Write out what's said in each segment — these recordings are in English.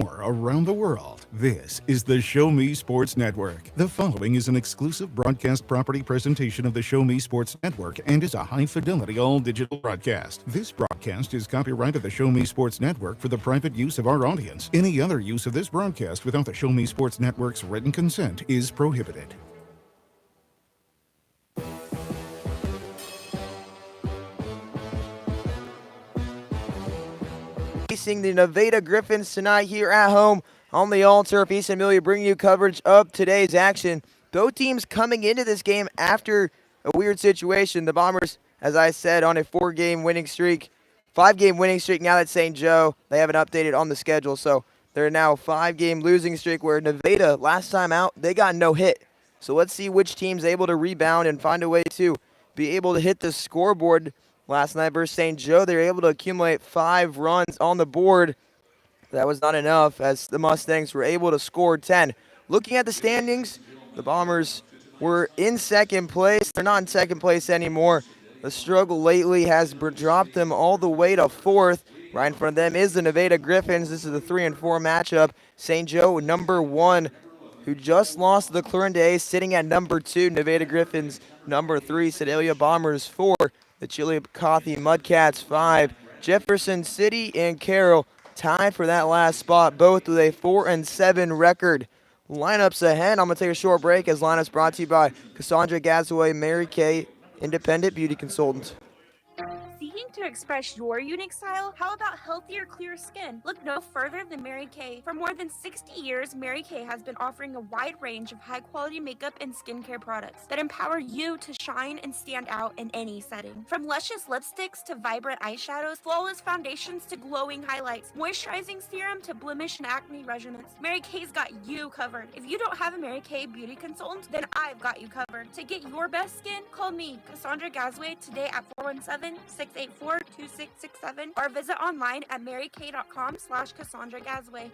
more around the world. This is the Show Me Sports Network. The following is an exclusive broadcast property presentation of the Show Me Sports Network and is a high-fidelity all-digital broadcast. This broadcast is copyright of the Show Me Sports Network for the private use of our audience. Any other use of this broadcast without the Show Me Sports Network's written consent is prohibited. Facing the Nevada Griffons tonight here at home on the All-Turf East Amelia, bringing you coverage of today's action. Both teams coming into this game after a weird situation. The Bombers, as I said, on a 5-game winning streak now that St. Joe, they haven't updated on the schedule, so they're now a 5-game losing streak where Nevada, last time out, they got no hit. So let's see which team's able to rebound and find a way to be able to hit the scoreboard. Last night versus St. Joe, they were able to accumulate 5 runs on the board. That was not enough as the Mustangs were able to score 10. Looking at the standings, the Bombers were in second place. They're not in second place anymore. The struggle lately has dropped them all the way to 4th. Right in front of them is the Nevada Griffons. This is the 3-4 matchup. St. Joe, number 1, who just lost to the Clorendale, sitting at number 2. Nevada Griffons, number 3. Sedalia Bombers, 4. The Chillicothe Mudcats, 5. Jefferson City and Carroll tied for that last spot, both with a 4-7 record. Lineups ahead. I'm going to take a short break as lineups brought to you by Cassandra Gazaway, Mary Kay, Independent Beauty Consultant. Seeking to express your unique style? How about healthier, clear skin? Look no further than Mary Kay. For more than 60 years, Mary Kay has been offering a wide range of high-quality makeup and skincare products that empower you to shine and stand out in any setting. From luscious lipsticks to vibrant eyeshadows, flawless foundations to glowing highlights, moisturizing serum to blemish and acne regimens, Mary Kay's got you covered. If you don't have a Mary Kay beauty consultant, then I've got you covered. To get your best skin, call me, Cassandra Gazaway, today at 417-684-2667 or visit online at marykay.com/Cassandra Gazaway.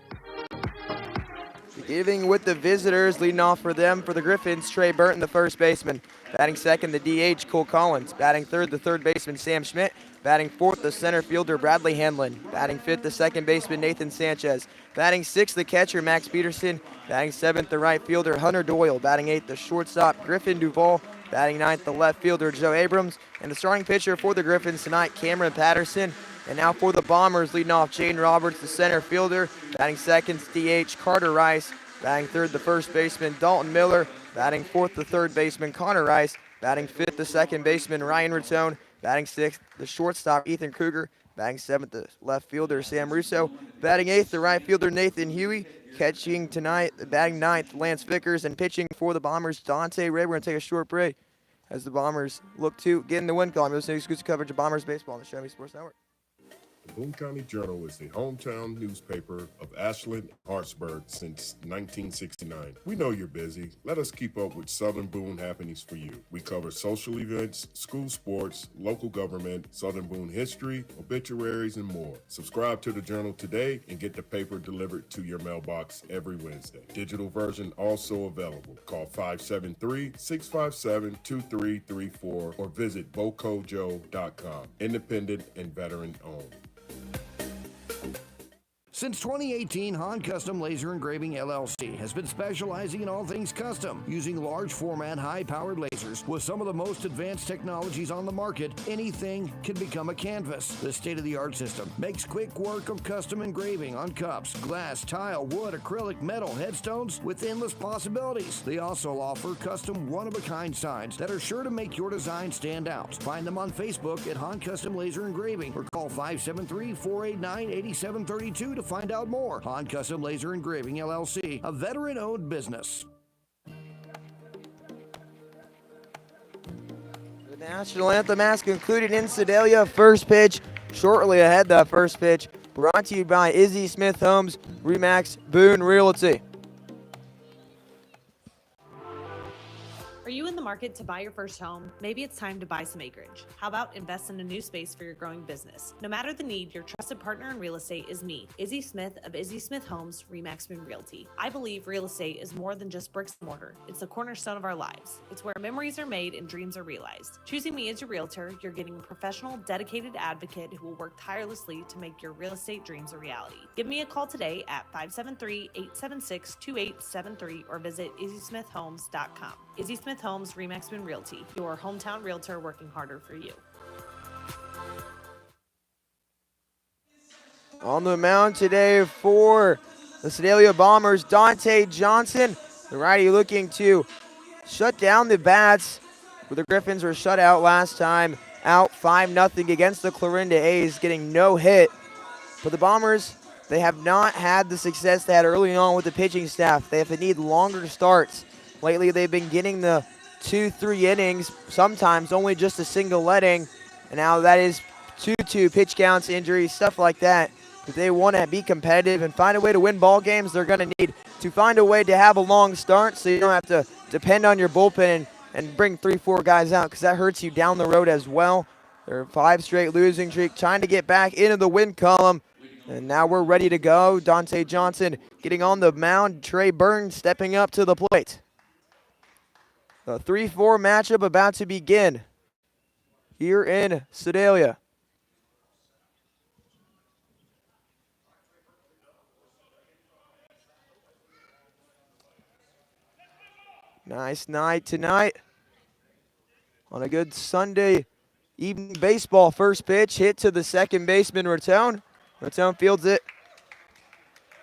Beginning with the visitors, leading off for them for the Griffons, Trey Burton, the first baseman. Batting second, the DH, Cole Collins. Batting third, the third baseman, Sam Schmidt. Batting fourth, the center fielder, Bradley Hanlon. Batting fifth, the second baseman, Nathan Sanchez. Batting sixth, the catcher, Max Peterson. Batting seventh, the right fielder, Hunter Doyle. Batting eighth, the shortstop, Griffin Duvall. Batting ninth, the left fielder, Joe Abrams. And the starting pitcher for the Griffons tonight, Cameron Patterson. And now for the Bombers, leading off Jaden Roberts, the center fielder. Batting second, DH, Carter Rice. Batting third, the first baseman, Dalton Miller. Batting fourth, the third baseman, Connor Rice. Batting fifth, the second baseman, Ryan Rattone. Batting sixth, the shortstop, Ethan Kruger. Batting seventh, the left fielder, Sam Russo. Batting eighth, the right fielder, Nathan Huey. Catching tonight, batting ninth, Lance Vickers. And pitching for the Bombers, Dante Ray. We're going to take a short break as the Bombers look to get in the win column. You'll see exclusive coverage of Bombers baseball on the Show Me Sports Network. The Boone County Journal is the hometown newspaper of Ashland and Hartsburg since 1969. We know you're busy. Let us keep up with Southern Boone happenings for you. We cover social events, school sports, local government, Southern Boone history, obituaries, and more. Subscribe to the Journal today and get the paper delivered to your mailbox every Wednesday. Digital version also available. Call 573-657-2334 or visit bocojoe.com. Independent and veteran owned. Since 2018, Han Custom Laser Engraving LLC has been specializing in all things custom, using large format, high-powered lasers with some of the most advanced technologies on the market. Anything can become a canvas. This state-of-the-art system makes quick work of custom engraving on cups, glass, tile, wood, acrylic, metal, headstones with endless possibilities. They also offer custom one-of-a-kind signs that are sure to make your design stand out. Find them on Facebook at Han Custom Laser Engraving or call 573-489-8732 to find out more. Han Custom Laser Engraving LLC, a veteran-owned business. The national anthem has concluded in Sedalia. First pitch shortly ahead. That first pitch brought to you by Izzy Smith Homes, Remax Boone Realty. Are you in the market to buy your first home? Maybe it's time to buy some acreage. How about invest in a new space for your growing business? No matter the need, your trusted partner in real estate is me, Izzy Smith of Izzy Smith Homes, Remaxman Realty. I believe real estate is more than just bricks and mortar. It's the cornerstone of our lives. It's where memories are made and dreams are realized. Choosing me as your realtor, you're getting a professional, dedicated advocate who will work tirelessly to make your real estate dreams a reality. Give me a call today at 573-876-2873 or visit izzysmithhomes.com. Izzy Smith Homes, Remaxman Realty, your hometown realtor working harder for you. On the mound today for the Sedalia Bombers, Dante Johnson, the righty looking to shut down the bats, where the Griffins were shut out last time, out 5-0 against the Clarinda A's, getting no hit. For the Bombers, they have not had the success they had early on with the pitching staff. They have to need longer starts. Lately, they've been getting the 2-3 innings, sometimes only just a single letting, and now that is 2-2 pitch counts, injuries, stuff like that. If they want to be competitive and find a way to win ball games, they're going to need to find a way to have a long start so you don't have to depend on your bullpen and bring 3-4 guys out, because that hurts you down the road as well. They're 5 straight losing streak, trying to get back into the win column. And now we're ready to go. Dante Johnson getting on the mound. Trey Burns stepping up to the plate. The 3-4 matchup about to begin here in Sedalia. Nice night tonight on a good Sunday evening baseball. First pitch hit to the second baseman, Raton. Raton fields it.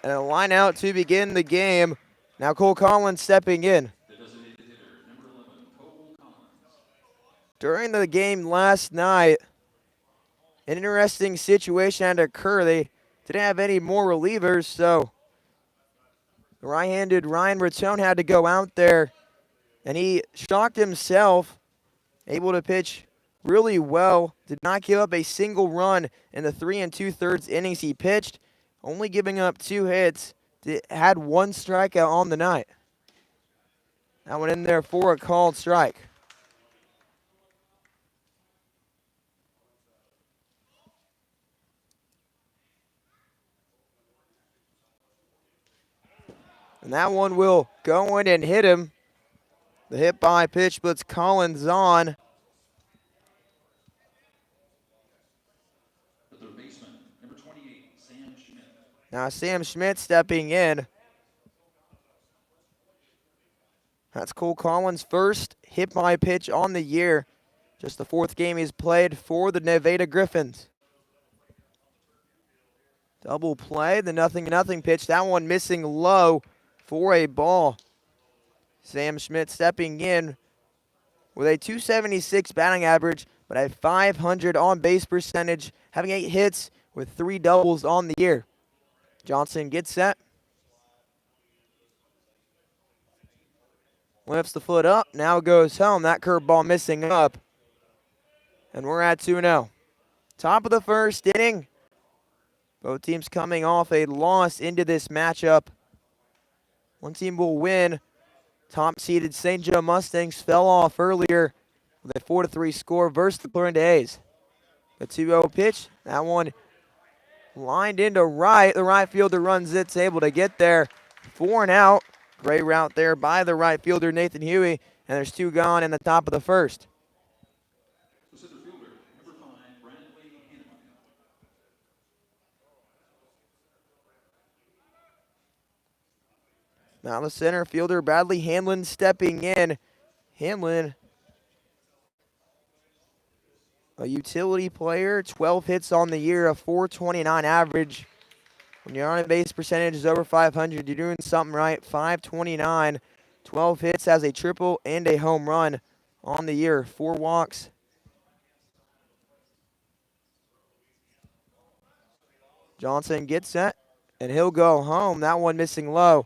And a line out to begin the game. Now Cole Collins stepping in. During the game last night, an interesting situation had to occur. They didn't have any more relievers, so the right-handed Ryan Raton had to go out there, and he shocked himself, able to pitch really well, did not give up a single run in the 3 2/3 innings he pitched, only giving up 2 hits, had 1 strikeout on the night. That one in there for a called strike. And that one will go in and hit him. The hit by pitch puts Collins on. The third baseman, number 28, Sam Schmidt. Now Sam Schmidt stepping in. That's Cole Collins' first hit by pitch on the year. Just the 4th game he's played for the Nevada Griffons. Double play, the 0-0 pitch. That one missing low for a ball. Sam Schmidt stepping in with a .276 batting average, but a .500 on-base percentage, having 8 hits with 3 doubles on the year. Johnson gets set. Lifts the foot up, now goes home. That curveball missing up. And we're at 2-0. Top of the first inning. Both teams coming off a loss into this matchup. One team will win. Top-seeded St. Joe Mustangs fell off earlier with a 4-3 score versus the Clarinda A's. The 2-0 pitch, that one lined into right. The right fielder runs it's able to get there. 4 and out. Great route there by the right fielder, Nathan Huey. And there's 2 gone in the top of the first. The center fielder, number 5, Bradley Hanneman. Now the center fielder, Bradley Hanlon, stepping in. Hanlon, a utility player, 12 hits on the year, a .429 average. When your on-base percentage is over 500, you're doing something right. .529, 12 hits, has a triple and a home run on the year. 4 walks. Johnson gets set, and he'll go home. That one missing low.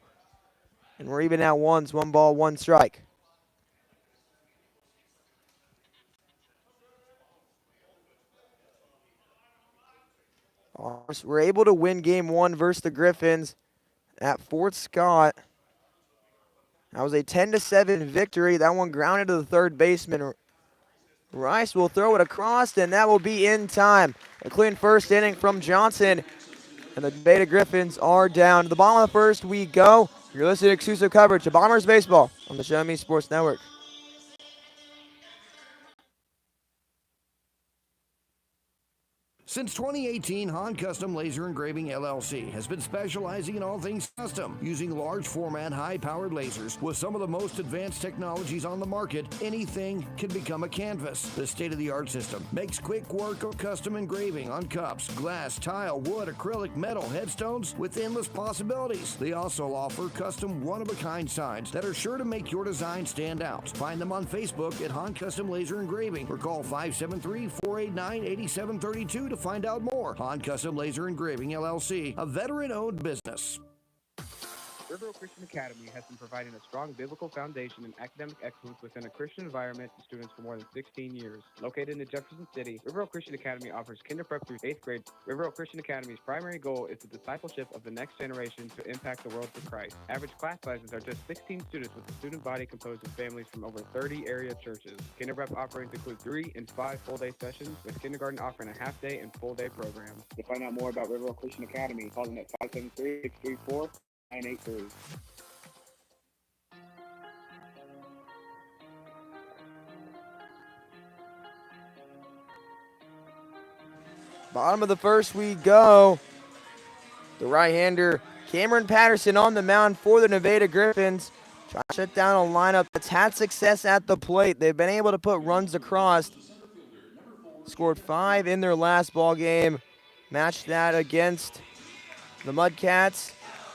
And we're even at 1s, 1 ball, 1 strike. We're able to win game 1 versus the Griffons at Fort Scott. That was a 10-7 victory. That one grounded to the third baseman. Rice will throw it across, and that will be in time. A clean first inning from Johnson, and the Beta Griffins are down. To the bottom of the first we go. You're listening to exclusive coverage of Bombers baseball on the Show Me Sports Network. Since 2018, Han Custom Laser Engraving LLC has been specializing in all things custom, using large format, high-powered lasers with some of the most advanced technologies on the market. Anything can become a canvas. The state-of-the-art system makes quick work of custom engraving on cups, glass, tile, wood, acrylic, metal, headstones with endless possibilities. They also offer custom one-of-a-kind signs that are sure to make your design stand out. Find them on Facebook at Han Custom Laser Engraving or call 573-489-8732 to find out more. Han Custom Laser Engraving LLC, a veteran-owned business. River Oak Christian Academy has been providing a strong biblical foundation and academic excellence within a Christian environment to students for more than 16 years. Located in Jefferson City, River Oak Christian Academy offers kinder prep through 8th grade. River Oak Christian Academy's primary goal is the discipleship of the next generation to impact the world for Christ. Average class sizes are just 16 students, with a student body composed of families from over 30 area churches. Kinder prep offerings include 3 and 5 full-day sessions, with kindergarten offering a half-day and full-day program. To find out more about River Oak Christian Academy, call them at 573-634-983. Bottom of the first we go. The right-hander Cameron Patterson on the mound for the Nevada Griffins. Trying to shut down a lineup that's had success at the plate. They've been able to put runs across. Scored 5 in their last ball game. Matched that against the Mudcats.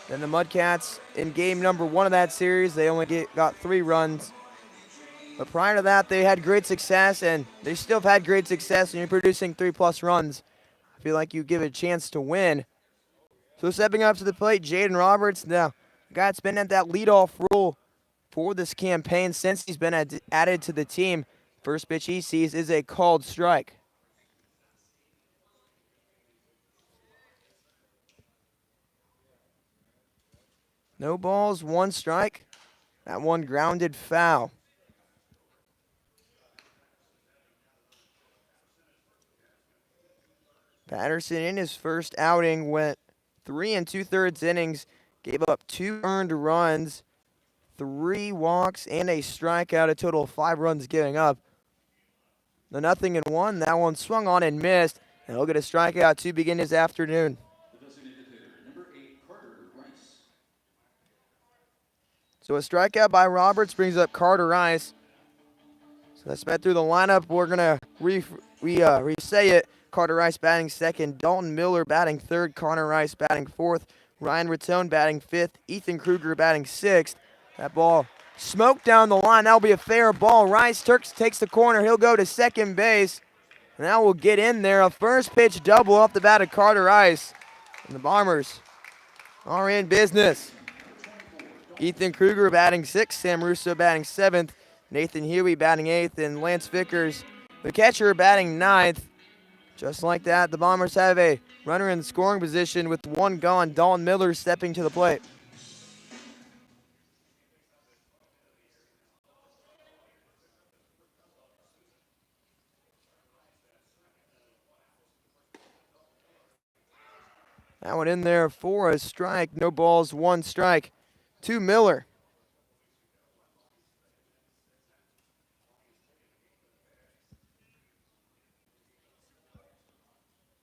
Then the Mudcats in game number 1 of that series, they only got 3 runs. But prior to that, they had great success, and they still have had great success, and you're producing 3+ runs. I feel like you give it a chance to win. So stepping up to the plate, Jaden Roberts, the guy that's been at that leadoff role for this campaign since he's been added to the team. First pitch he sees is a called strike. No balls, 1 strike. That one grounded foul. Patterson in his first outing went 3 2/3 innings, gave up 2 earned runs, 3 walks, and a strikeout, a total of 5 runs giving up. The 0-1, that one swung on and missed, and he'll get a strikeout to begin his afternoon. So a strikeout by Roberts brings up Carter Rice. So that's met through the lineup. We're going to re-say it. Carter Rice batting second, Dalton Miller batting third, Connor Rice batting fourth, Ryan Rattone batting fifth, Ethan Kruger batting sixth. That ball smoked down the line. That'll be a fair ball. Rice takes the corner. He'll go to second base. And that will get in there. A first pitch double off the bat of Carter Rice. And the Bombers are in business. Ethan Kruger batting sixth, Sam Russo batting seventh, Nathan Huey batting eighth, and Lance Vickers, the catcher, batting ninth. Just like that, the Bombers have a runner in scoring position with 1 gone. Dalton Miller stepping to the plate. That one in there for a strike. No balls, 1 strike to Miller.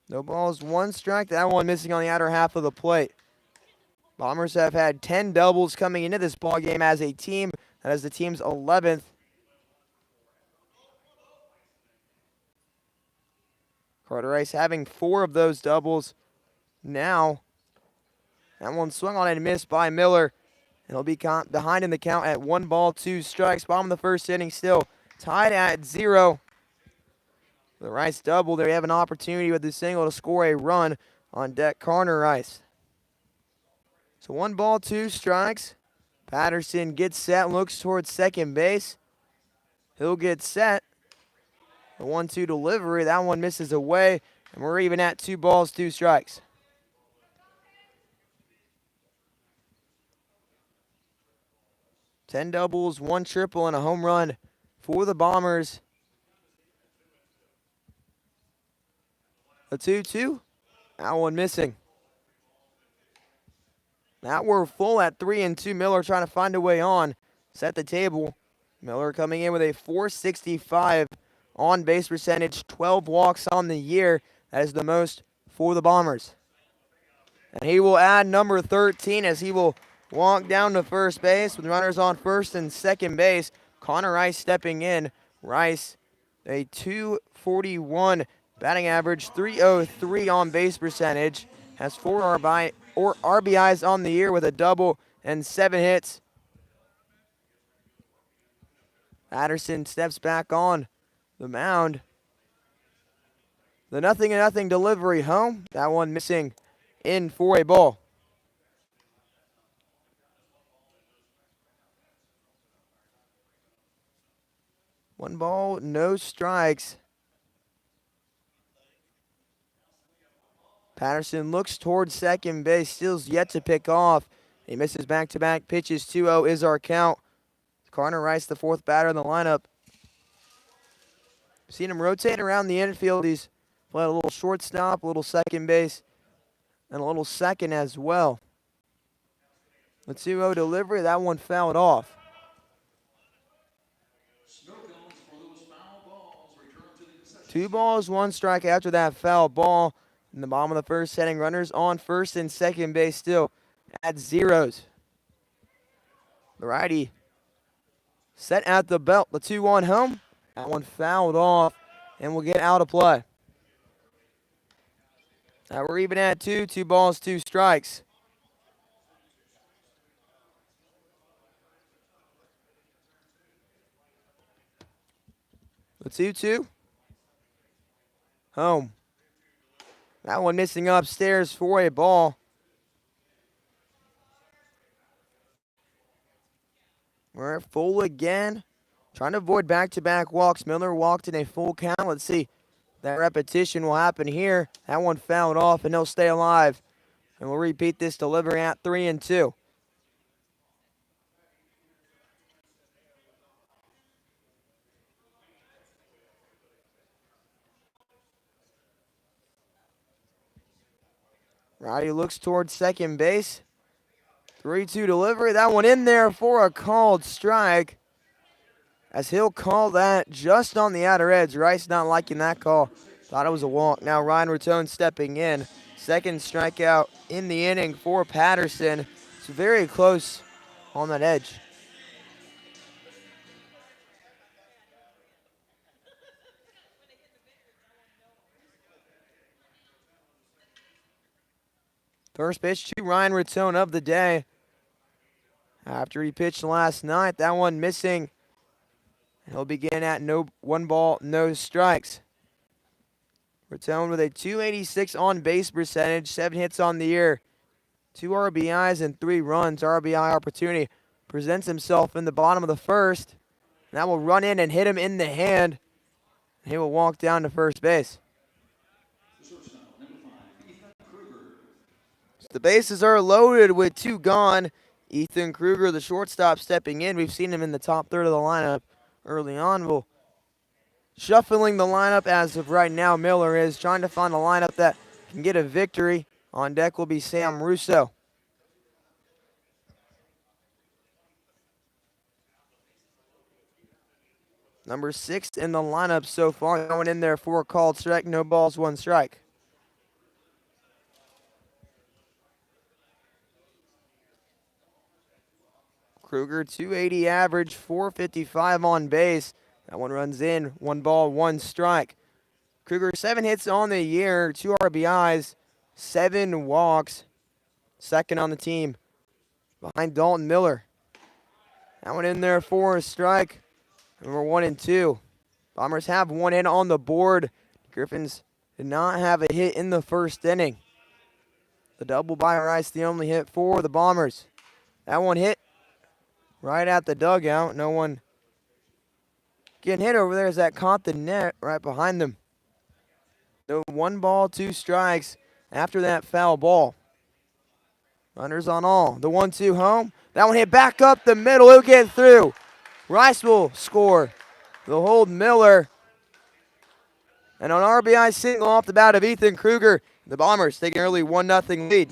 No balls, 1 strike. That one missing on the outer half of the plate. Bombers have had 10 doubles coming into this ball game as a team. That is the team's 11th. Carter Rice having 4 of those doubles. Now, that one swung on and missed by Miller. And he'll be behind in the count at 1 ball, 2 strikes. Bottom of the first inning still tied at 0. The Rice double. They have an opportunity with the single to score a run on deck. Connor Rice. So 1 ball, 2 strikes. Patterson gets set, looks towards second base. He'll get set. The 1-2 delivery. That one misses away. And we're even at 2 balls, 2 strikes. 10 doubles, 1 triple, and a home run for the Bombers. A 2-2. That one missing. Now we're full at 3-2. Miller trying to find a way on. Set the table. Miller coming in with a .465 on base percentage, 12 walks on the year. That is the most for the Bombers. And he will add number 13 as he will walk down to first base with runners on first and second base. Connor Rice stepping in. Rice, a .241 batting average, .303 on base percentage. Has 4 RBIs on the year with a double and 7 hits. Patterson steps back on the mound. The 0-0 delivery home. That one missing in for a ball. One ball, no strikes. Patterson looks towards second base, still's yet to pick off. He misses back-to-back pitches. 2-0 is our count. Connor Rice, the 4th batter in the lineup. Seen him rotate around the infield. He's played a little shortstop, a little second base, and a little second as well. The 2-0 delivery, that one fouled off. 2 balls, 1 strike after that foul ball. In the bottom of the first inning, runners on first and second base still at zeros. The righty set at the belt. The 2-1 home. That one fouled off and will get out of play. Now we're even at 2 balls, 2 strikes. The 2-2 home. That one missing upstairs for a ball. We're at full again. Trying to avoid back-to-back walks. Miller walked in a full count. Let's see. That repetition will happen here. That one fouled off, and he'll stay alive. And we'll repeat this delivery at 3-2. Roddy looks towards second base. 3-2 delivery. That one in there for a called strike. As he'll call that just on the outer edge. Rice not liking that call. Thought it was a walk. Now Ryan Raton stepping in. Second strikeout in the inning for Patterson. It's very close on that edge. First pitch to Ryan Raton of the day. After he pitched last night, that one missing. He'll begin at 1 ball, no strikes. Raton with a .286 on base percentage, 7 hits on the year, 2 RBIs and 3 runs. RBI opportunity presents himself in the bottom of the first. That will run in and hit him in the hand. He will walk down to first base. The bases are loaded with 2 gone. Ethan Kruger, the shortstop, stepping in. We've seen him in the top third of the lineup early on. We'll shuffling the lineup as of right now. Miller is trying to find a lineup that can get a victory. On deck will be Sam Russo. Number 6 in the lineup so far, going in there for a called strike. No balls, 1 strike. Kruger, .280 average, .455 on base. That one runs in, 1 ball, 1 strike. Kruger, 7 hits on the year, 2 RBIs, 7 walks. Second on the team, behind Dalton Miller. That one in there for a strike. And we're 1-2. Bombers have 1 hit on the board. Griffons did not have a hit in the first inning. The double by Rice, the only hit for the Bombers. That one hit right at the dugout. No one getting hit over there as that caught the net right behind them. So 1 ball, 2 strikes after that foul ball. Runners on all. The 1-2 home. That one hit back up the middle. It'll get through. Rice will score. They'll hold Miller. And on RBI single off the bat of Ethan Kruger, the Bombers take an early 1-0 lead.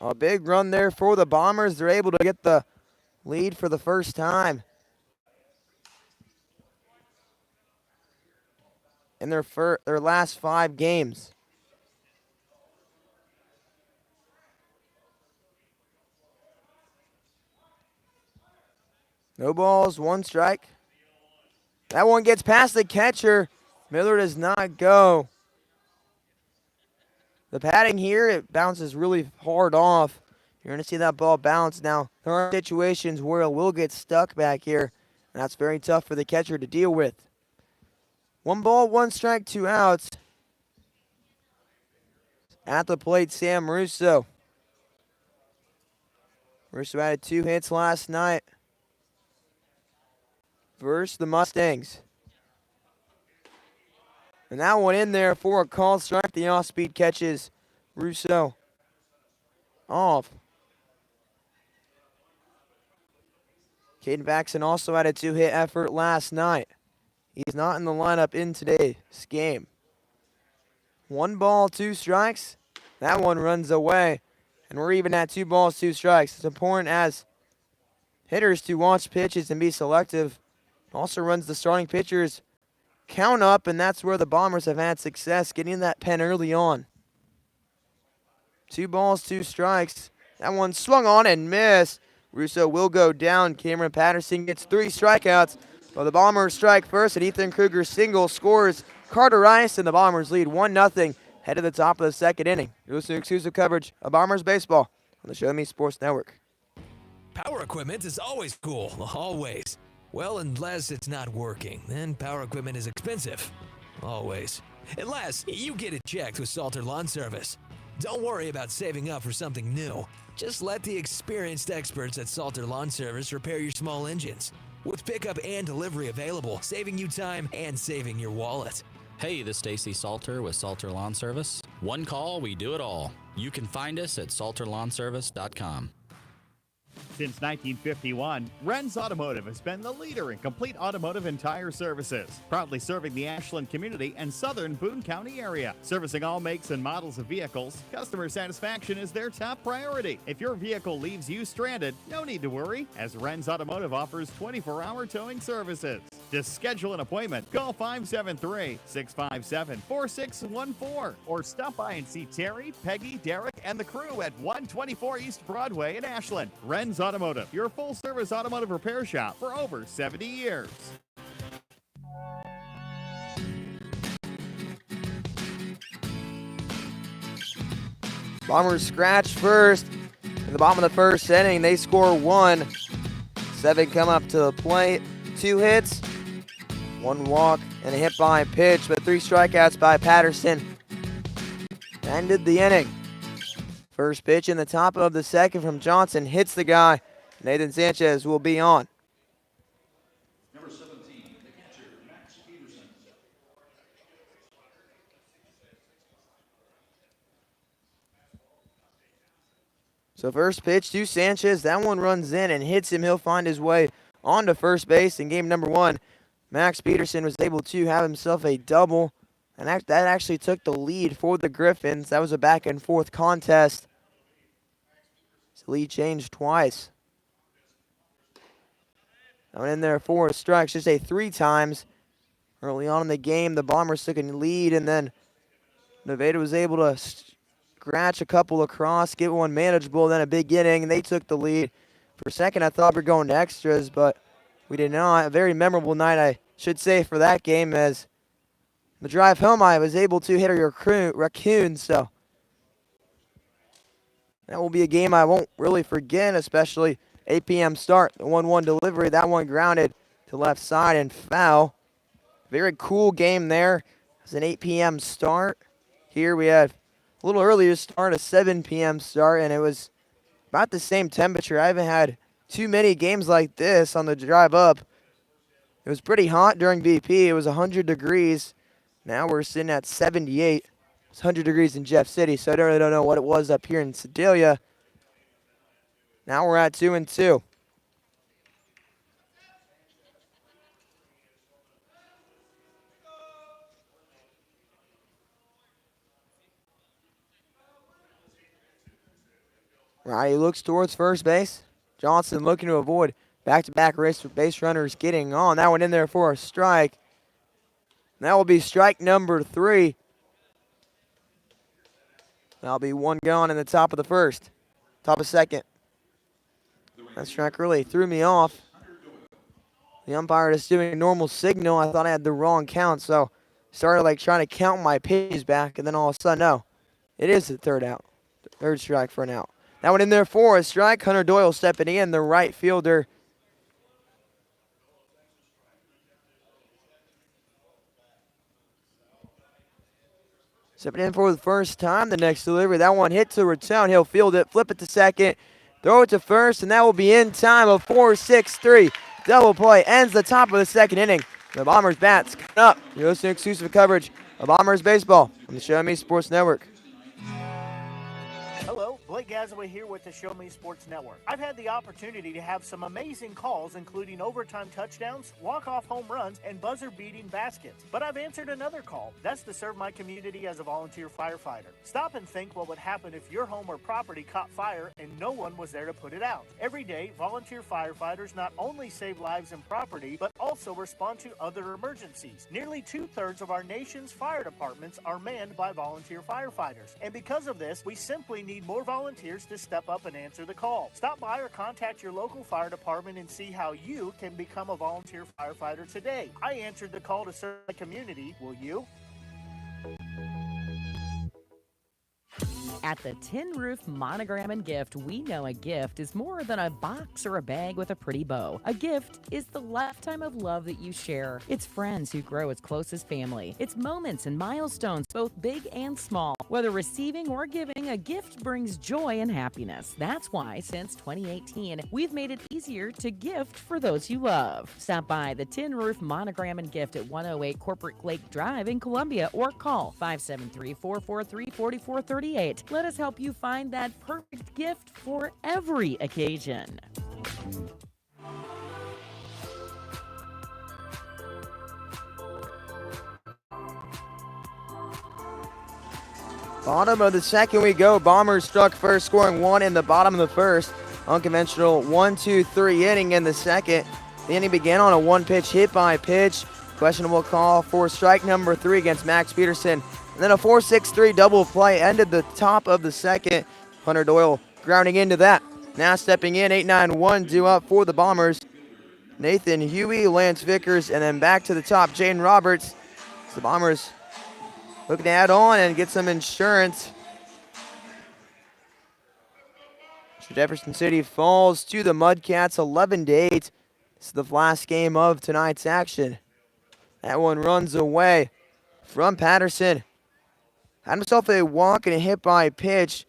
A big run there for the Bombers. They're able to get the lead for the first time in their last 5 games. No balls, 1 strike. That one gets past the catcher. Miller does not go. The padding here, it bounces really hard off. You're going to see that ball bounce. Now, there are situations where it will get stuck back here, and that's very tough for the catcher to deal with. 1 ball, 1 strike, 2 outs. At the plate, Sam Russo. Russo had 2 hits last night versus the Mustangs. And that one in there for a called strike. The off-speed catches Russo off. Caden Baxton also had a 2-hit effort last night. He's not in the lineup in today's game. 1 ball, 2 strikes. That one runs away. And we're even at 2 balls, 2 strikes. It's important as hitters to watch pitches and be selective. Also runs the starting pitchers count up, and that's where the Bombers have had success getting that pen early on. 2 balls, 2 strikes. That one swung on and missed. Russo will go down. Cameron Patterson gets 3 strikeouts. But the Bombers strike first, and Ethan Kruger single scores Carter Rice, and the Bombers lead 1-0, head to the top of the 2nd inning. You're listening to exclusive coverage of Bombers baseball on the Show Me Sports Network. Power equipment is always cool, always. Well, unless it's not working, then power equipment is expensive. Always. Unless you get it checked with Salter Lawn Service. Don't worry about saving up for something new. Just let the experienced experts at Salter Lawn Service repair your small engines. With pickup and delivery available, saving you time and saving your wallet. Hey, this is Stacy Salter with Salter Lawn Service. One call, we do it all. You can find us at salterlawnservice.com. Since 1951, Ren's Automotive has been the leader in complete automotive and tire services, proudly serving the Ashland community and southern Boone County area. Servicing all makes and models of vehicles, customer satisfaction is their top priority. If your vehicle leaves you stranded, no need to worry, as Ren's Automotive offers 24-hour towing services. To schedule an appointment, call 573-657-4614 or stop by and see Terry, Peggy, Derek, and the crew at 124 East Broadway in Ashland. Ren's Automotive, your full-service automotive repair shop for over 70 years. Bombers scratch first. In the bottom of the 1st inning, they score 1. 7 come up to the plate. 2 hits, 1 walk, and a hit by pitch, but 3 strikeouts by Patterson. Ended the inning. First pitch in the top of the 2nd from Johnson hits the guy. Nathan Sanchez will be on. Number 17, the catcher, Max Peterson. So first pitch to Sanchez. That one runs in and hits him. He'll find his way onto first base in game number 1. Max Peterson was able to have himself a double. And that actually took the lead for the Griffons. That was a back-and-forth contest. The lead changed twice. I went in there 4 strikes, just 3 times. Early on in the game, the Bombers took a lead, and then Nevada was able to scratch a couple across, get one manageable, then a big inning, and they took the lead. For a second, I thought we were going to extras, but we did not. A very memorable night, I should say, for that game, as the drive home, I was able to hit a raccoon, so that will be a game I won't really forget, especially 8 p.m. start. The 1-1 delivery, that one grounded to left side and foul. Very cool game there. It's an 8 p.m. start. Here we have a little earlier start, a 7 p.m. start, and it was about the same temperature. I haven't had too many games like this on the drive up. It was pretty hot during BP. It was 100 degrees. Now we're sitting at 78. It's 100 degrees in Jeff City, so I really don't know what it was up here in Sedalia. Now we're at 2-2. Riley looks towards first base. Johnson looking to avoid back-to-back base runners getting on. That one in there for a strike. That will be strike number 3. That'll be one gone in the top of the first. Top of second. That strike really threw me off. The umpire just doing a normal signal. I thought I had the wrong count, so started like trying to count my pitches back, and then all of a sudden, no. It is the third out. Third strike for an out. That one in there for a strike. Hunter Doyle stepping in, the right fielder. Stepping in for the first time. The next delivery. That one hit to return. He'll field it, flip it to second, throw it to first, and that will be in time. A 4-6-3 double play ends the top of the second inning. The Bombers bats coming up. You're listening to exclusive coverage of Bombers baseball on the Show Me Sports Network. Hello, Blake Gazaway here with the Show Me Sports Network. I've had the opportunity to have some amazing calls, including overtime touchdowns, walk-off home runs, and buzzer-beating baskets. But I've answered another call. That's to serve my community as a volunteer firefighter. Stop and think what would happen if your home or property caught fire and no one was there to put it out. Every day, volunteer firefighters not only save lives and property, but also respond to other emergencies. Nearly 2/3 of our nation's fire departments are manned by volunteer firefighters. And because of this, we simply need more volunteers to step up and answer the call. Stop by or contact your local fire department and see how you can become a volunteer firefighter today. I answered the call to serve my community. Will you? At the Tin Roof Monogram and Gift, we know a gift is more than a box or a bag with a pretty bow. A gift is the lifetime of love that you share. It's friends who grow as close as family. It's moments and milestones, both big and small. Whether receiving or giving, a gift brings joy and happiness. That's why, since 2018, we've made it easier to gift for those you love. Stop by the Tin Roof Monogram and Gift at 108 Corporate Lake Drive in Columbia or call 573-443-4438. Let us help you find that perfect gift for every occasion. Bottom of the second we go. Bombers struck first, scoring 1 in the bottom of the first. Unconventional 1-2-3 inning in the second. The inning began on a one-pitch hit by pitch. Questionable call for strike number 3 against Max Peterson. And then a 4-6-3 double play ended the top of the second. Hunter Doyle grounding into that. Now stepping in, 8-9-1 due up for the Bombers. Nathan Huey, Lance Vickers, and then back to the top, Jaden Roberts. The Bombers looking to add on and get some insurance. Jefferson City falls to the Mudcats 11-8. This is the last game of tonight's action. That one runs away from Patterson. Had himself a walk and a hit by pitch.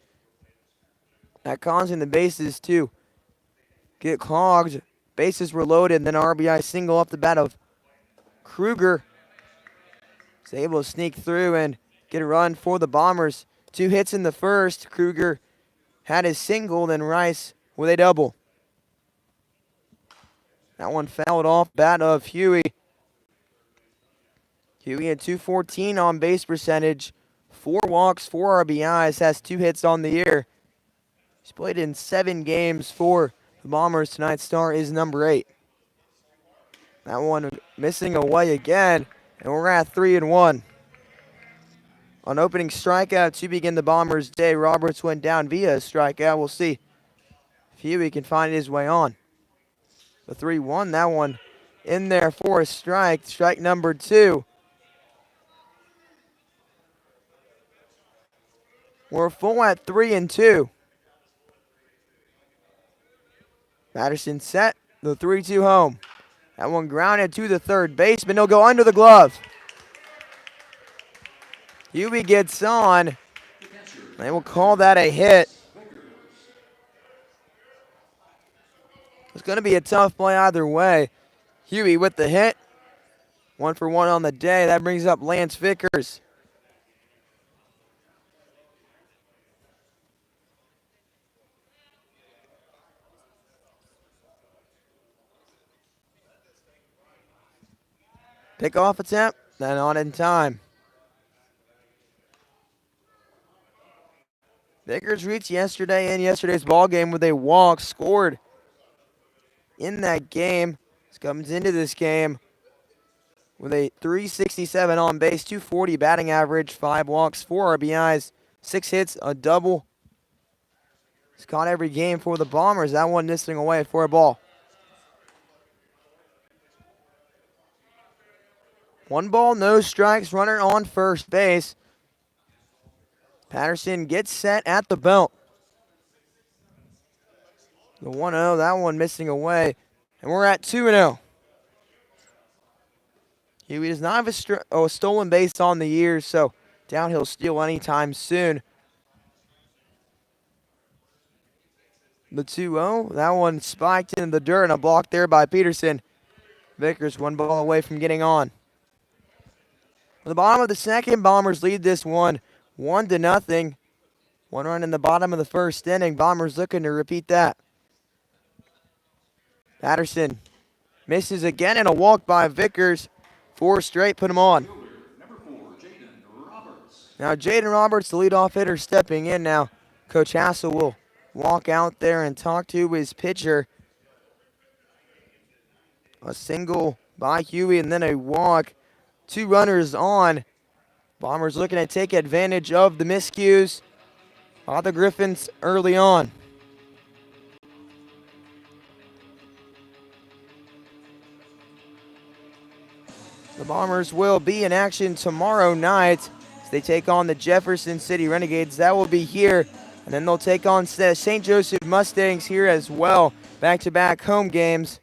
That causing the bases to get clogged. Bases were loaded, and then RBI single off the bat of Kruger. Was able to sneak through and get a run for the Bombers. 2 hits in the first. Kruger had his single, then Rice with a double. That one fouled off bat of Huey. Huey at 214 on base percentage. 4 walks, 4 RBIs, has 2 hits on the year. He's played in 7 games for the Bombers. Tonight's star is number 8. That one missing away again, and we're at 3-1. On opening strikeout to begin the Bombers' day, Roberts went down via a strikeout. We'll see if Huey can find his way on. The 3-1, that one in there for a strike. Strike number 2. We're full at 3-2. Patterson set the 3-2 home. That one grounded to the third baseman. He'll go under the glove. Huey gets on. They will call that a hit. It's going to be a tough play either way. Huey with the hit. 1 for 1 on the day. That brings up Lance Vickers. Pickoff attempt, then not in time. Vickers reached yesterday in yesterday's ball game with a walk, scored in that game. He comes into this game with a 367 on base, 240 batting average, 5 walks, 4 RBIs, 6 hits, a double. He's caught every game for the Bombers. That one missing away for a ball. 1 ball, no strikes, runner on first base. Patterson gets set at the belt. The 1-0, that one missing away. And we're at 2-0. Huey does not have a stolen base on the year, so downhill steal anytime soon. The 2-0, that one spiked in the dirt and a block there by Peterson. Vickers 1 ball away from getting on. At the bottom of the second, Bombers lead this one 1-0. 1 run in the bottom of the first inning. Bombers looking to repeat that. Patterson misses again and a walk by Vickers. 4 straight, put him on. Now Jaden Roberts, the leadoff hitter, stepping in now. Coach Hassel will walk out there and talk to his pitcher. A single by Huey and then a walk. 2 runners on. Bombers looking to take advantage of the miscues by the Griffons early on. The Bombers will be in action tomorrow night as they take on the Jefferson City Renegades. That will be here. And then they'll take on St. Joseph Mustangs here as well. Back-to-back home games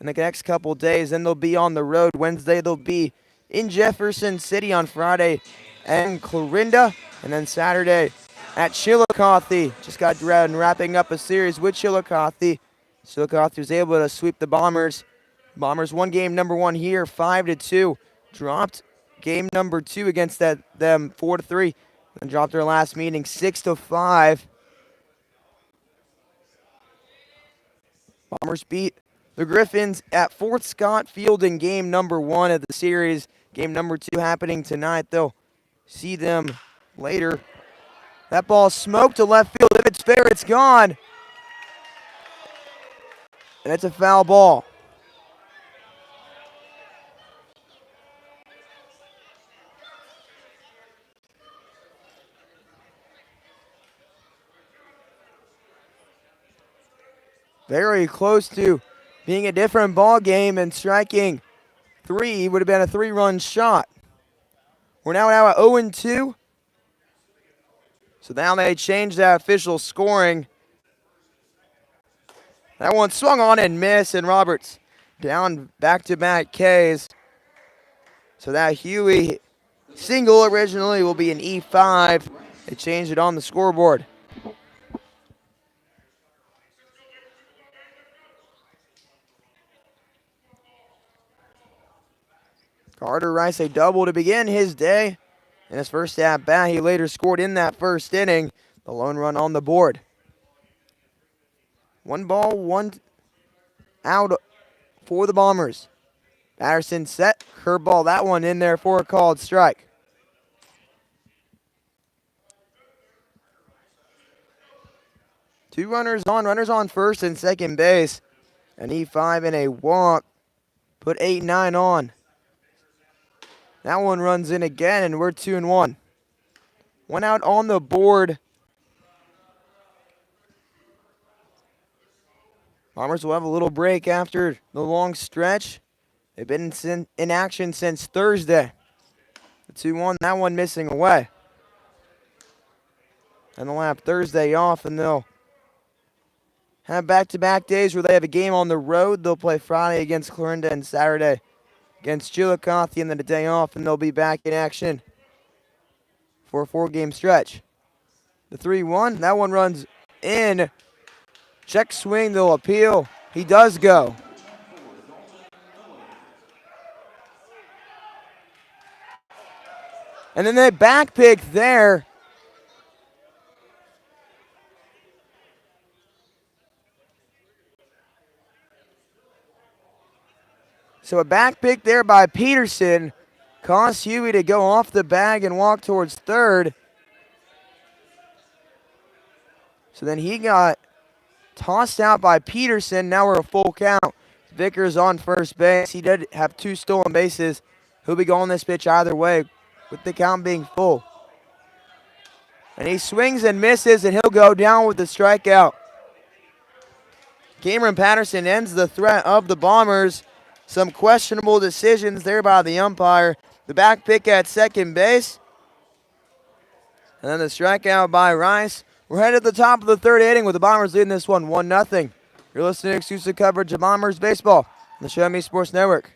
in the next couple days. Then they'll be on the road. Wednesday they'll be in Jefferson City on Friday and Clarinda. And then Saturday at Chillicothe. Just got done wrapping up a series with Chillicothe. Chillicothe was able to sweep the Bombers. Bombers won game number 1 here, 5-2. Dropped game number 2 against them, 4-3. And dropped their last meeting, 6-5. Bombers beat the Griffons at Fort Scott Field in game number 1 of the series. Game number 2 happening tonight. They'll see them later. That ball smoked to left field. If it's fair, it's gone. And it's a foul ball. Very close to being a different ball game, and striking 3 would have been a 3-run shot. We're now at 0-2. So now they change that official scoring. That one swung on and missed, and Roberts down back-to-back Ks. So that Huey single originally will be an E5. They changed it on the scoreboard. Carter Rice a double to begin his day. In his first at bat, he later scored in that first inning. The lone run on the board. 1 ball, 1 out for the Bombers. Patterson set, curveball, that one in there for a called strike. Two runners on first and second base. An E5 and a walk. Put 8-9 on. That one runs in again, and we're 2-1. 1 out on the board. Bombers will have a little break after the long stretch. They've been in action since Thursday. The 2-1, that one missing away. And they'll have Thursday off, and they'll have back-to-back days where they have a game on the road. They'll play Friday against Clarinda and Saturday against Chillicothe, and then a day off, and they'll be back in action for a 4-game stretch. The 3-1. That one runs in. Check swing. They'll appeal. He does go. And then they back pick there. So a back pick there by Peterson caused Huey to go off the bag and walk towards third. So then he got tossed out by Peterson. Now we're a full count. Vickers on first base. He did have 2 stolen bases. He'll be going this pitch either way with the count being full. And he swings and misses, and he'll go down with the strikeout. Cameron Patterson ends the threat of the Bombers. Some questionable decisions there by the umpire. The back pick at second base. And then the strikeout by Rice. We're headed to the top of the third inning with the Bombers leading this one 1-0. You're listening to exclusive coverage of Bombers baseball on the Show Me Sports Network.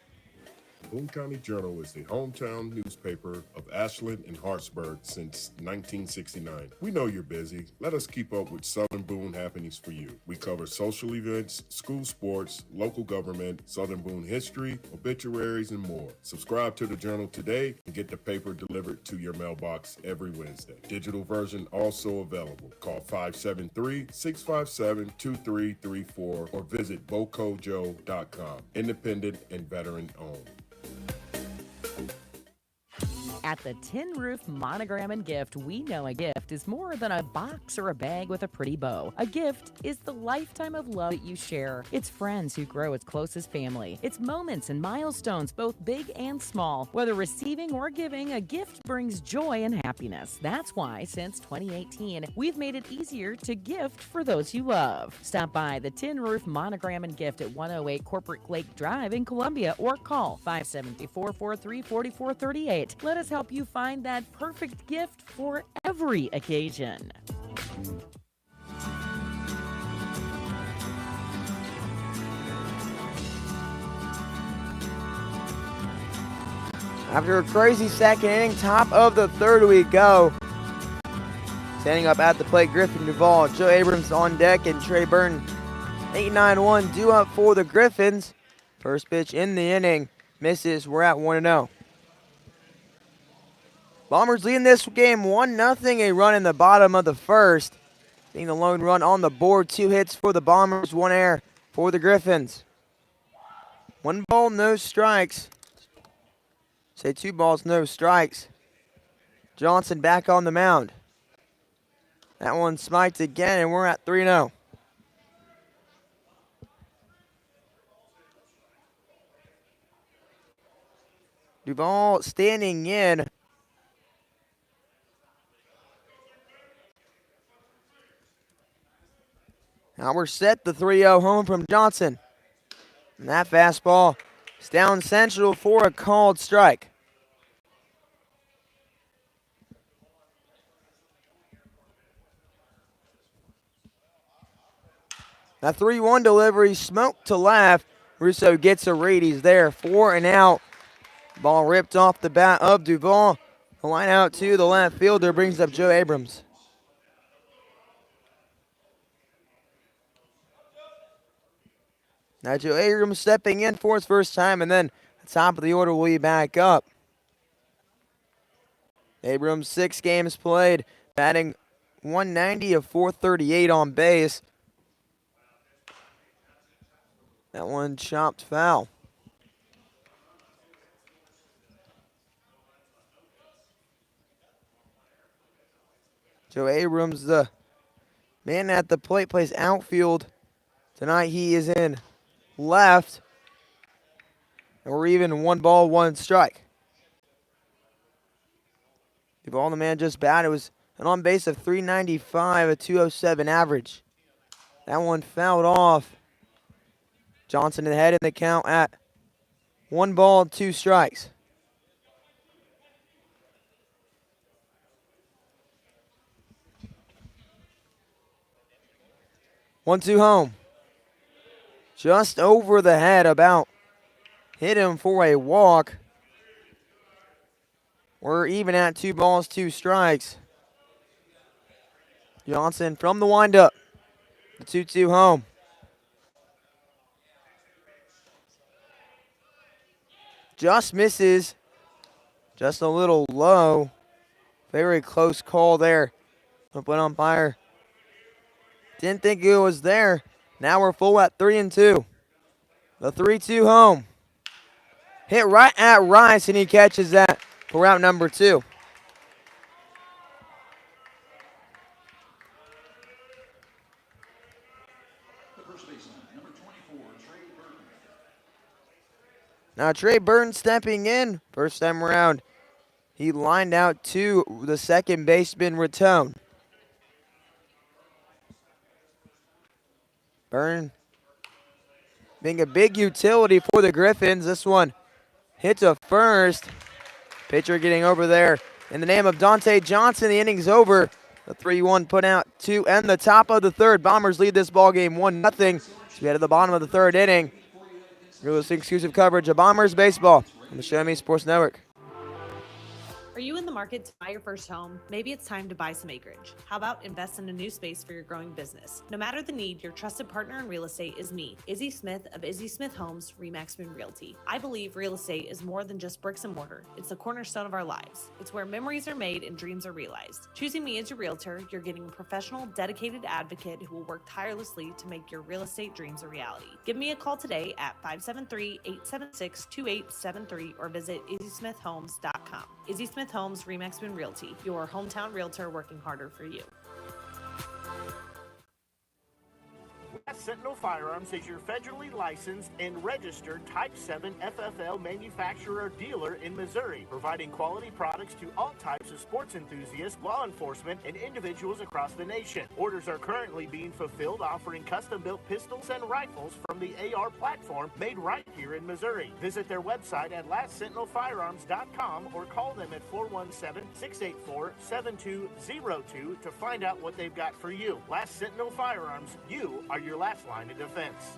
Boone County Journal is the hometown newspaper of Ashland and Hartsburg since 1969. We know you're busy. Let us keep up with Southern Boone happenings for you. We cover social events, school sports, local government, Southern Boone history, obituaries, and more. Subscribe to the Journal today and get the paper delivered to your mailbox every Wednesday. Digital version also available. Call 573-657-2334 or visit bocojoe.com. Independent and veteran owned. At the Tin Roof Monogram and Gift, we know a gift is more than a box or a bag with a pretty bow. A gift is the lifetime of love that you share. It's friends who grow as close as family. It's moments and milestones, both big and small. Whether receiving or giving, a gift brings joy and happiness. That's why, since 2018, we've made it easier to gift for those you love. Stop by the Tin Roof Monogram and Gift at 108 Corporate Lake Drive in Columbia or call 574-443-4438. Let us help you find that perfect gift for every occasion. After a crazy second inning, top of the third we go. Standing up at the plate, Griffin Duvall, Joe Abrams on deck, and Trey Burton. 8-9-1 due up for the Griffins. First pitch in the inning. Misses. We're at 1-0. Bombers leading this game 1-0, a run in the bottom of the first. Being the lone run on the board, 2 hits for the Bombers, 1 error for the Griffins. 1 ball, no strikes. Say 2 balls, no strikes. Johnson back on the mound. That one smiked again, and we're at 3-0. Duvall standing in. Now we're set, the 3-0 home from Johnson. And that fastball is down central for a called strike. That 3-1 delivery, smoked to left. Russo gets a read. He's there, 4 and out. Ball ripped off the bat of Duvall. The line out to the left fielder brings up Joe Abrams. Now Joe Abrams stepping in for his first time, and then the top of the order will be back up. Abrams, 6 games played, batting .190 of .438 on base. That one chopped foul. Joe Abrams, the man at the plate, plays outfield. Tonight he is in left. And we're even 1 ball, 1 strike. Duvall, the man just batted, was an on base of .395, a .207 average. That one fouled off. Johnson ahead in the count at 1 ball, 2 strikes. One-two home. Just over the head, about hit him for a walk. We're even at 2 balls, 2 strikes. Johnson from the windup. The 2-2 home. Just misses. Just a little low. Very close call there. But umpire didn't think it was there. Now we're full at 3-2. The 3-2 home. Hit right at Rice, and he catches that for route number 2. Now Trey Burton stepping in. First time around, he lined out to the second baseman, Raton. Burton being a big utility for the Griffons. This one hits a first. Pitcher getting over there. In the name of Dante Johnson, the inning's over. The 3-1 put out to end the top of the third. Bombers lead this ball game 1-0. So we head to the bottom of the third inning. You're listening to exclusive coverage of Bombers baseball on the Show Me Sports Network. Are you in the market to buy your first home? Maybe it's time to buy some acreage. How about invest in a new space for your growing business? No matter the need, your trusted partner in real estate is me, Izzy Smith of Izzy Smith Homes, Remax Moon Realty. I believe real estate is more than just bricks and mortar. It's the cornerstone of our lives. It's where memories are made and dreams are realized. Choosing me as your realtor, you're getting a professional, dedicated advocate who will work tirelessly to make your real estate dreams a reality. Give me a call today at 573-876-2873 or visit izzysmithhomes.com. Izzy Smith Homes, Remax Moon Realty, your hometown realtor working harder for you. Sentinel Firearms is your federally licensed and registered Type 7 FFL manufacturer dealer in Missouri, providing quality products to all types of sports enthusiasts, law enforcement, and individuals across the nation. Orders are currently being fulfilled, offering custom-built pistols and rifles from the AR platform made right here in Missouri. Visit their website at lastsentinelfirearms.com or call them at 417-684-7202 to find out what they've got for you. Last Sentinel Firearms, you are your last line of defense.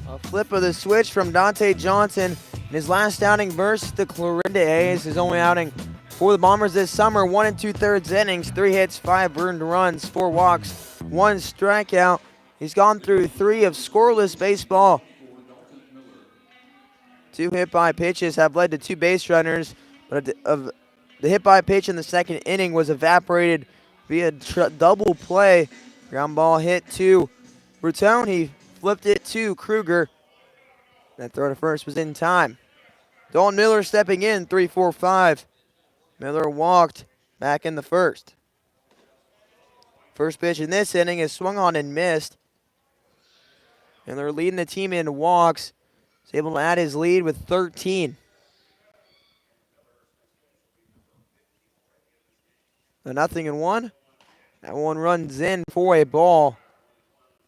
A flip of the switch from Dante Johnson in his last outing versus the Clarinda A's. His only outing for the Bombers this summer. 1 2/3 innings, 3 hits, 5 earned runs, 4 walks, 1 strikeout. He's gone through 3 of scoreless baseball. 2 hit by pitches have led to 2 base runners, but the hit by pitch in the second inning was evaporated via double play. Ground ball hit to Raton. He flipped it to Kruger. That throw to first was in time. Dalton Miller stepping in, 3-4-5. Miller walked back in the first. First pitch in this inning is swung on and missed. And they're leading the team in walks. He's able to add his lead with 13. A 0-1. That one runs in for a ball.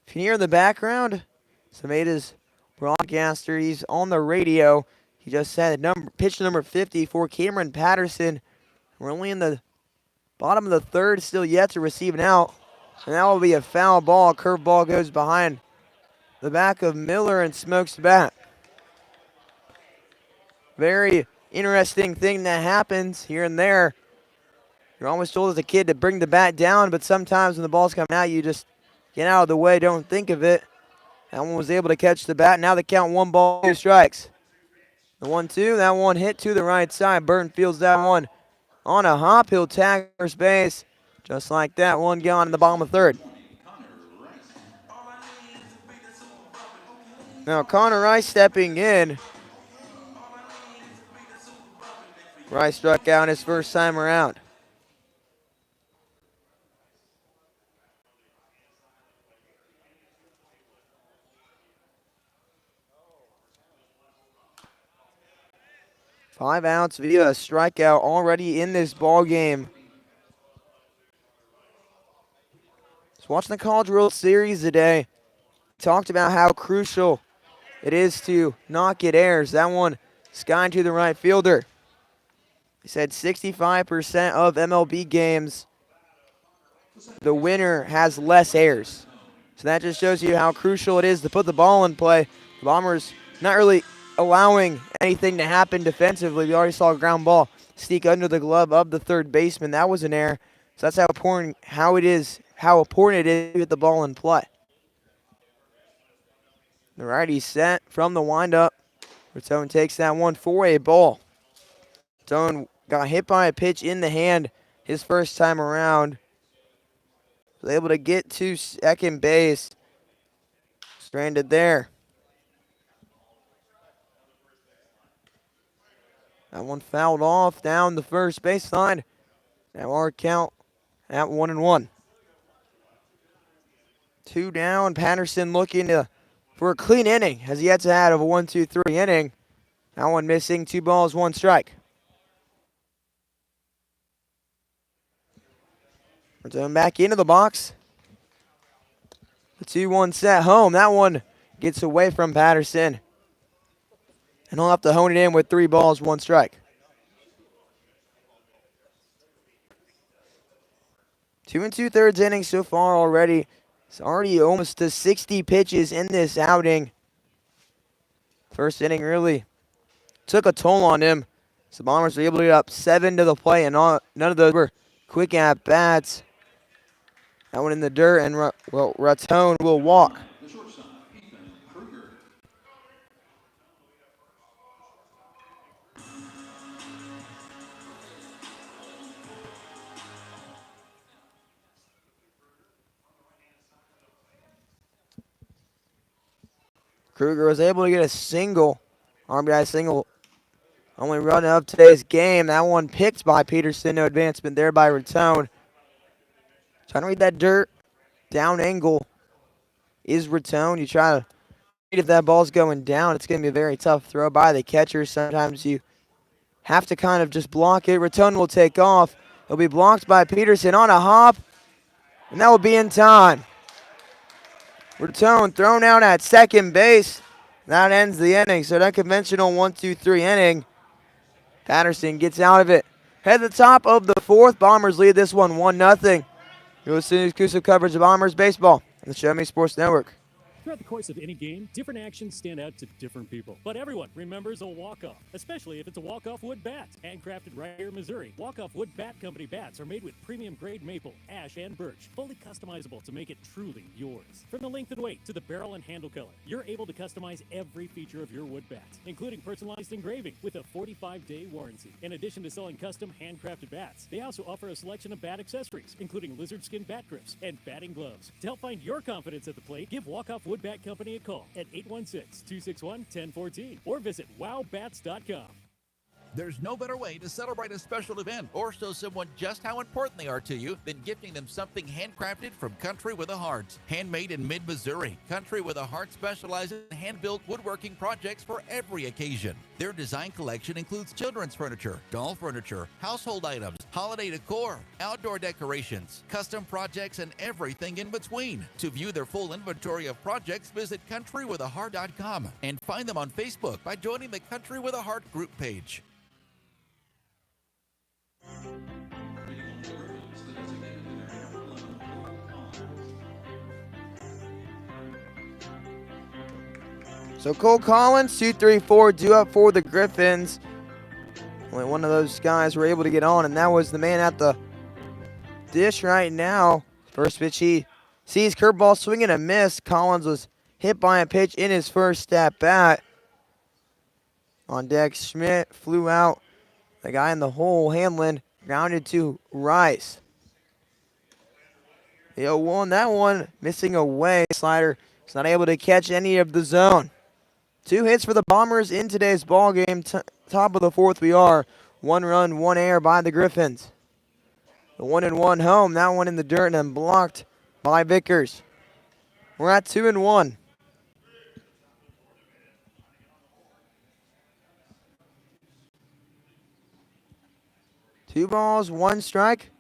If you hear in the background, Sameda's broadcaster, he's on the radio. He just said pitch number 50 for Cameron Patterson. We're only in the bottom of the third, still yet to receive an out. And that will be a foul ball. Curveball goes behind the back of Miller and smokes the bat. Very interesting thing that happens here and there. You're always told as a kid to bring the bat down, but sometimes when the ball's coming out, you just get out of the way, don't think of it. That one was able to catch the bat. Now they count 1 ball, 2 strikes. The 1-2, that one hit to the right side. Burton fields that one on a hop. He'll tag first base. Just like that, one gone in the bottom of third. Now Connor Rice stepping in. Rice struck out his first time around. Five outs via a strikeout already in this ball game. Just watching the College World Series today. Talked about how crucial it is to not get errors. That one skied to the right fielder. He said 65% of MLB games, the winner has less errors. So that just shows you how crucial it is to put the ball in play. The Bombers not really allowing anything to happen defensively. We already saw a ground ball sneak under the glove of the third baseman. That was an error. So that's how important it is to get the ball in play. The righty set from the windup. Raton takes that one for a ball. Raton got hit by a pitch in the hand his first time around. Was able to get to second base. Stranded there. That one fouled off down the first baseline. Now our count at 1-1. 2 down. Patterson looking for a clean inning as he gets out of a 1-2-3 inning. That one missing. 2 balls, 1 strike. Raton back into the box. The 2-1 set home. That one gets away from Patterson. And he'll have to hone it in with 3 balls, 1 strike. 2 2/3 innings so far already. It's already almost to 60 pitches in this outing. First inning really took a toll on him. So the Bombers were able to get up 7 to the play, and none of those were quick at bats. That one in the dirt, and Raton will walk. Kruger was able to get a single, RBI single, only run of today's game. That one picked by Peterson. No advancement there by Raton. Trying to read that dirt. Down angle is Raton. You try to read if that ball's going down. It's going to be a very tough throw by the catcher. Sometimes you have to kind of just block it. Raton will take off. He'll be blocked by Peterson on a hop, and that will be in time. Raton thrown out at second base. That ends the inning. So that conventional 1-2-3 inning. Patterson gets out of it. Head to the top of the 4th. Bombers lead this one 1-0. You're listening to exclusive coverage of Bombers baseball on the Show Me Sports Network. Throughout the course of any game, different actions stand out to different people. But everyone remembers a walk-off, especially if it's a walk-off wood bat. Handcrafted right here in Missouri, walk-off wood bat company bats are made with premium-grade maple, ash, and birch, fully customizable to make it truly yours. From the length and weight to the barrel and handle color, you're able to customize every feature of your wood bat, including personalized engraving with a 45-day warranty. In addition to selling custom handcrafted bats, they also offer a selection of bat accessories, including lizard skin bat grips and batting gloves. To help find your confidence at the plate, give Walk-Off Wood Bat Company a call at 816-261-1014 or visit wowbats.com. There's no better way to celebrate a special event or show someone just how important they are to you than gifting them something handcrafted from Country with a Heart. Handmade in mid-Missouri, Country with a Heart specializes in hand-built woodworking projects for every occasion. Their design collection includes children's furniture, doll furniture, household items, holiday decor, outdoor decorations, custom projects, and everything in between. To view their full inventory of projects, visit countrywithaheart.com and find them on Facebook by joining the Country with a Heart group page. So Cole Collins, 2-3-4, due up for the Griffons. Only one of those guys were able to get on, and that was the man at the dish right now. First pitch, he sees curveball swing and a miss. Collins was hit by a pitch in his first at bat. On deck, Schmidt flew out. The guy in the hole, Hanlon, grounded to Rice. The 0-1, that one missing away. Slider is not able to catch any of the zone. 2 hits for the Bombers in today's ball game. Top of the 4th we are. 1 run, 1 error by the Griffons. The 1-1 home. That one in the dirt and blocked by Vickers. We're at 2-1. Two balls, 1 strike.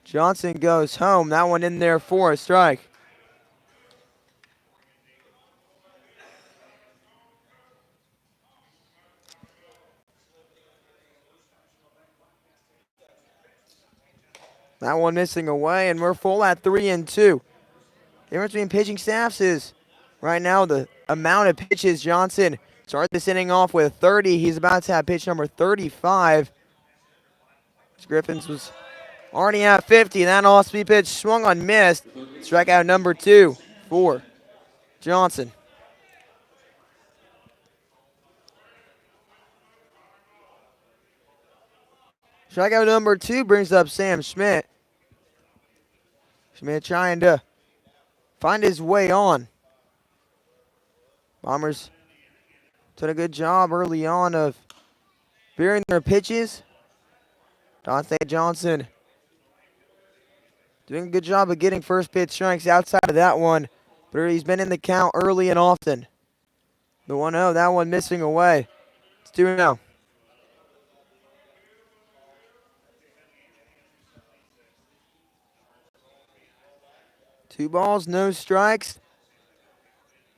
Johnson goes home. That one in there for a strike. That one missing away, and we're full at 3-2. The difference between pitching staffs is right now the amount of pitches Johnson Start this inning off with 30. He's about to have pitch number 35. Griffons was already at 50. That off-speed pitch swung on, missed. Strikeout number 2 for Johnson. Strikeout number 2 brings up Sam Schmidt. Schmidt trying to find his way on. Bombers did a good job early on of veering their pitches. Dante Johnson doing a good job of getting first pitch strikes outside of that one, but he's been in the count early and often. The 1-0, that one missing away. It's 2-0. Two balls, no strikes.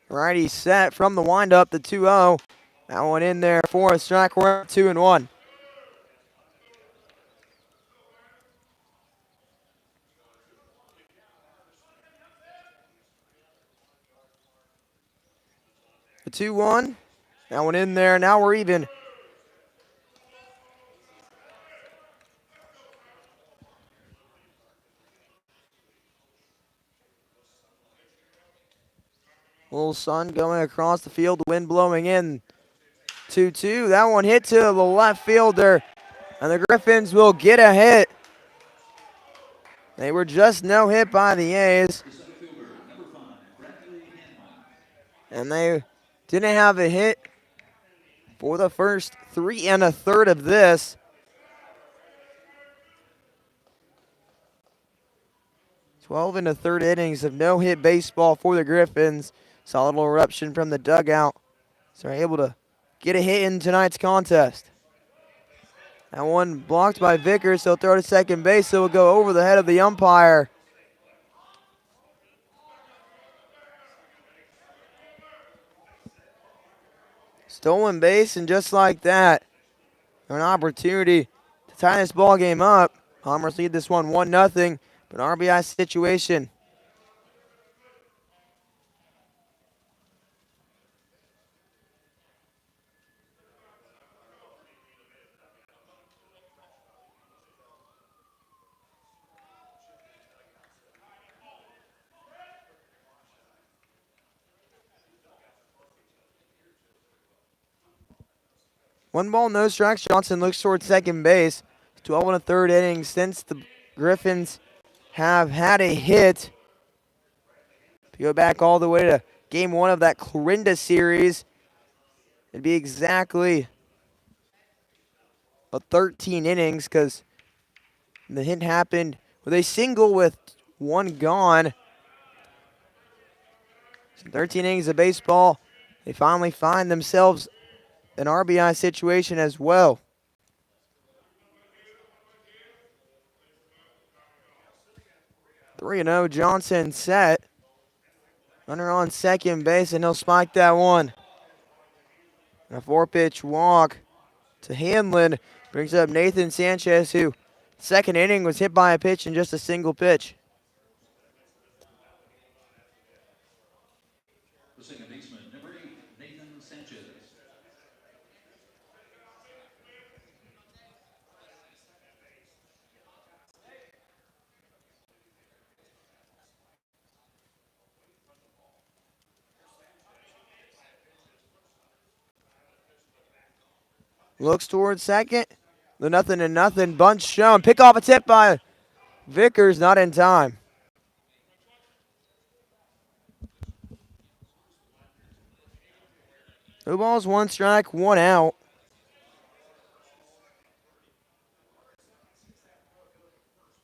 Righty set from the windup, the 2-0. That one in there for a strike. We're at 2-1. The 2-1. That one in there. Now we're even. Little sun going across the field, the wind blowing in. 2-2. That one hit to the left fielder, and the Griffons will get a hit. They were just no hit by the A's. And they didn't have a hit for the first 3 1/3 of this. 12 1/3 innings of no-hit baseball for the Griffons. Saw a little eruption from the dugout. So they're able to get a hit in tonight's contest. That one blocked by Vickers. He'll throw to second base. So it will go over the head of the umpire. Stolen base, and just like that, an opportunity to tie this ball game up. Bombers lead this one 1-0, but RBI situation. One ball, no strikes. Johnson looks towards second base. 12 1/3 innings since the Griffons have had a hit. To go back all the way to game 1 of that Clarinda series, it'd be exactly a 13 innings because the hit happened with a single with one gone. So 13 innings of baseball. They finally find themselves an RBI situation as well. (3-0) Johnson set. Runner on second base, and he'll spike that one. A 4-pitch walk to Hanlon brings up Nathan Sanchez, who second inning was hit by a pitch in just a single pitch. The second baseman, number 8, Nathan Sanchez. Looks towards second. The 0-0 bunch shown. Pick off a tip by Vickers, not in time. No balls, one strike, one out.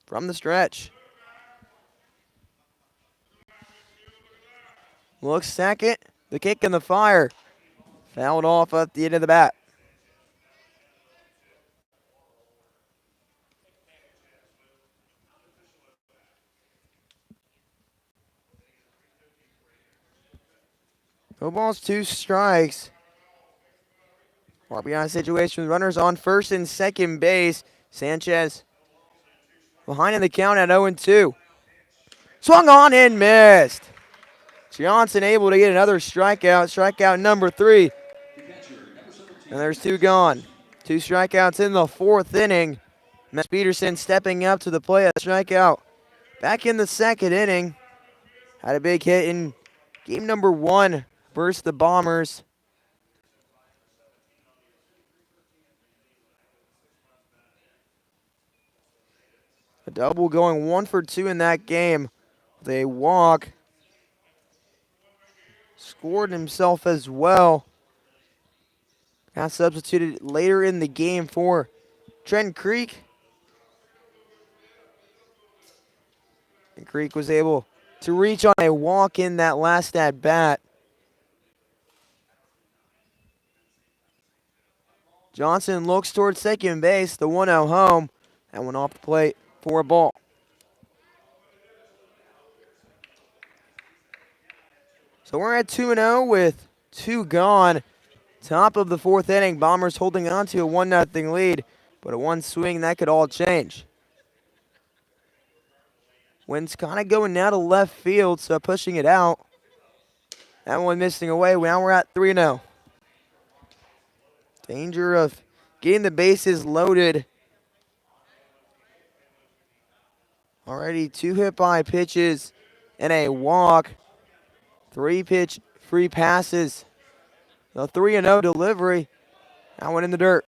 From the stretch. Looks second. The kick and the fire. Fouled off at the end of the bat. No balls, two strikes. RBI situation with runners on first and second base. Sanchez behind in the count at 0-2. Swung on and missed. Johnson able to get another strikeout. Strikeout number 3. And there's 2 gone. 2 strikeouts in the 4th inning. Matt Peterson stepping up to the plate, a strikeout back in the 2nd inning. Had a big hit in game number 1 versus the Bombers. A double going 1 for 2 in that game. They walk. Scored himself as well. Got substituted later in the game for Trent Creek. And Creek was able to reach on a walk in that last at bat. Johnson looks towards second base, the 1-0 home. That one off the plate for a ball. So we're at 2-0 with 2 gone. Top of the 4th inning, Bombers holding on to a 1-0 lead, but a 1 swing, that could all change. Wind's kind of going now to left field, so pushing it out. That one missing away. Now we're at 3-0. Danger of getting the bases loaded. Already 2 hit by pitches and a walk. 3 pitch free passes. The 3-0 delivery. That one in the dirt.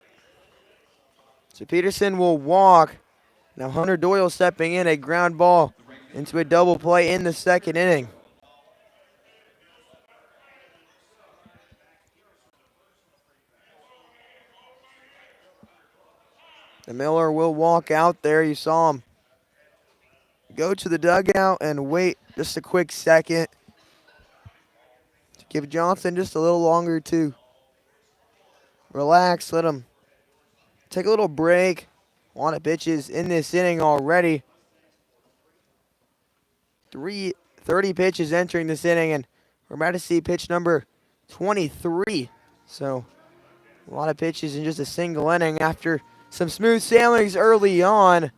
So Peterson will walk. Now Hunter Doyle stepping in, a ground ball into a double play in the 2nd inning. The Miller will walk out there. You saw him go to the dugout and wait just a quick second to give Johnson just a little longer to relax. Let him take a little break. A lot of pitches in this inning already. 30 pitches entering this inning, and we're about to see pitch number 23. So a lot of pitches in just a single inning after some smooth sailings early on.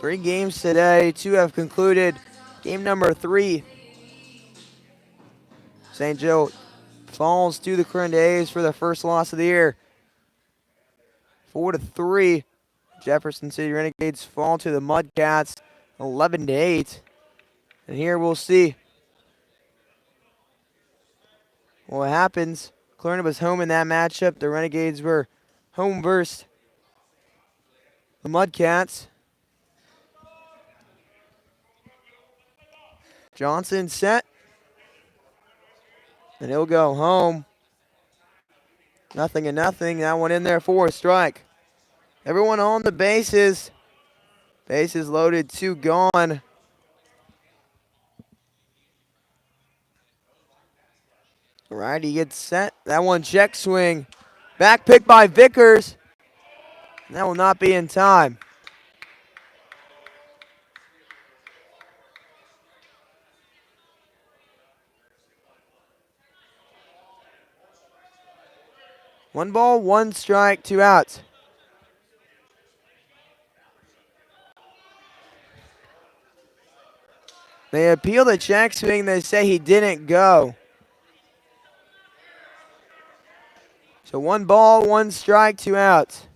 3 games today, 2 have concluded. Game number 3, St. Joe falls to the Corinda A's for the first loss of the year. 4-3. Jefferson City Renegades fall to the Mudcats, 11-8. And here we'll see what happens. Corinda was home in that matchup. The Renegades were home versus the Mudcats. Johnson set. And he'll go home. 0-0. That one in there for a strike. Everyone on the bases. Bases loaded, 2 gone. Righty gets set. That one check swing. Back pick by Vickers. That will not be in time. One ball, 1 strike, 2 outs. They appeal the check swing. They say he didn't go. So 1 ball, 1 strike, 2 outs.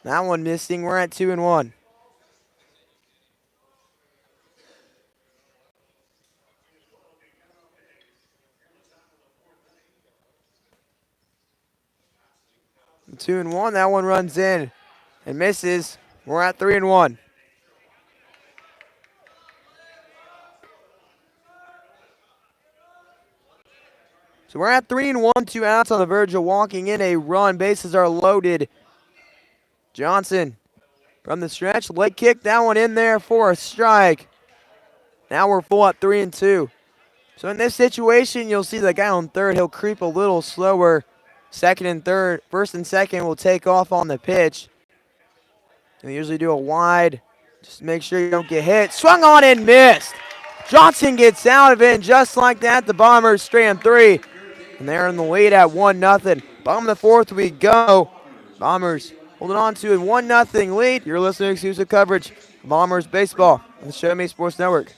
That one missing. We're at 2-1. And 2-1. That one runs in and misses. We're at 3-1. So we're at 3-1, 2 outs on the verge of walking in a run. Bases are loaded. Johnson from the stretch, leg kick, that one in there for a strike. Now we're full at 3-2. So in this situation, you'll see the guy on third, he'll creep a little slower. Second and third, first and second will take off on the pitch. They usually do a wide, just make sure you don't get hit. Swung on and missed. Johnson gets out of it, and just like that, the Bombers stay on 3. And they're in the lead at 1-0. Bottom of the 4th we go. Bombers holding on to a 1-0 lead. You're listening to exclusive coverage of Bombers baseball on the Show Me Sports Network.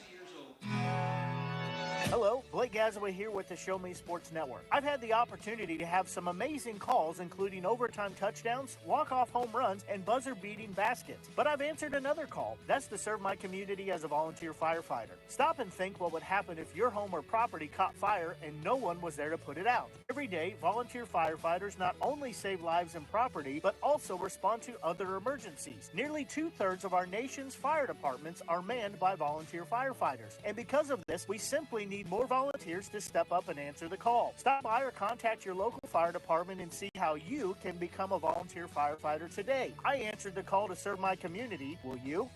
Blake Gazaway here with the Show Me Sports Network. I've had the opportunity to have some amazing calls, including overtime touchdowns, walk-off home runs, and buzzer-beating baskets. But I've answered another call. That's to serve my community as a volunteer firefighter. Stop and think what would happen if your home or property caught fire and no one was there to put it out. Every day, volunteer firefighters not only save lives and property, but also respond to other emergencies. Nearly 2/3 of our nation's fire departments are manned by volunteer firefighters. And because of this, we simply need more volunteers to step up and answer the call. Stop by or contact your local fire department and see how you can become a volunteer firefighter today. I answered the call to serve my community. Will you?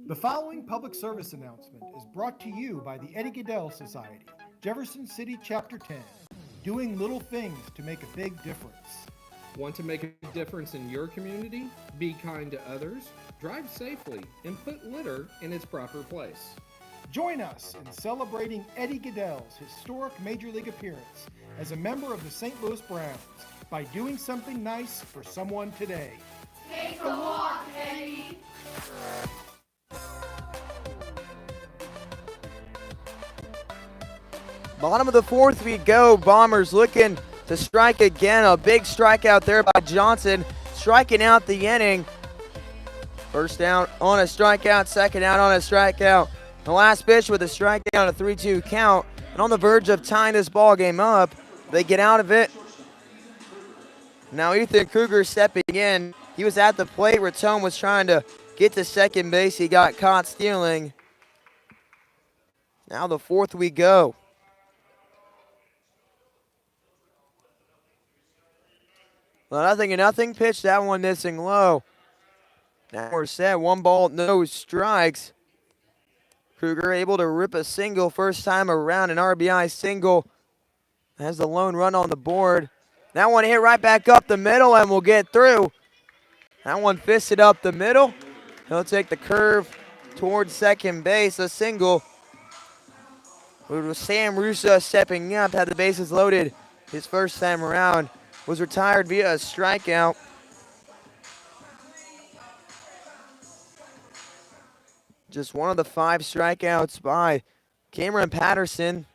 The following public service announcement is brought to you by the Eddie Gaedel Society, Jefferson City Chapter 10, doing little things to make a big difference. Want to make a difference in your community? Be kind to others, drive safely, and put litter in its proper place. Join us in celebrating Eddie Gaedel's historic Major League appearance as a member of the St. Louis Browns by doing something nice for someone today. Take a walk, Eddie! Bottom of the fourth we go. Bombers looking to strike again. A big strikeout there by Johnson, striking out the inning. First down on a strikeout, second out on a strikeout. The last pitch with a strikeout, a 3-2 count. And on the verge of tying this ball game up, they get out of it. Now Ethan Kruger stepping in. He was at the plate. Raton was trying to get to second base. He got caught stealing. Now the fourth we go. Well, 0-0 pitch. That one missing low. Now we're set. 1 ball, no strikes. Kruger able to rip a single first time around, an RBI single. Has the lone run on the board. That one hit right back up the middle and will get through. That one fisted up the middle. He'll take the curve towards second base. A single. With Sam Russo stepping up, had the bases loaded his first time around. Was retired via a strikeout. Just one of the 5 strikeouts by Cameron Patterson.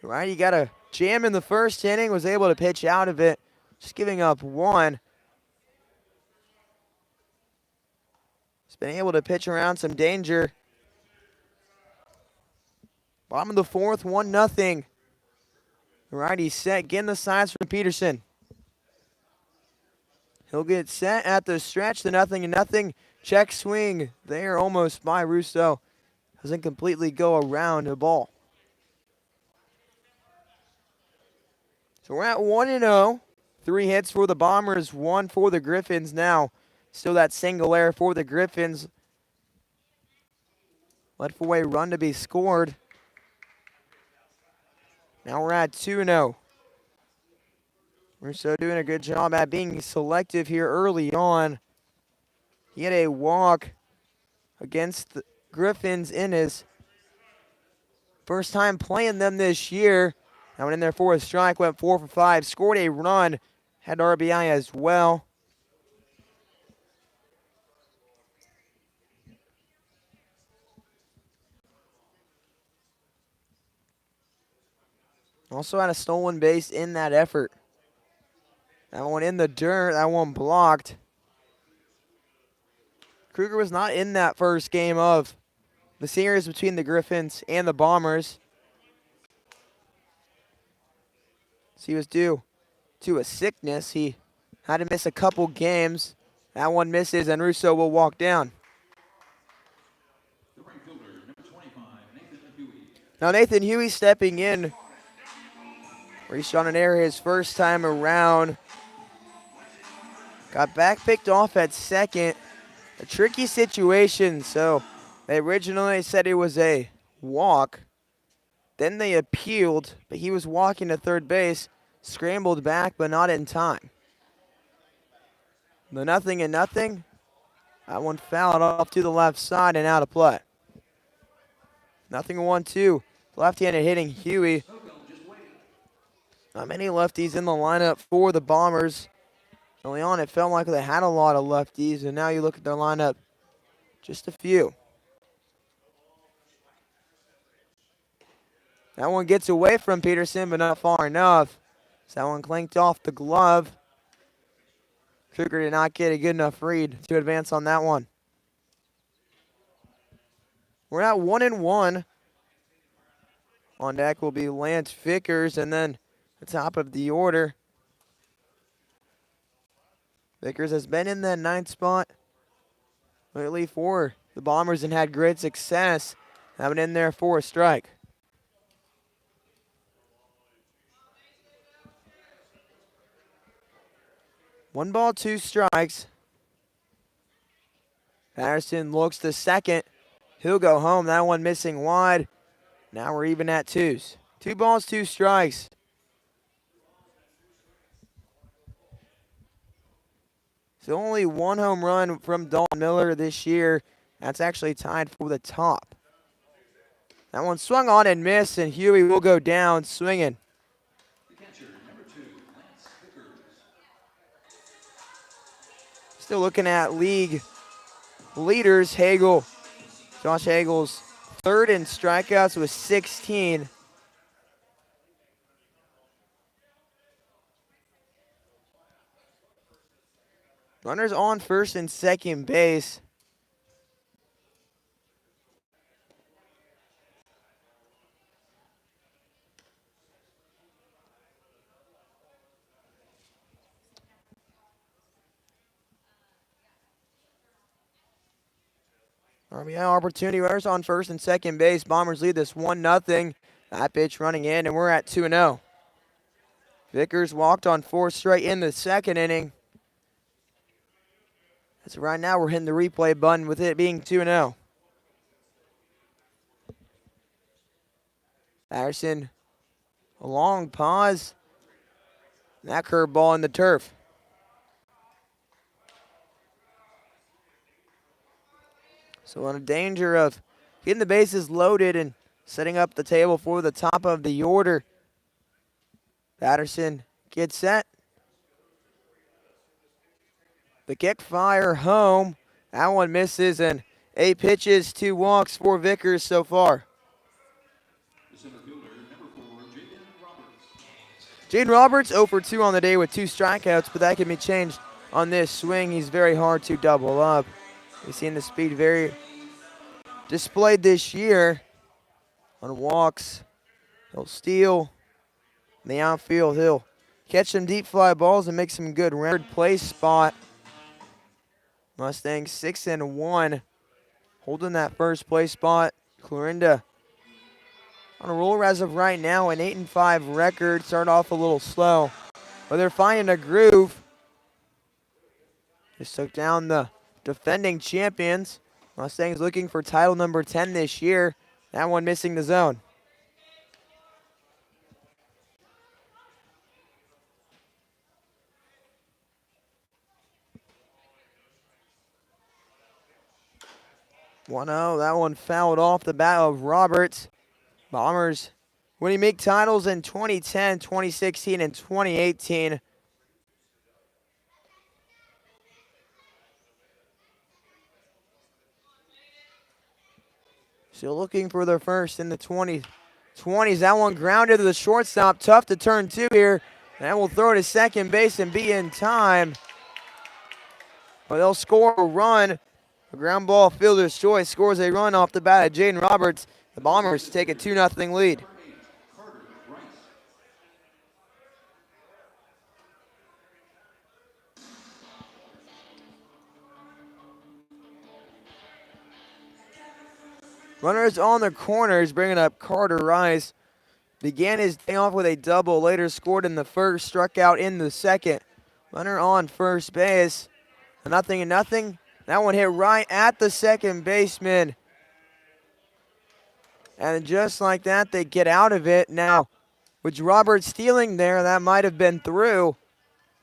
Right, he got a jam in the first inning, was able to pitch out of it, just giving up 1. He's been able to pitch around some danger. Bottom of the fourth, 1-0. Right, he's set, getting the signs from Peterson. He'll get set at the stretch, the 0-0. Check swing there almost by Russo. Doesn't completely go around the ball. So we're at 1-0. 3 hits for the Bombers, 1 for the Griffins now. Still that single error for the Griffins. Led for a run to be scored. Now we're at 2-0. Russo doing a good job at being selective here early on. He had a walk against the Griffins in his first time playing them this year. I went in there for a strike, went 4 for 5, scored a run, had RBI as well. Also had a stolen base in that effort. That one in the dirt, that one blocked. Kruger was not in that first game of the series between the Griffins and the Bombers. So he was due to a sickness. He had to miss a couple games. That one misses, and Russo will walk down. Now Nathan Huey stepping in. Reached on an error his first time around. Got back picked off at second. A tricky situation, so they originally said it was a walk. Then they appealed, but he was walking to third base, scrambled back, but not in time. The 0-0. That one fouled off to the left side and out of play. 0-1-2. Left-handed hitting Huey. Not many lefties in the lineup for the Bombers. Early on, it felt like they had a lot of lefties, and now you look at their lineup, just a few. That one gets away from Peterson, but not far enough. So that one clanked off the glove. Kruger did not get a good enough read to advance on that one. We're at 1-1. On deck will be Lance Vickers, and then the top of the order. Vickers has been in that 9th spot lately for the Bombers and had great success having in there for a strike. One ball, 2 strikes. Patterson looks to second. He'll go home. That one missing wide. Now we're even at 2s. 2 balls, 2 strikes. So only 1 home run from Dalton Miller this year. That's actually tied for the top. That one swung on and missed, and Huey will go down swinging. Still looking at league leaders. Hagel, Josh Hagel's 3rd in strikeouts with 16. Runners on first and second base. RBI opportunity, runners on first and second base. Bombers lead this 1-0. That pitch running in, and we're at 2-0. Vickers walked on 4 straight in the 2nd inning. So right now we're hitting the replay button with it being 2-0. Patterson, a long pause. That curveball in the turf. So in danger of getting the bases loaded and setting up the table for the top of the order. Patterson gets set. The kick fire home. That one misses, and 8 pitches, 2 walks for Vickers so far. Jaden Roberts 0 for 2 on the day with 2 strikeouts, but that can be changed on this swing. He's very hard to double up. We've seen the speed very displayed this year. On walks, he'll steal. In the outfield, he'll catch some deep fly balls and make some good third place spot. Mustangs 6-1, holding that first place spot. Clarinda on a roll as of right now, an 8-5 record. Start off a little slow, but they're finding a groove. Just took down the defending champions. Mustangs looking for title number 10 this year. That one missing the zone. That one fouled off the bat of Roberts. Bombers winning MIG titles in 2010, 2016, and 2018. Still looking for their first in the 2020s. That one grounded to the shortstop. Tough to turn 2 here. That will throw to second base and be in time. But they'll score a run. A ground ball, fielder's choice, scores a run off the bat of Jaden Roberts. The Bombers take a 2-0 lead. Runners on the corners, bringing up Carter Rice. Began his day off with a double, later scored in the first, struck out in the second. Runner on first base. 0-0. That one hit right at the second baseman. And just like that, they get out of it. Now, with Roberts stealing there, that might have been through.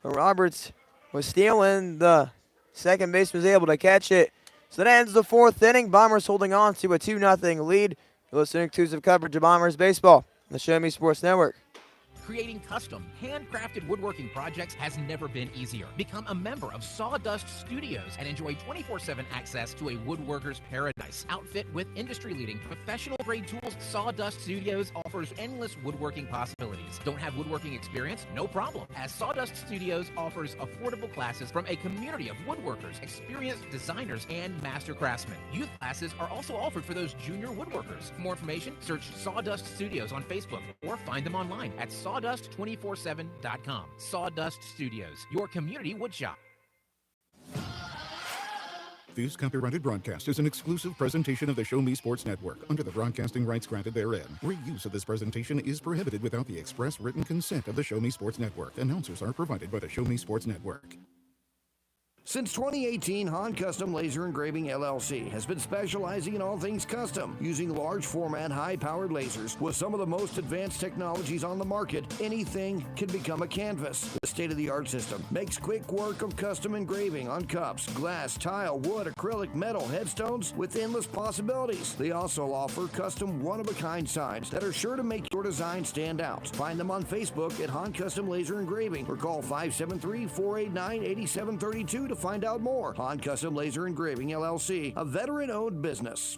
But Roberts was stealing. The second baseman was able to catch it. So that ends the 4th inning. Bombers holding on to a 2-0 lead. You're listening to exclusive coverage of Bombers baseball on the Show Me Sports Network. Creating custom, handcrafted woodworking projects has never been easier. Become a member of Sawdust Studios and enjoy 24/7 access to a woodworker's paradise. Outfit with industry-leading professional-grade tools, Sawdust Studios offers endless woodworking possibilities. Don't have woodworking experience? No problem, as Sawdust Studios offers affordable classes from a community of woodworkers, experienced designers, and master craftsmen. Youth classes are also offered for those junior woodworkers. For more information, search Sawdust Studios on Facebook or find them online at sawdust247.com. Sawdust Studios, your community woodshop. This copyrighted broadcast is an exclusive presentation of the Show Me Sports Network under the broadcasting rights granted therein. Reuse of this presentation is prohibited without the express written consent of the Show Me Sports Network. Announcers are provided by the Show Me Sports Network. Since 2018, Han Custom Laser Engraving LLC has been specializing in all things custom, using large format, high-powered lasers with some of the most advanced technologies on the market. Anything can become a canvas. The state-of-the-art system makes quick work of custom engraving on cups, glass, tile, wood, acrylic, metal, headstones with endless possibilities. They also offer custom one-of-a-kind signs that are sure to make your design stand out. Find them on Facebook at Han Custom Laser Engraving or call 573-489-8732 to find out more. Han Custom Laser Engraving LLC, a veteran-owned business.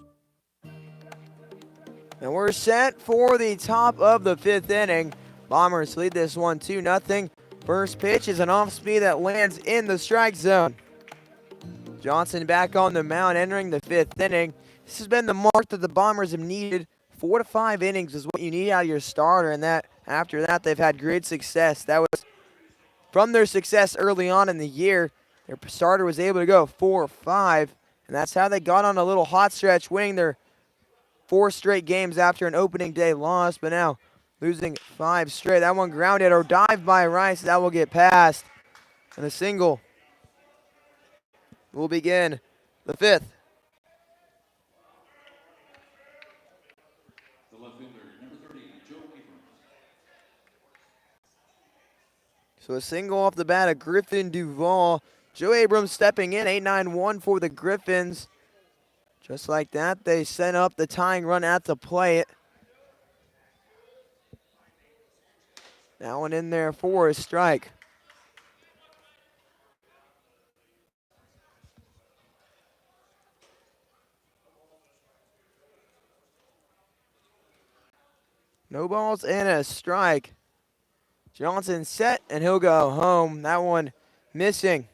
And we're set for the top of the 5th inning. Bombers lead this one 2-0. First pitch is an off-speed that lands in the strike zone. Johnson back on the mound entering the 5th inning. This has been the mark that the Bombers have needed. 4 to 5 innings is what you need out of your starter, and that after that they've had great success. That was from their success early on in the year. Their starter was able to go 4-5, and that's how they got on a little hot stretch, winning their 4 straight games after an opening day loss, but now losing 5 straight. That one grounded or dive by Rice. That will get past, and a single will begin the 5th. The left fielder, number 30, Joe Abrams. So a single off the bat of Griffin Duvall. Joe Abrams stepping in, 8-9-1 for the Griffins. Just like that, they set up the tying run at the plate. That one in there for a strike. No balls and a strike. Johnson set, and he'll go home. That one missing.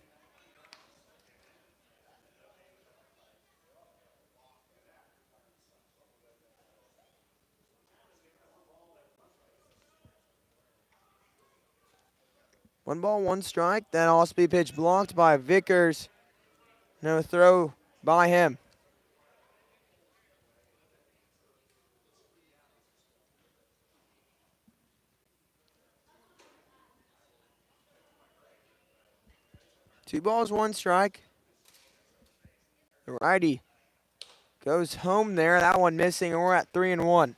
One ball, one strike. That off-speed pitch blocked by Vickers. No throw by him. Two balls, one strike. The righty goes home there. That one missing, and we're at 3-1.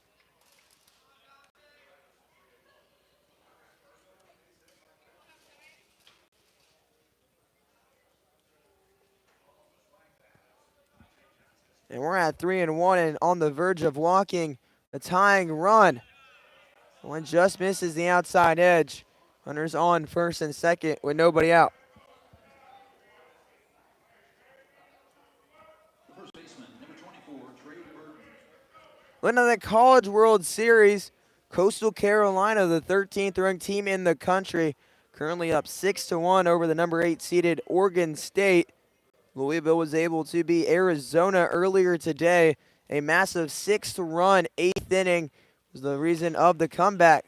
And we're at 3-1 and on the verge of walking the tying run. One just misses the outside edge. Runners on first and second with nobody out. The first baseman, number 24, Trey Burton. Looking at the College World Series, Coastal Carolina, the 13th ranked team in the country, currently up 6-1 over the number 8 seeded Oregon State. Louisville was able to beat Arizona earlier today. A massive 6-run 8th inning was the reason of the comeback.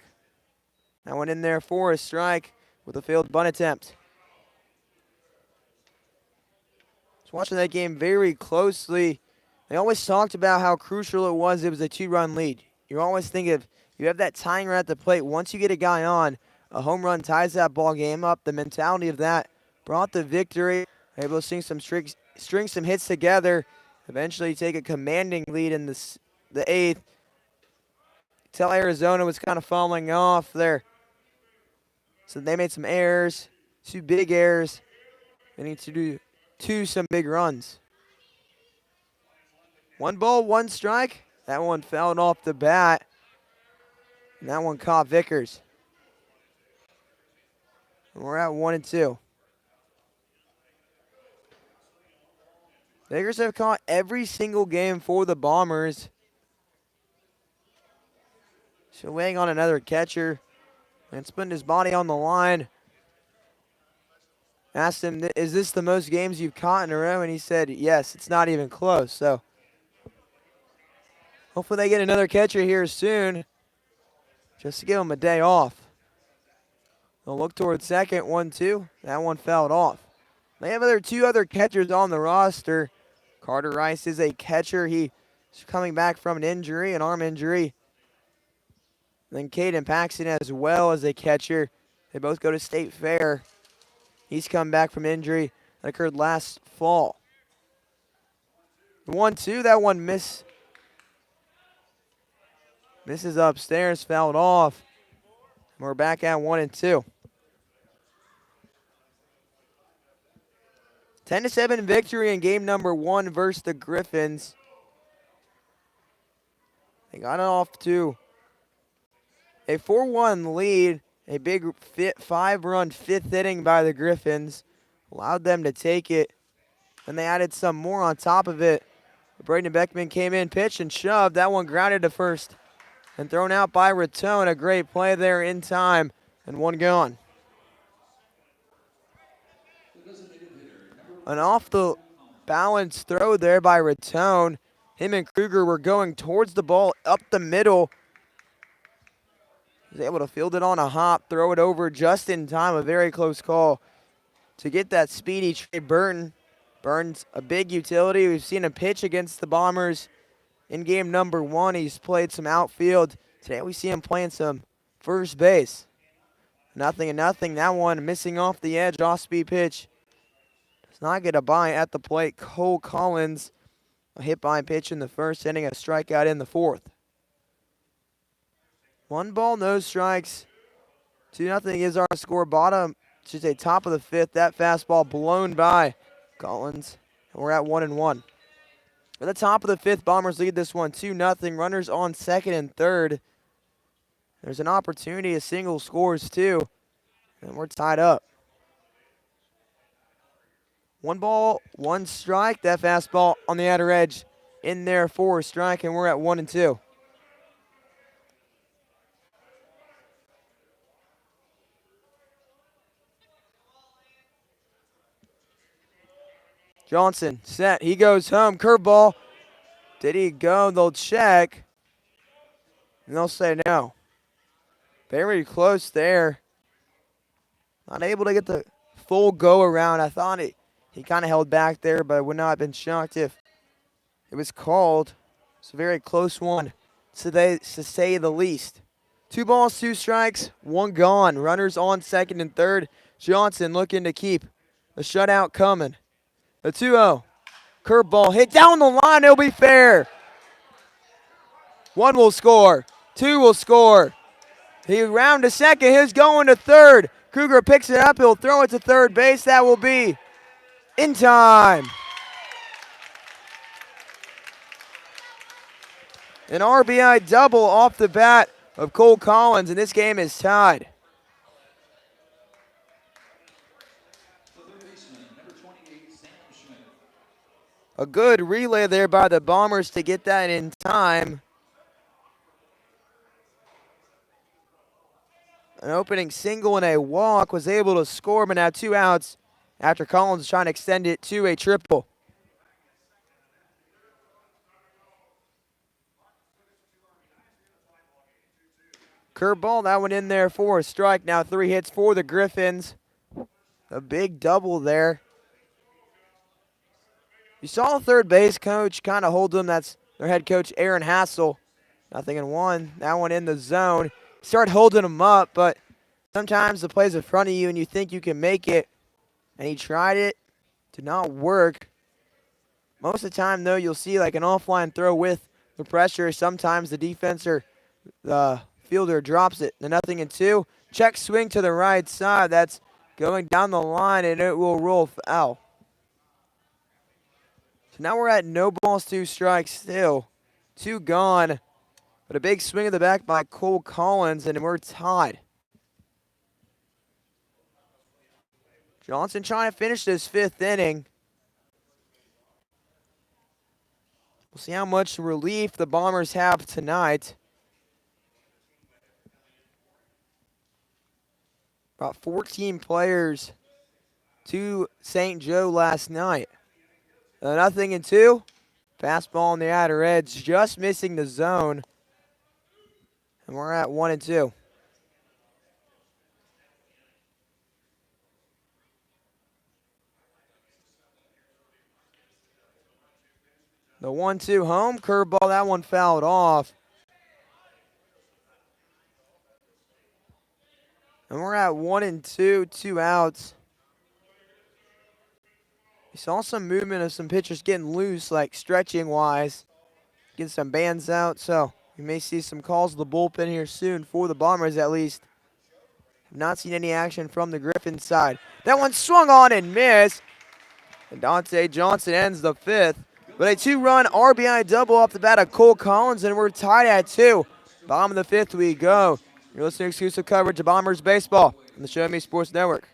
That one in there for a strike with a failed bunt attempt. Just watching that game very closely. They always talked about how crucial it was a 2-run lead. You always think if you have that tying run at the plate, once you get a guy on, a home run ties that ball game up. The mentality of that brought the victory. Able to string some hits together, eventually take a commanding lead in the 8th. Tell Arizona was kind of falling off there. So they made some errors, 2 big errors. They need to do some big runs. 1 ball, 1 strike. That one fouled off the bat. And that one caught Vickers. We're at 1-2. Lakers have caught every single game for the Bombers. So waiting on another catcher. And putting his body on the line. Asked him, is this the most games you've caught in a row? And he said, yes, it's not even close. So hopefully they get another catcher here soon, just to give him a day off. They'll look towards second, 1-2. That one fouled off. They have two other catchers on the roster. Carter Rice is a catcher. He's coming back from an injury, an arm injury. Then Caden Paxton as well as a catcher. They both go to State Fair. He's come back from injury that occurred last fall. 1-2, that one misses upstairs, fouled off. We're back at 1-2. 10-7 victory in game number 1 versus the Griffons. They got it off to a 4-1 lead. A big 5-run fifth inning by the Griffons allowed them to take it. Then they added some more on top of it. Braden Beckman came in, pitched and shoved. That one grounded to first and thrown out by Raton. A great play there in time, and one gone. An off the balance throw there by Raton. Him and Kruger were going towards the ball up the middle. He was able to field it on a hop, throw it over just in time. A very close call to get that speedy Trey Burton. Burton's a big utility. We've seen him pitch against the Bombers in game number 1. He's played some outfield. Today we see him playing some first base. 0-0. That one missing off the edge, off-speed pitch. Does not get a bite at the plate. Cole Collins, a hit by pitch in the first inning, a strikeout in the fourth. 1 ball, no strikes. 2-0 is our score. Top of the 5th. That fastball blown by Collins. And we're at 1-1. At the top of the 5th, Bombers lead this one 2-0. Runners on second and third. There's an opportunity. A single scores too. And we're tied up. 1 ball, 1 strike. That fastball on the outer edge in there for a strike. And we're at 1-2. Johnson set. He goes home. Curveball. Did he go? They'll check. And they'll say no. Very close there. Not able to get the full go around. I thought he kind of held back there, but I would not have been shocked if it was called. It's a very close one, to say the least. 2 balls, 2 strikes, 1 gone. Runners on second and third. Johnson looking to keep the shutout coming. A 2-0. Curveball hit down the line. It'll be fair. 1 will score. 2 will score. He round to second. He's going to third. Kruger picks it up. He'll throw it to third base. That will be in time. An RBI double off the bat of Cole Collins, and this game is tied. A good relay there by the Bombers to get that in time. An opening single and a walk, was able to score, but now 2 outs after Collins was trying to extend it to a triple. Curveball, that one in there for a strike. Now 3 hits for the Griffons. A big double there. You saw the third base coach kind of hold them. That's their head coach, Aaron Hassel. 0-1. That one in the zone. Start holding them up, but sometimes the play's in front of you and you think you can make it. And he tried it. Did not work. Most of the time, though, you'll see like an offline throw with the pressure. Sometimes the defense or the fielder drops it. 0-2. Check swing to the right side. That's going down the line, and it will roll foul. So now we're at no balls, 2 strikes still. 2 gone. But a big swing in the back by Cole Collins, and we're tied. Johnson trying to finish this 5th inning. We'll see how much relief the Bombers have tonight. About 14 players to St. Joe last night. 0-2. Fastball on the outer edge, just missing the zone. And we're at 1-2. The 1-2 home curveball, that one fouled off. And we're at 1-2, 2 outs. We saw some movement of some pitchers getting loose, like stretching wise, getting some bands out. So we may see some calls to the bullpen here soon for the Bombers at least. Have not seen any action from the Griffins side. That one swung on and missed. And Dante Johnson ends the 5th. But a 2-run RBI double off the bat of Cole Collins, and we're tied at 2. Bottom of the 5th we go. You're listening to exclusive coverage of Bombers baseball on the Show Me Sports Network.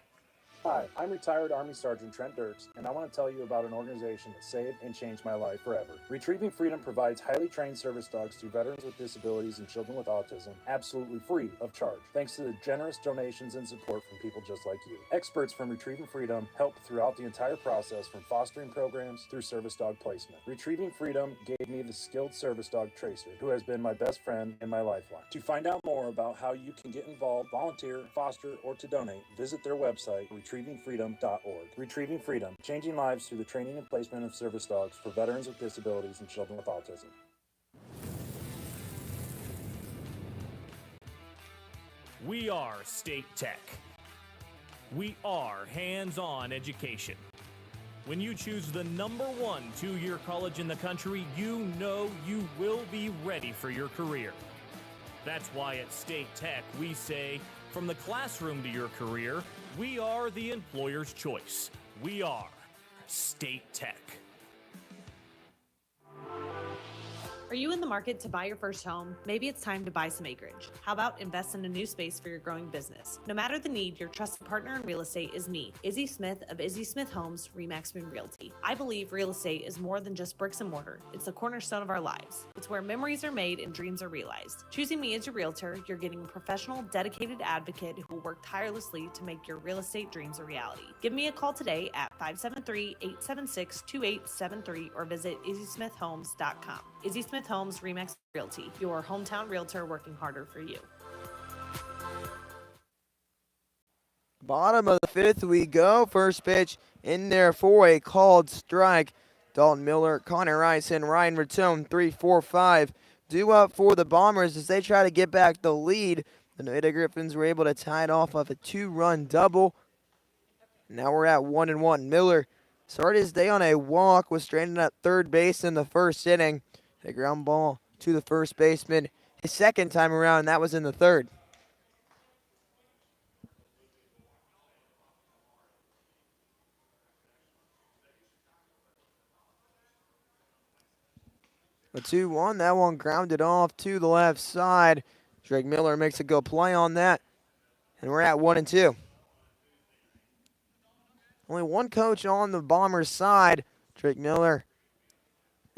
Hi, I'm retired Army Sergeant Trent Dirks, and I want to tell you about an organization that saved and changed my life forever. Retrieving Freedom provides highly trained service dogs to veterans with disabilities and children with autism, absolutely free of charge, thanks to the generous donations and support from people just like you. Experts from Retrieving Freedom help throughout the entire process, from fostering programs through service dog placement. Retrieving Freedom gave me the skilled service dog Tracer, who has been my best friend and my lifeline. To find out more about how you can get involved, volunteer, foster, or to donate, visit their website, retrievingfreedom.org. Retrieving Freedom, changing lives through the training and placement of service dogs for veterans with disabilities and children with autism. We are State Tech. We are hands-on education. When you choose the #1 two-year college in the country, you know you will be ready for your career. That's why at State Tech we say, from the classroom to your career, we are the employer's choice. We are State Tech. Are you in the market to buy your first home? Maybe it's time to buy some acreage. How about invest in a new space for your growing business? No matter the need, your trusted partner in real estate is me, Izzy Smith of Izzy Smith Homes, RE/MAX Moon Realty. I believe real estate is more than just bricks and mortar. It's the cornerstone of our lives. It's where memories are made and dreams are realized. Choosing me as your realtor, you're getting a professional, dedicated advocate who will work tirelessly to make your real estate dreams a reality. Give me a call today at 573-876-2873 or visit izzysmithhomes.com. Izzy Smith Homes, RE/MAX Realty, your hometown realtor working harder for you. Bottom of the 5th we go. First pitch in there for a called strike. Dalton Miller, Connor Rice, and Ryan Rattone, 3-4-5. Due up for the Bombers as they try to get back the lead. The Nevada Griffins were able to tie it off of a 2-run double. Now we're at 1-1. Miller started his day on a walk, was stranded at third base in the first inning. A ground ball to the first baseman his second time around, and that was in the 3rd. A 2-1, that one grounded off to the left side. Drake Miller makes a good play on that, and we're at 1-2. Only one coach on the Bombers side, Drake Miller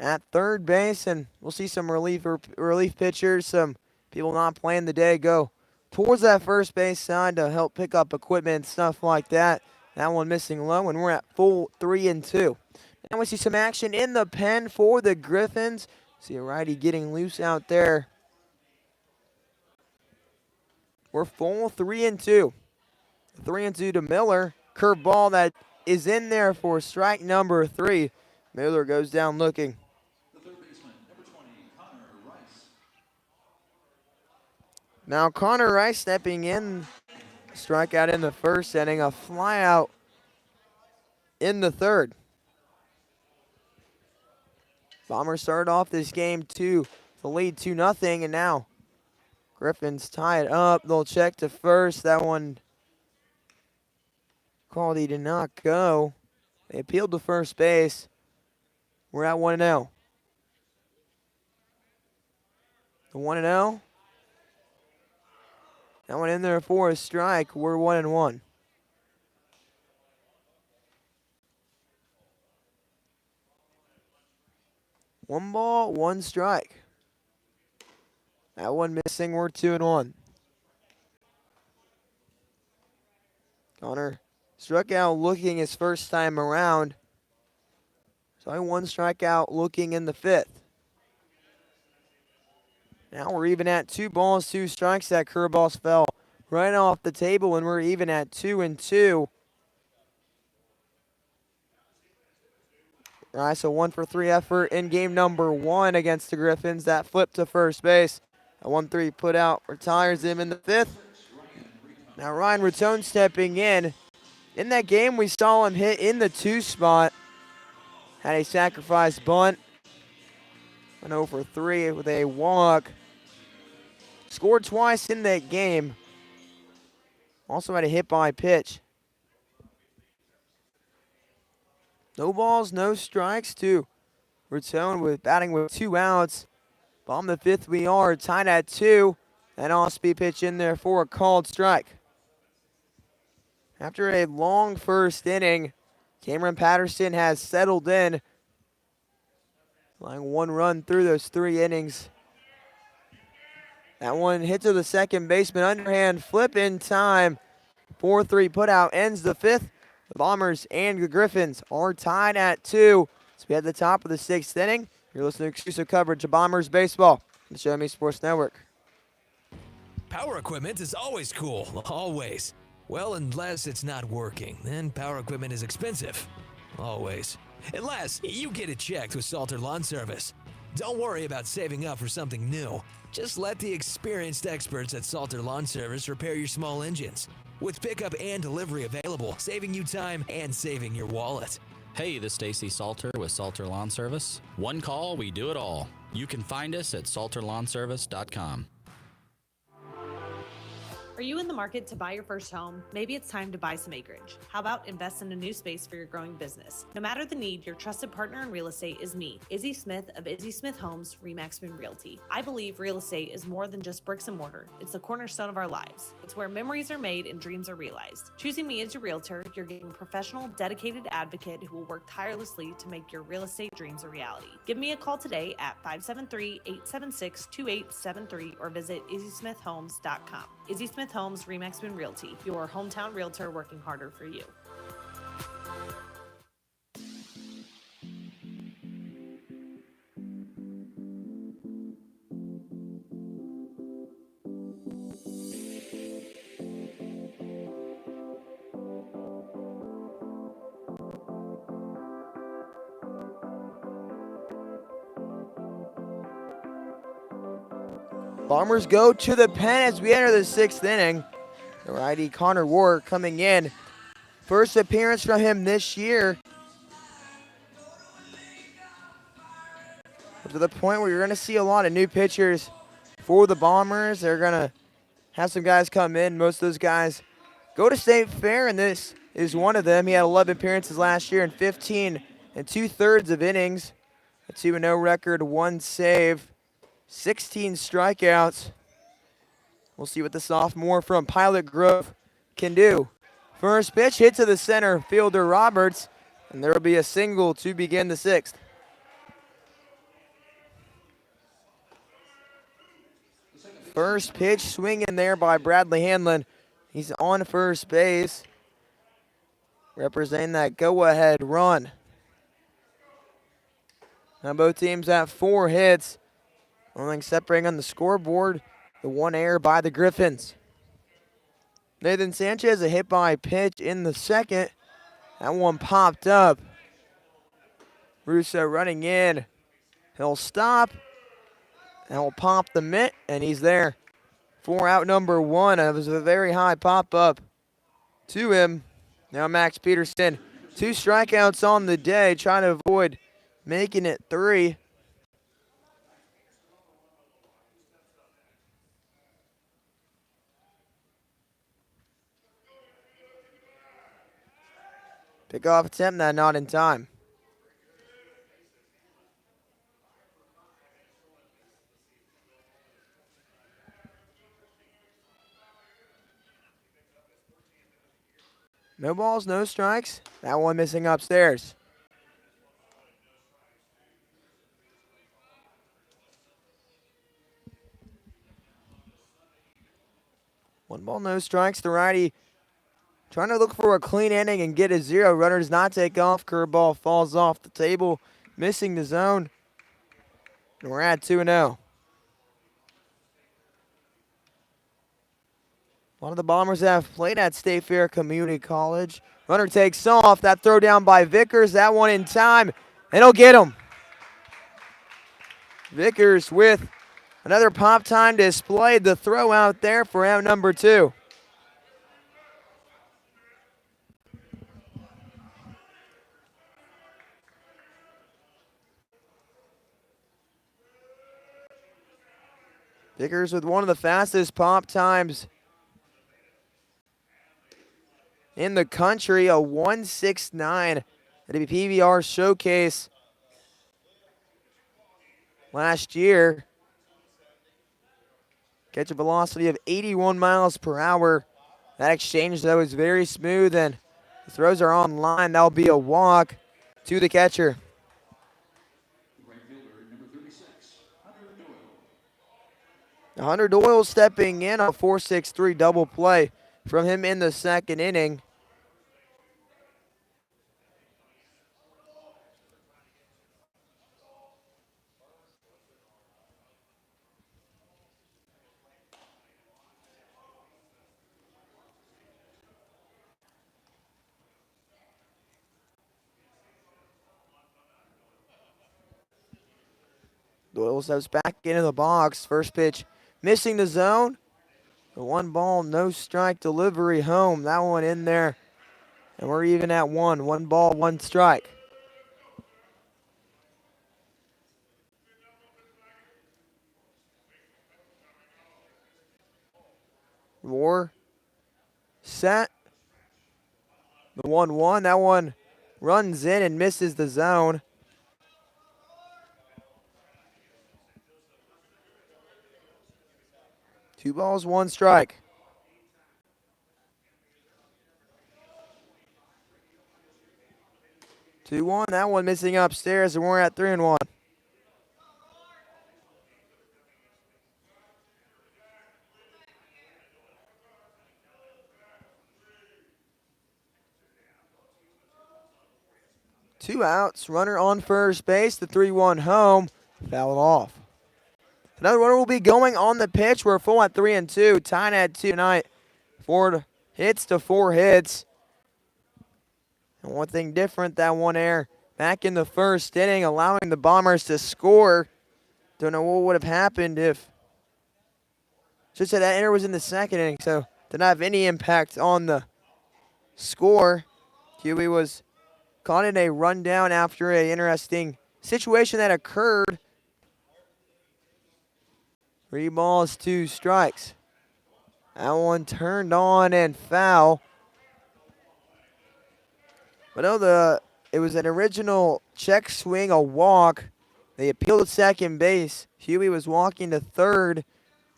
at third base, and we'll see some relief pitchers, some people not playing the day go towards that first base side to help pick up equipment and stuff like that. That one missing low, and we're at full 3-2. Now we see some action in the pen for the Griffins. See a righty getting loose out there. We're full 3-2. 3-2 to Miller. Curveball that is in there for strike number 3. Miller goes down looking. Now Connor Rice stepping in, strikeout in the first inning, a flyout in the 3rd. Bombers started off this game the lead 2-0, and now Griffins tie it up. They'll check to first. That one called, he did not go. They appealed to first base. We're at 1-0. The 1-0. That one in there for a strike. We're 1-1. 1 ball, 1 strike. That one missing, we're 2-1. Connor struck out looking his first time around. So only 1 strikeout looking in the 5th. Now we're even at 2 balls, 2 strikes. That curveball fell right off the table, and we're even at 2-2. All right, so 1 for 3 effort in game number 1 against the Griffons. That flip to first base. A 1-3 put out retires him in the 5th. Now Ryan Raton stepping in. In that game, we saw him hit in the 2 spot. Had a sacrifice bunt. Went 0 for 3 with a walk. Scored twice in that game. Also had a hit by pitch. No balls, no strikes to Raton with batting with 2 outs. Bottom of the 5th we are, tied at 2. That off-speed pitch in there for a called strike. After a long first inning, Cameron Patterson has settled in. Allowing 1 run through those 3 innings. That one hit to the second baseman, underhand flip in time. 4-3 put out ends the 5th. The Bombers and the Griffons are tied at 2. So we at the top of the 6th inning. You're listening to exclusive coverage of Bombers baseball on the Show Me Sports Network. Power equipment is always cool, always. Well, unless it's not working, then power equipment is expensive. Always. Unless you get it checked with Salter Lawn Service. Don't worry about saving up for something new. Just let the experienced experts at Salter Lawn Service repair your small engines. With pickup and delivery available, saving you time and saving your wallet. Hey, this is Stacy Salter with Salter Lawn Service. One call, we do it all. You can find us at salterlawnservice.com. Are you in the market to buy your first home? Maybe it's time to buy some acreage. How about invest in a new space for your growing business? No matter the need, your trusted partner in real estate is me, Izzy Smith of Izzy Smith Homes, Remax Moon Realty. I believe real estate is more than just bricks and mortar. It's the cornerstone of our lives. It's where memories are made and dreams are realized. Choosing me as your realtor, you're getting a professional, dedicated advocate who will work tirelessly to make your real estate dreams a reality. Give me a call today at 573-876-2873 or visit izzysmithhomes.com. Izzy Smith Homes, Remax Moon Realty, your hometown realtor working harder for you. Bombers go to the pen as we enter the 6th inning. The righty Connor Ward coming in. First appearance from him this year. To the point where you're going to see a lot of new pitchers for the Bombers. They're going to have some guys come in. Most of those guys go to State Fair, and this is one of them. He had 11 appearances last year and 15 2/3 of innings. A 2-0 record, 1 save. 16 strikeouts. We'll see what the sophomore from Pilot Grove can do. First pitch hit to the center fielder Roberts, and there will be a single to begin the 6th. First pitch swinging there by Bradley Hanlon. He's on first base, representing that go-ahead run. Now both teams have 4 hits. Only thing separating on the scoreboard, the 1 error by the Griffons. Nathan Sanchez, a hit by pitch in the 2nd. That one popped up. Russo running in. He'll stop. And he'll pop the mitt, and he's there. 4 out number 1. It was a very high pop up to him. Now Max Peterson, 2 strikeouts on the day, trying to avoid making it 3. Pickoff attempt, that not in time. No balls, no strikes. That one missing upstairs. 1 ball, no strikes. The righty trying to look for a clean inning and get a 0. Runner does not take off. Curveball falls off the table, missing the zone. And we're at 2-0. A lot of the Bombers have played at State Fair Community College. Runner takes off. That throw down by Vickers. That one in time. And he'll get him. Vickers with another pop time display. The throw out there for out number 2. Vickers with one of the fastest pop times in the country, a 1.69 at the PBR showcase last year. Catch a velocity of 81 miles per hour. That exchange, though, is very smooth, and the throws are on line. That'll be a walk to the catcher. Hunter Doyle stepping in, a 4.63 double play from him in the second inning. Doyle steps back into the box. First pitch missing the zone. The 1 ball, no strike delivery home. That one in there. And we're even at 1. 1 ball, 1 strike. Moore set. The 1-1. That one runs in and misses the zone. Two balls, 1 strike. Two one. That one missing upstairs, and we're at 3-1. Two outs. Runner on first base. The 3-1 home. Fouled off. Another runner will be going on the pitch. We're full at 3-2. Tying at 2 tonight. 4 hits to 4 hits. And one thing different, that one error back in the first inning, allowing the Bombers to score. Don't know what would have happened if. Should say that error was in the second inning, so did not have any impact on the score. Huey was caught in a rundown after an interesting situation that occurred. 3 balls, 2 strikes. That one turned on and foul. But no, it was an original check swing, a walk. They appealed to second base. Huey was walking to third,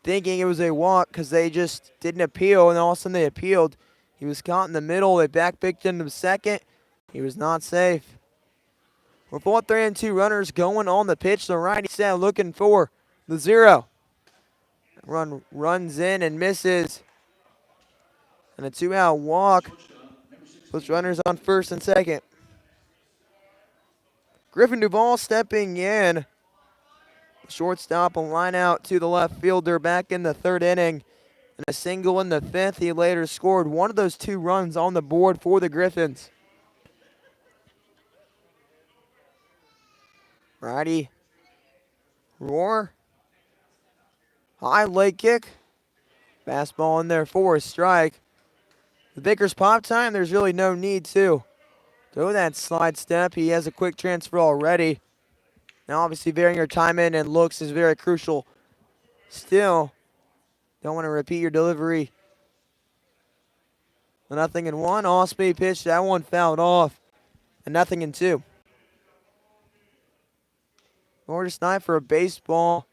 thinking it was a walk because they just didn't appeal, and all of a sudden they appealed. He was caught in the middle. They backpicked him to second. He was not safe. We're full at 3-2 runners going on the pitch. The righty set looking for the 0. Run runs in and misses. And a 2-out walk. Puts runners on first and second. Griffin Duvall stepping in. Shortstop, a line out to the left fielder back in the third inning. And a single in the fifth. He later scored one of those 2 runs on the board for the Griffins. Righty. Roar. High leg kick. Fastball in there for a strike. The Vickers pop time, there's really no need to throw that slide step. He has a quick transfer already. Now obviously varying your timing and looks is very crucial. Still, don't want to repeat your delivery. 0-1. Off-speed pitch. That one fouled off. And 0-2. Gorgeous night for a baseball.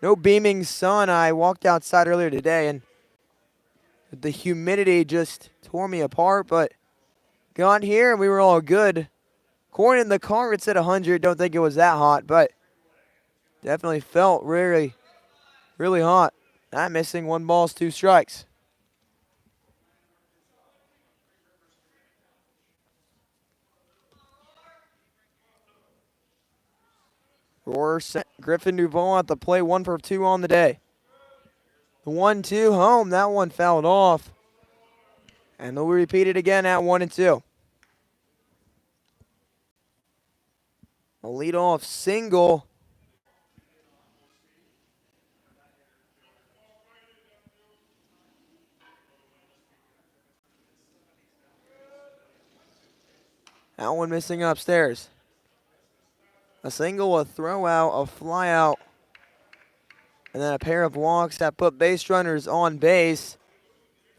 No beaming sun. I walked outside earlier today and the humidity just tore me apart, but got here and we were all good. According to the car, it's at 100. Don't think it was that hot, but definitely felt really, really hot. Not missing 1 ball, 2 strikes. for Griffin Duval at the play, 1 for 2 on the day. The 1-2 home, that one fouled off. And they'll repeat it again at 1-2. A leadoff single. That one missing upstairs. A single, a throw out, a fly out, and then a pair of walks that put base runners on base.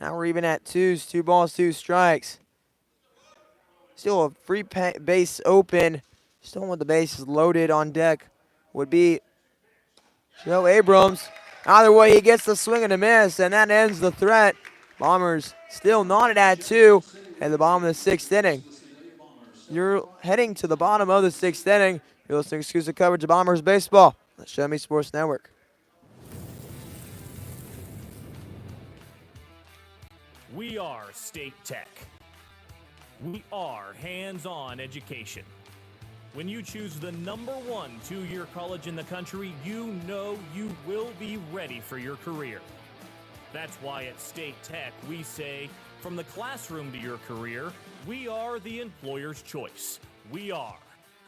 Now we're even at 2s, 2 balls, 2 strikes. Still a free base open. Still with the bases loaded on deck would be Joe Abrams. Either way, he gets the swing and a miss, and that ends the threat. Bombers still knotted at 2 at the bottom of the 6th inning. You're heading to the bottom of the 6th inning. You're listening to exclusive coverage of Bombers baseball on the Show Me Sports Network. We are State Tech. We are hands-on education. When you choose the #1 two-year college in the country, you know you will be ready for your career. That's why at State Tech we say, from the classroom to your career, we are the employer's choice. We are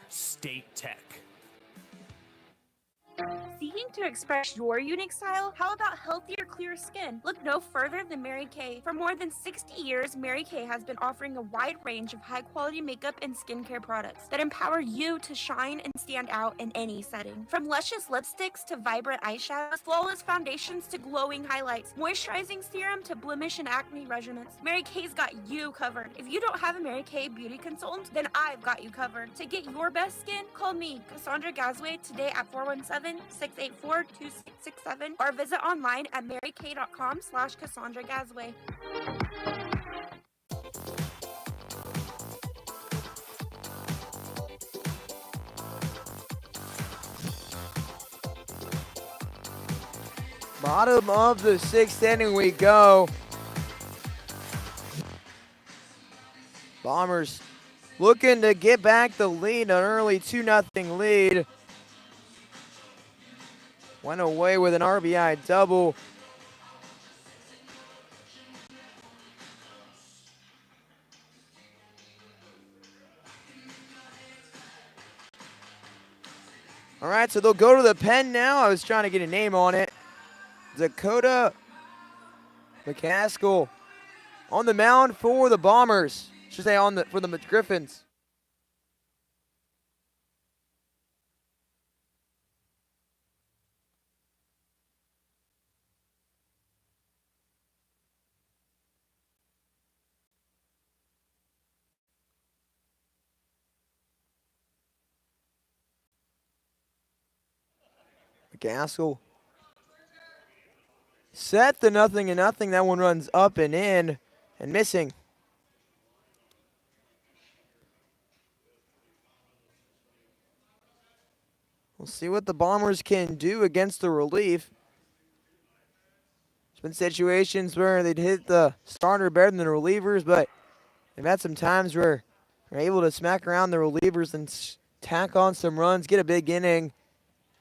State Tech. Seeking to express your unique style? How about healthier, clear skin? Look no further than Mary Kay. For more than 60 years, Mary Kay has been offering a wide range of high-quality makeup and skincare products that empower you to shine and stand out in any setting. From luscious lipsticks to vibrant eyeshadows, flawless foundations to glowing highlights, moisturizing serum to blemish and acne regimens, Mary Kay's got you covered. If you don't have a Mary Kay beauty consultant, then I've got you covered. To get your best skin, call me, Cassandra Gasway, today at 417-684-2667 or visit online at marykay.com/Cassandra Gasway. Bottom of the 6th inning we go. Bombers looking to get back the lead, an early 2-0 lead. Went away with an RBI double. All right, so they'll go to the pen now. I was trying to get a name on it. Dakota McCaskill on the mound for the Bombers. Should say for the Griffons. McCaskill set the 0-0. That one runs up and in and missing. We'll see what the Bombers can do against the relief. There's been situations where they'd hit the starter better than the relievers, but they've had some times where they're able to smack around the relievers and tack on some runs, get a big inning.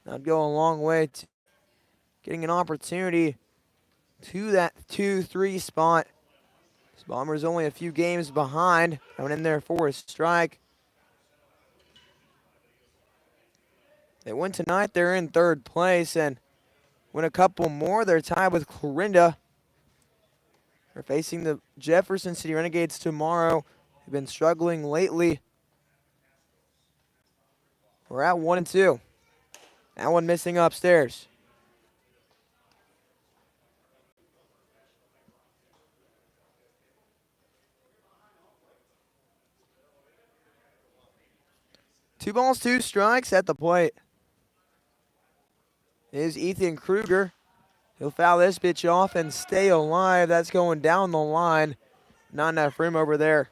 That'd go a long way to getting an opportunity to that 2-3 spot. This Bombers only a few games behind. Coming in there for a strike. They win tonight, they're in 3rd place, and win a couple more, they're tied with Clarinda. They're facing the Jefferson City Renegades tomorrow. They've been struggling lately. We're at 1-2. That one missing upstairs. Two balls, 2 strikes at the plate. Is Ethan Kruger. He'll foul this pitch off and stay alive. That's going down the line. Not enough room over there.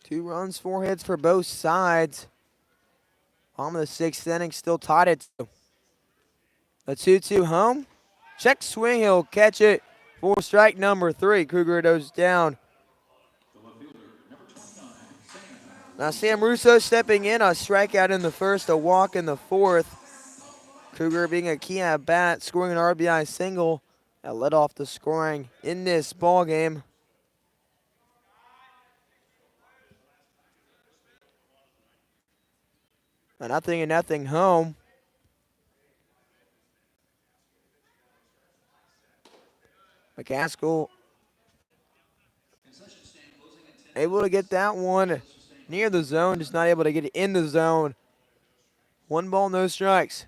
Two runs, 4 hits for both sides. Bottom of the 6th inning, still tied at 2. A 2-2 home. Check swing. He'll catch it for strike number 3. Kruger goes down. Now Sam Russo stepping in. A strikeout in the first, a walk in the fourth. Kruger being a key at bat, scoring an RBI single that led off the scoring in this ball game. A 0-0 home. McCaskill able to get that one near the zone, just not able to get it in the zone. 1 ball, no strikes.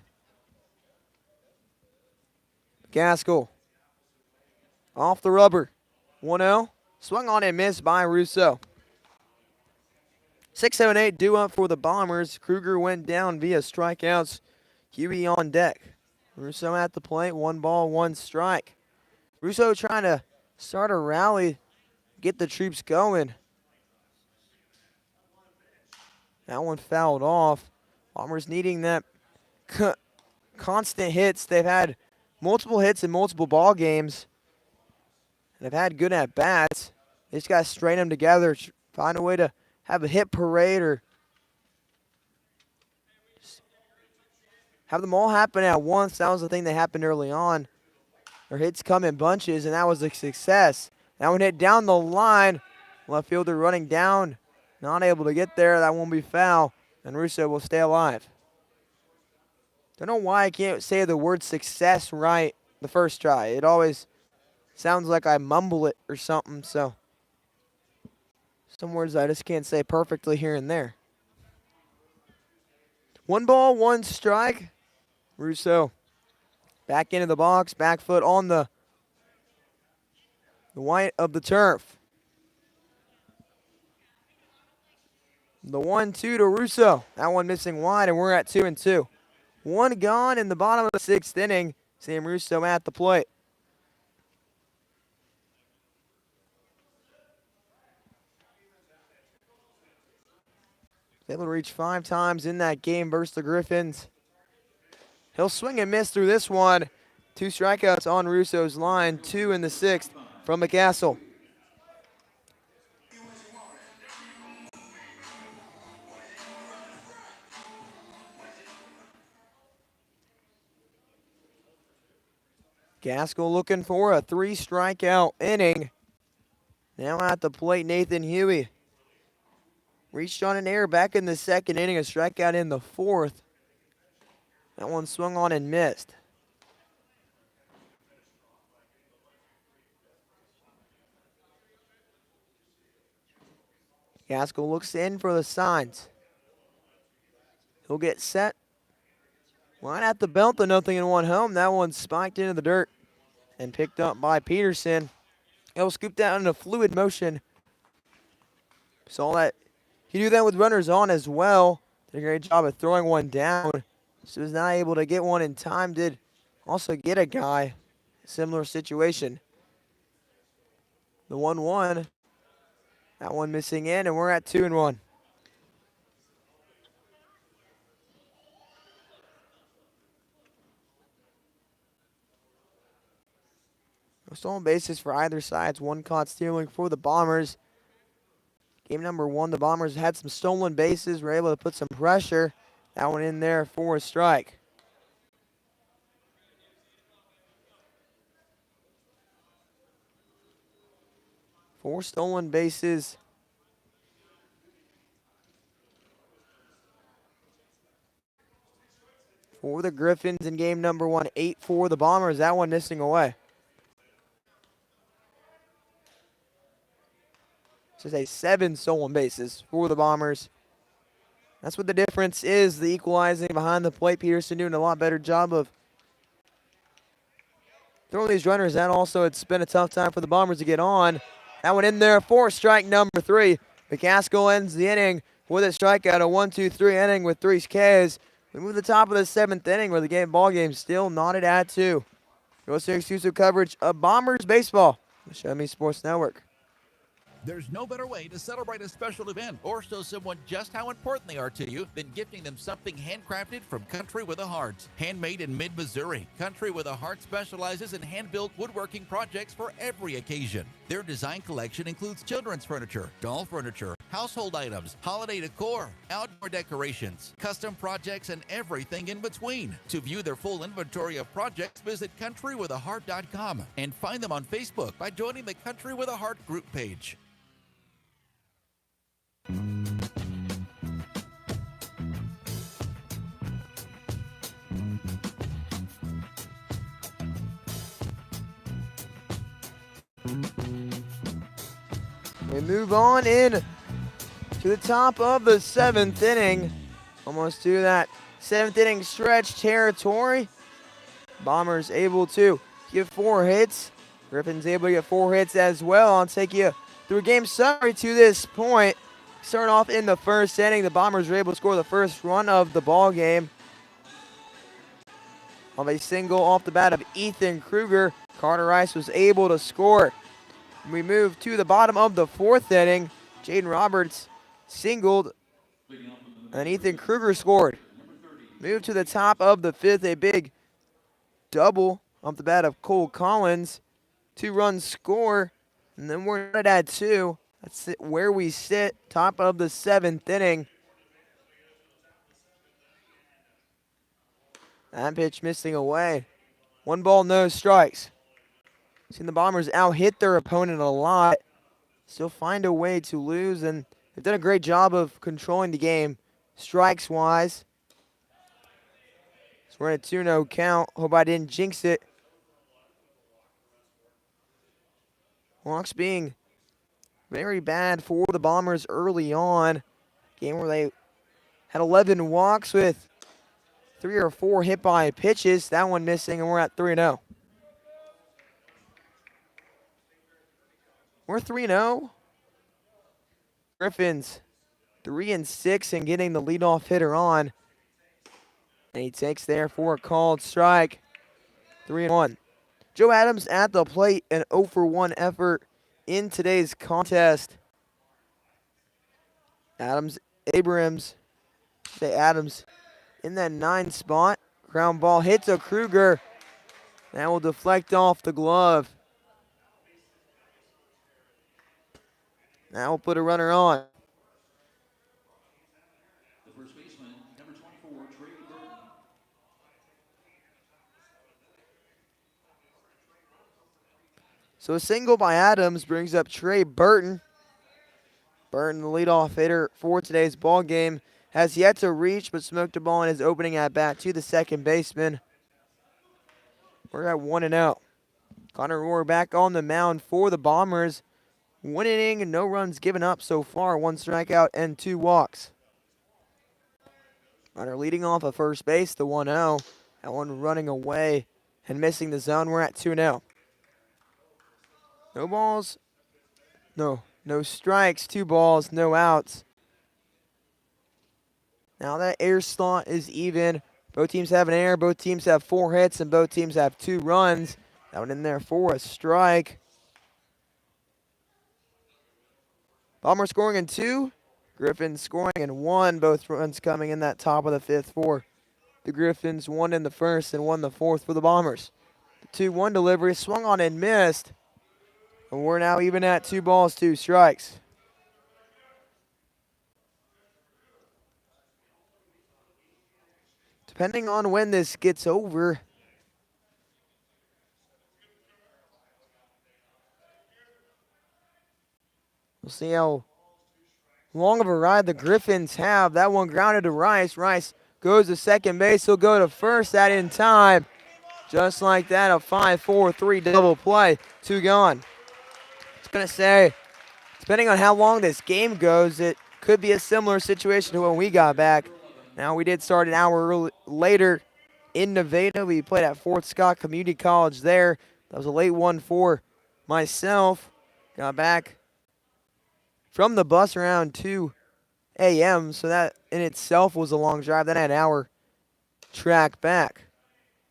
McCaskill off the rubber. 1-0. Swung on and missed by Russo. 6, 7, 8 due up for the Bombers. Kruger went down via strikeouts. Huey on deck. Russo at the plate. 1 ball, 1 strike. Russo trying to start a rally, get the troops going. That one fouled off. Bombers needing that constant hits. They've had multiple hits in multiple ball games. And they've had good at-bats. They just got to strain them together, find a way to have a hit parade or just have them all happen at once. That was the thing that happened early on. Their hits come in bunches, and that was a success. That one hit down the line. Left fielder running down, not able to get there. That won't be foul, and Russo will stay alive. Don't know why I can't say the word success right the first try. It always sounds like I mumble it or something, so some words I just can't say perfectly here and there. 1 ball, 1 strike. Russo back into the box, back foot on the white of the turf. The 1-2 to Russo. That one missing wide, and we're at 2-2. 1 gone in the bottom of the 6th inning. Sam Russo at the plate. Able to reach 5 times in that game versus the Griffons. He'll swing and miss through this one. 2 strikeouts on Russo's line, 2 in the 6th from McCaskill. Gaskell looking for a 3-strikeout inning. Now at the plate, Nathan Huey. Reached on an error back in the 2nd inning, a strikeout in the 4th. That one swung on and missed. Gaskell looks in for the signs. He'll get set. Line at the belt, the 0-1 home. That one spiked into the dirt and picked up by Peterson. He'll scoop that in a fluid motion. Saw that. He knew that with runners on as well. Did a great job of throwing one down. So was not able to get one in time. Did also get a guy. Similar situation. The 1-1. That one missing in, and we're at 2-1. No stolen bases for either side. 1 caught stealing for the Bombers. Game number 1, the Bombers had some stolen bases, were able to put some pressure. That one in there for a strike. Four stolen bases. For the Griffons in game number 1, 8 for the Bombers. That one missing away. Should say 7 stolen bases for the Bombers. That's what the difference is, the equalizing behind the plate. Peterson doing a lot better job of throwing these runners out. Also, it's been a tough time for the Bombers to get on. That one in there for strike number 3. McCaskill ends the inning with a strikeout, a 1-2-3 inning with 3 Ks. We move to the top of the 7th inning where the ball game still knotted at 2. Goes to exclusive coverage of Bombers baseball. Show Me Sports Network. There's no better way to celebrate a special event or show someone just how important they are to you than gifting them something handcrafted from Country with a Heart. Handmade in mid-Missouri, Country with a Heart specializes in hand-built woodworking projects for every occasion. Their design collection includes children's furniture, doll furniture, household items, holiday decor, outdoor decorations, custom projects, and everything in between. To view their full inventory of projects, visit countrywithaheart.com and find them on Facebook by joining the Country with a Heart group page. We move on in to the top of the 7th inning. Almost to that 7th inning stretch territory. Bombers able to get 4 hits. Griffins able to get 4 hits as well. I'll take you through a game summary to this point. Starting off in the 1st inning, the Bombers were able to score the first run of the ball game. Of a single off the bat of Ethan Kruger, Carter Rice was able to score. We move to the bottom of the 4th inning. Jaden Roberts singled, and Ethan Kruger scored. Move to the top of the 5th, a big double off the bat of Cole Collins. 2 runs score, and then we're at 2. That's where we sit, top of the 7th inning. That pitch missing away. 1 ball, no strikes. Seen the Bombers out-hit their opponent a lot. Still find a way to lose, and they've done a great job of controlling the game strikes-wise. So we're at a 2-0 count. Hope I didn't jinx it. Walks being very bad for the Bombers early on. Game where they had 11 walks with 3 or 4 hit by pitches. That one missing, and we're at 3-0. We're 3-0. Griffins 3-6 and getting the leadoff hitter on. And he takes there for a called strike. 3-1. Joe Adams at the plate, an 0-for-1 effort in today's contest. Adams in that 9 spot. Ground ball hits a Kruger. That will deflect off the glove. That will put a runner on. The first baseman, number 24, Trey Burton. So a single by Adams brings up Trey Burton. Burton, the leadoff hitter for today's ball game, has yet to reach but smoked a ball in his opening at bat to the second baseman. We're at 1-0. Connor Rohr back on the mound for the Bombers. 1 inning and no runs given up so far. 1 strikeout and 2 walks. Runner leading off of first base, the 1-0. That one running away and missing the zone. We're at 2-0. No balls. No strikes. 2 balls, no outs. Now that air slot is even. Both teams have an error. Both teams have 4 hits, and both teams have 2 runs. That one in there for a strike. Bombers scoring in 2. Griffins scoring in 1. Both runs coming in that top of the 5th for the Griffins. 1 in the 1st and 1 in the 4th for the Bombers. The 2-1 delivery swung on and missed. And we're now even at 2 balls, 2 strikes. Depending on when this gets over, we'll see how long of a ride the Griffins have. That one grounded to Rice. Rice goes to second base. He'll go to first. That in time. Just like that, a 5-4-3 double play. 2 gone. I was going to say, depending on how long this game goes, it could be a similar situation to when we got back. Now, we did start an hour later in Nevada. We played at Fort Scott Community College there. That was a late one for myself. Got back from the bus around 2 a.m., so that in itself was a long drive. Then I had an hour track back.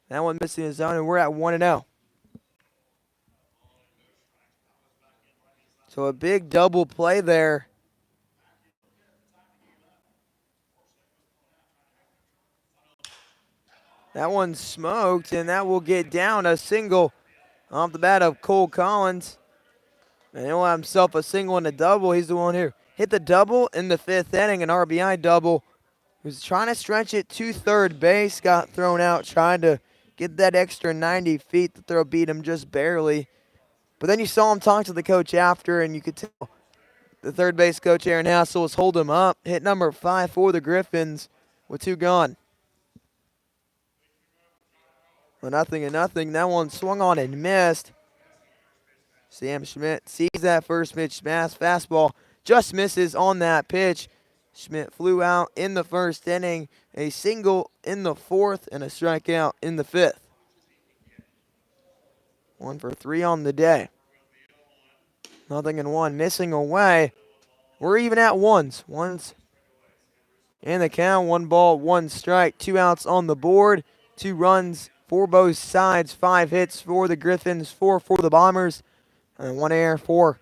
That one missing the zone, and we're at 1-0. So a big double play there. That one smoked, and that will get down a single off the bat of Cole Collins. And he'll have himself a single and a double. He's the one who hit the double in the 5th inning, an RBI double. He was trying to stretch it to third base, got thrown out, trying to get that extra 90 feet. The throw beat him just barely. But then you saw him talk to the coach after, and you could tell the third base coach, Aaron Hassel, was holding him up. Hit number 5 for the Griffins with 2 gone. 0-0. That one swung on and missed. Sam Schmidt sees that first pitch smash. Fastball just misses on that pitch. Schmidt flew out in the 1st inning. A single in the 4th and a strikeout in the 5th. 1 for 3 on the day. 0-1. Missing away. We're even at ones. Ones in the count. 1 ball, 1 strike. 2 outs on the board. 2 runs for both sides. 5 hits for the Griffins, 4 for the Bombers. And 1 error for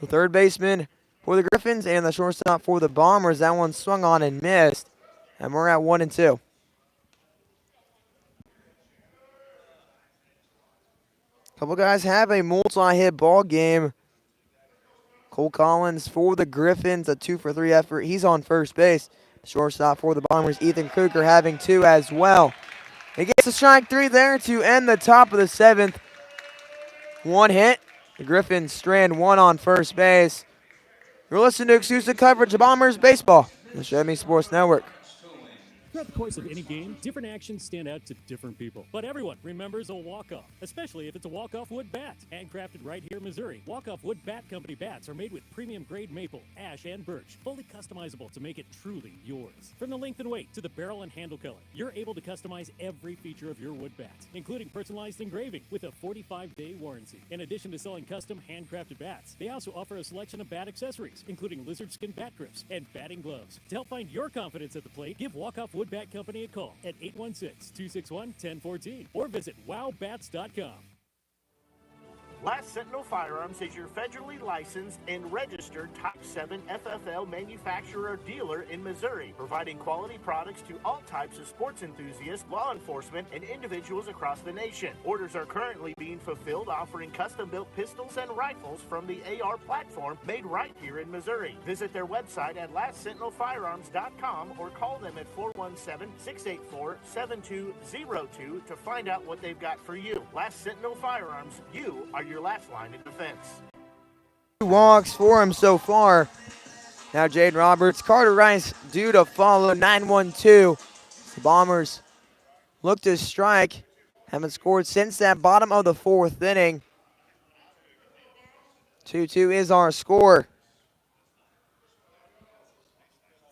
the third baseman for the Griffins and the shortstop for the Bombers. That one swung on and missed. And we're at 1-2. Couple guys have a multi-hit ball game. Cole Collins for the Griffins, a 2 for 3 effort. He's on first base. Shortstop for the Bombers, Ethan Kruger, having 2 as well. He gets a strike 3 there to end the top of the 7th. 1 hit. The Griffins strand 1 on first base. You're listening to exclusive coverage of Bombers baseball on the Show Me Sports Network. Throughout the course of any game, different actions stand out to different people. But everyone remembers a walk-off, especially if it's a walk-off wood bat. Handcrafted right here in Missouri, walk-off wood bat company bats are made with premium-grade maple, ash, and birch, fully customizable to make it truly yours. From the length and weight to the barrel and handle color, you're able to customize every feature of your wood bat, including personalized engraving with a 45-day warranty. In addition to selling custom handcrafted bats, they also offer a selection of bat accessories, including lizard skin bat grips and batting gloves. To help find your confidence at the plate, give Walk-Off Wood Bat Company a call at 816-261-1014 or visit wowbats.com. Last Sentinel Firearms is your federally licensed and registered Type 7 FFL manufacturer dealer in Missouri, providing quality products to all types of sports enthusiasts, law enforcement, and individuals across the nation. Orders are currently being fulfilled, offering custom-built pistols and rifles from the AR platform made right here in Missouri. Visit their website at lastsentinelfirearms.com or call them at 417-684-7202 to find out what they've got for you. Last Sentinel Firearms, you are your last line of defense. 2 walks for him so far. Now Jaden Roberts, Carter Rice due to follow. 9-1-2. The Bombers look to strike. Haven't scored since that bottom of the 4th inning. 2-2 is our score.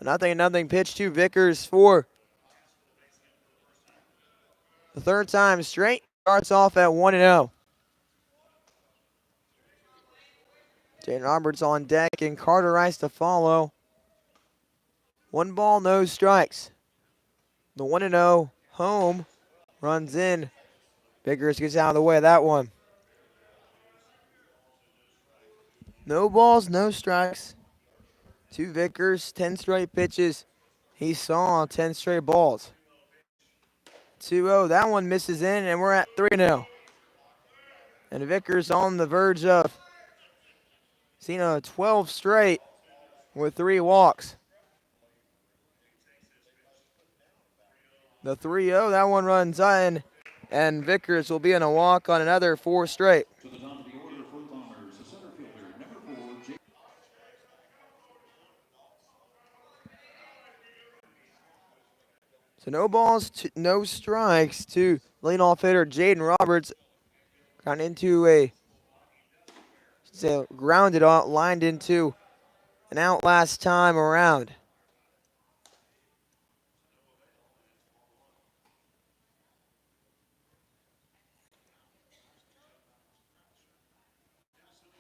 0-0 pitch to Vickers for the 3rd time straight. Starts off at 1-0. Jaden Roberts on deck and Carter Rice to follow. 1 ball, no strikes. The 1-0 home runs in. Vickers gets out of the way of that one. No balls, no strikes. To Vickers, 10 straight pitches. He saw 10 straight balls. 2-0, that one misses in, and we're at 3-0. And Vickers on the verge of seen a 12 straight with 3 walks. The 3-0, that one runs in, and Vickers will be in a walk on another 4 straight. To the top of the order for the Bombers, the center fielder, number 4, Jake. So no balls, no strikes to leadoff hitter Jaden Roberts. Got into a grounded out, lined into an out last time around.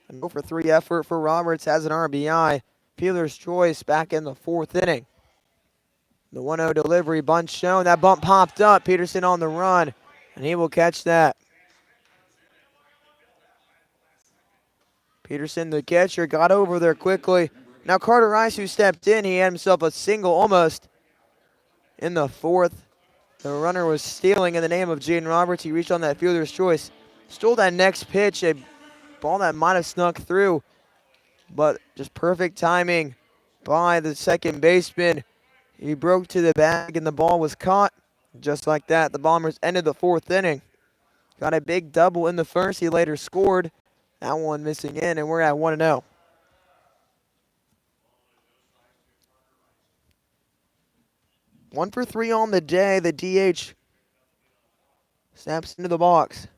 An 0 for 3 effort for Roberts, has an RBI. Peeler's choice back in the 4th inning. The 1-0 delivery, bunt shown. That bump popped up. Peterson on the run, and he will catch that. Peterson, the catcher, got over there quickly. Now Carter Rice, who stepped in, he had himself a single almost in the fourth. The runner was stealing in the name of Jaden Roberts. He reached on that fielder's choice. Stole that next pitch, a ball that might have snuck through, but just perfect timing by the second baseman. He broke to the bag and the ball was caught. Just like that, the Bombers ended the fourth inning. Got a big double in the first. He later scored. That one missing in, and we're at 1-0. One for three on the day. The DH snaps into the box.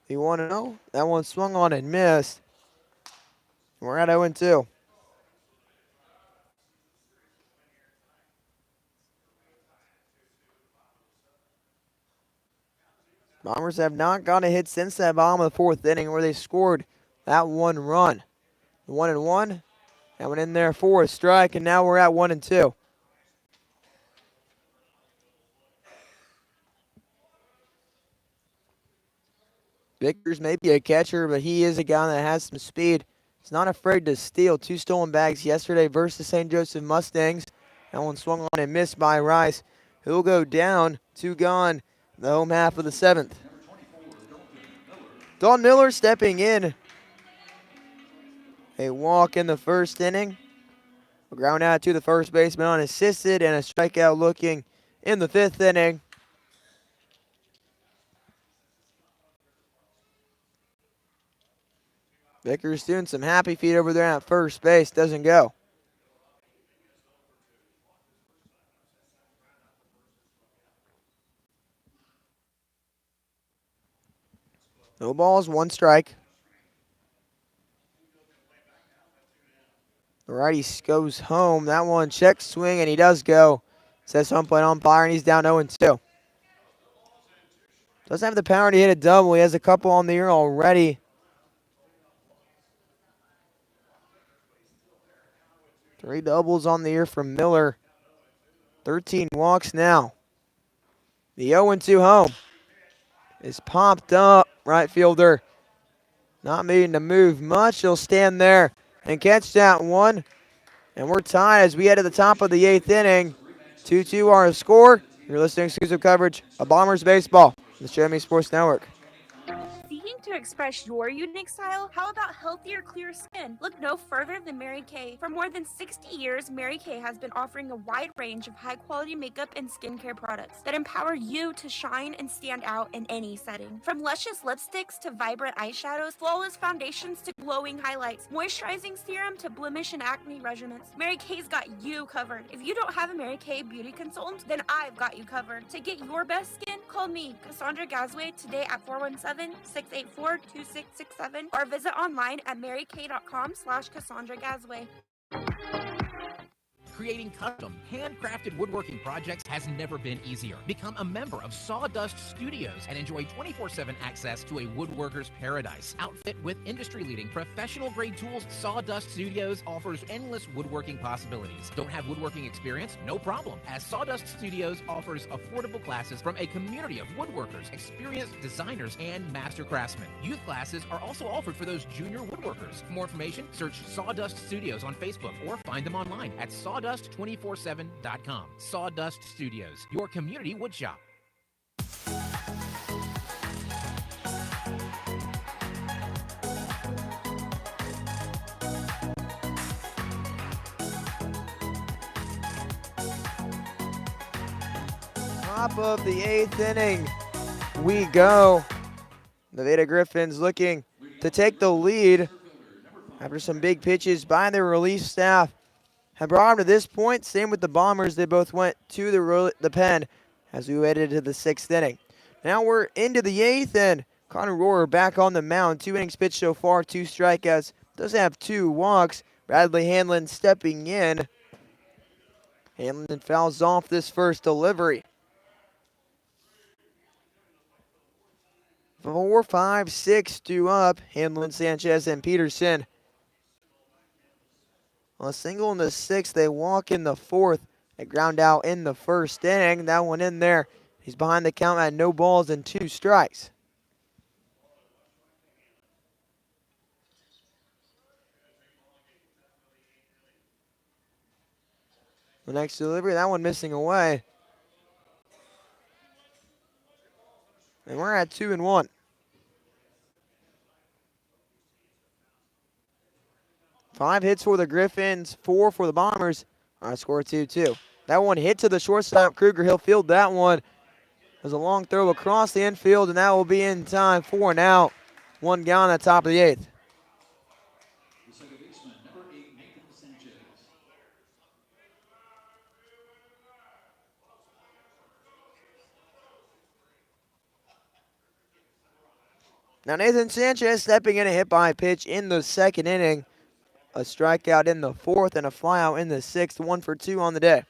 The 1-0. That one swung on and missed. We're at 0-2. Bombers have not got a hit since that bottom of the fourth inning where they scored that one run. The 1-1. That went in there for a strike, and now we're at 1-2. Vickers may be a catcher, but he is a guy that has some speed. He's not afraid to steal. 2 stolen bags yesterday versus the St. Joseph Mustangs. That one swung on and missed by Rice. He'll go down, 2 gone, the home half of the 7th. Dalton Miller stepping in. A walk in the first inning. A ground out to the first baseman unassisted, and a strikeout looking in the 5th inning. Vickers doing some happy feet over there at first base. Doesn't go. No balls, 1 strike. The righty goes home. That one check swing, and he does go. Says home plate umpire, and he's down 0-2. Doesn't have the power to hit a double. He has a couple on the year already. 3 doubles on the year from Miller. 13 walks now. The 0-2 home is popped up. Right fielder not needing to move much. He'll stand there and catch that one. And we're tied as we head to the top of the 8th inning. 2-2 our score. You're listening to exclusive coverage of Bombers baseball. The Show Me Sports Network. Seeking to express your unique style? How about healthier, clear skin? Look no further than Mary Kay. For more than 60 years, Mary Kay has been offering a wide range of high-quality makeup and skincare products that empower you to shine and stand out in any setting. From luscious lipsticks to vibrant eyeshadows, flawless foundations to glowing highlights, moisturizing serum to blemish and acne regimens, Mary Kay's got you covered. If you don't have a Mary Kay beauty consultant, then I've got you covered. To get your best skin, call me, Cassandra Gasway, today at 417-684-2667 or visit online at marykay.com/Cassandra Gasway. Creating custom, handcrafted woodworking projects has never been easier. Become a member of Sawdust Studios and enjoy 24/7 access to a woodworker's paradise. Outfit with industry-leading professional-grade tools, Sawdust Studios offers endless woodworking possibilities. Don't have woodworking experience? No problem, as Sawdust Studios offers affordable classes from a community of woodworkers, experienced designers, and master craftsmen. Youth classes are also offered for those junior woodworkers. For more information, search Sawdust Studios on Facebook or find them online at sawdust247.com. Sawdust Studios, your community woodshop. Top of the 8th inning we go. The Veda Griffons looking to take the lead after some big pitches by their relief staff have brought them to this point. Same with the Bombers. They both went to the pen as we headed to the 6th inning. Now we're into the 8th, and Connor Rohrer back on the mound. 2 innings pitched so far, 2 strikeouts. Does have 2 walks. Bradley Hanlon stepping in. Hanlon fouls off this first delivery. 4, 5, 6 due up. Hanlon, Sanchez, and Peterson. A single in the 6th. They walk in the 4th. They ground out in the 1st inning. That one in there. He's behind the count at no balls and 2 strikes. The next delivery, that one missing away. And we're at 2-1. Five hits for the Griffins, 4 for the Bombers. Our score 2-2. That one hit to the shortstop. Kruger, he'll field that one. There's a long throw across the infield, and that will be in time for an out. One gone at the top of the 8th. The second baseman, number 8, Nathan Sanchez. Now Nathan Sanchez stepping in a hit by pitch in the second inning. A strikeout in the 4th and a flyout in the 6th. 1 for 2 on the day.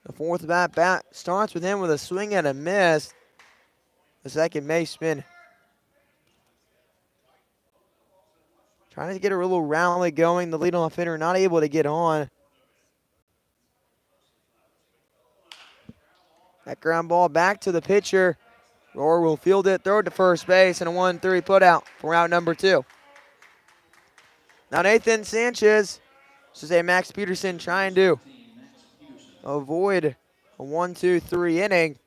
The 4th bat starts with him with a swing and a miss. The second baseman trying to get a little rally going. The leadoff hitter not able to get on. That ground ball back to the pitcher. Rohr will field it, throw it to first base, and a 1-3 put out for out number 2. Now Nathan Sanchez, this is a Max Peterson trying to avoid a 1-2-3 inning.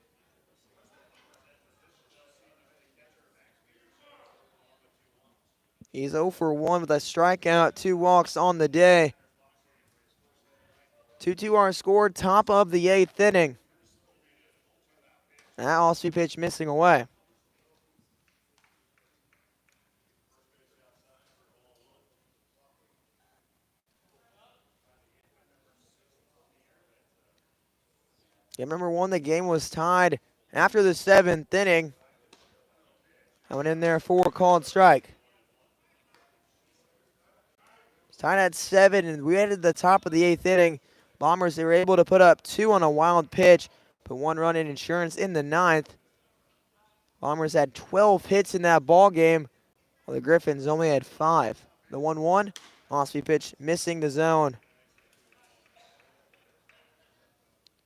He's 0 for 1 with a strikeout, 2 walks on the day. 2-2 are scored, top of the 8th inning. That off-speed pitch missing away. Game number 1, the game was tied after the 7th inning. I went in there for a called strike. It's tied at 7, and we headed to the top of the 8th inning. Bombers, they were able to put up 2 on a wild pitch, put 1 run in insurance in the 9th. Bombers had 12 hits in that ball game, while the Griffins only had 5. The 1-1, off-speed pitch missing the zone.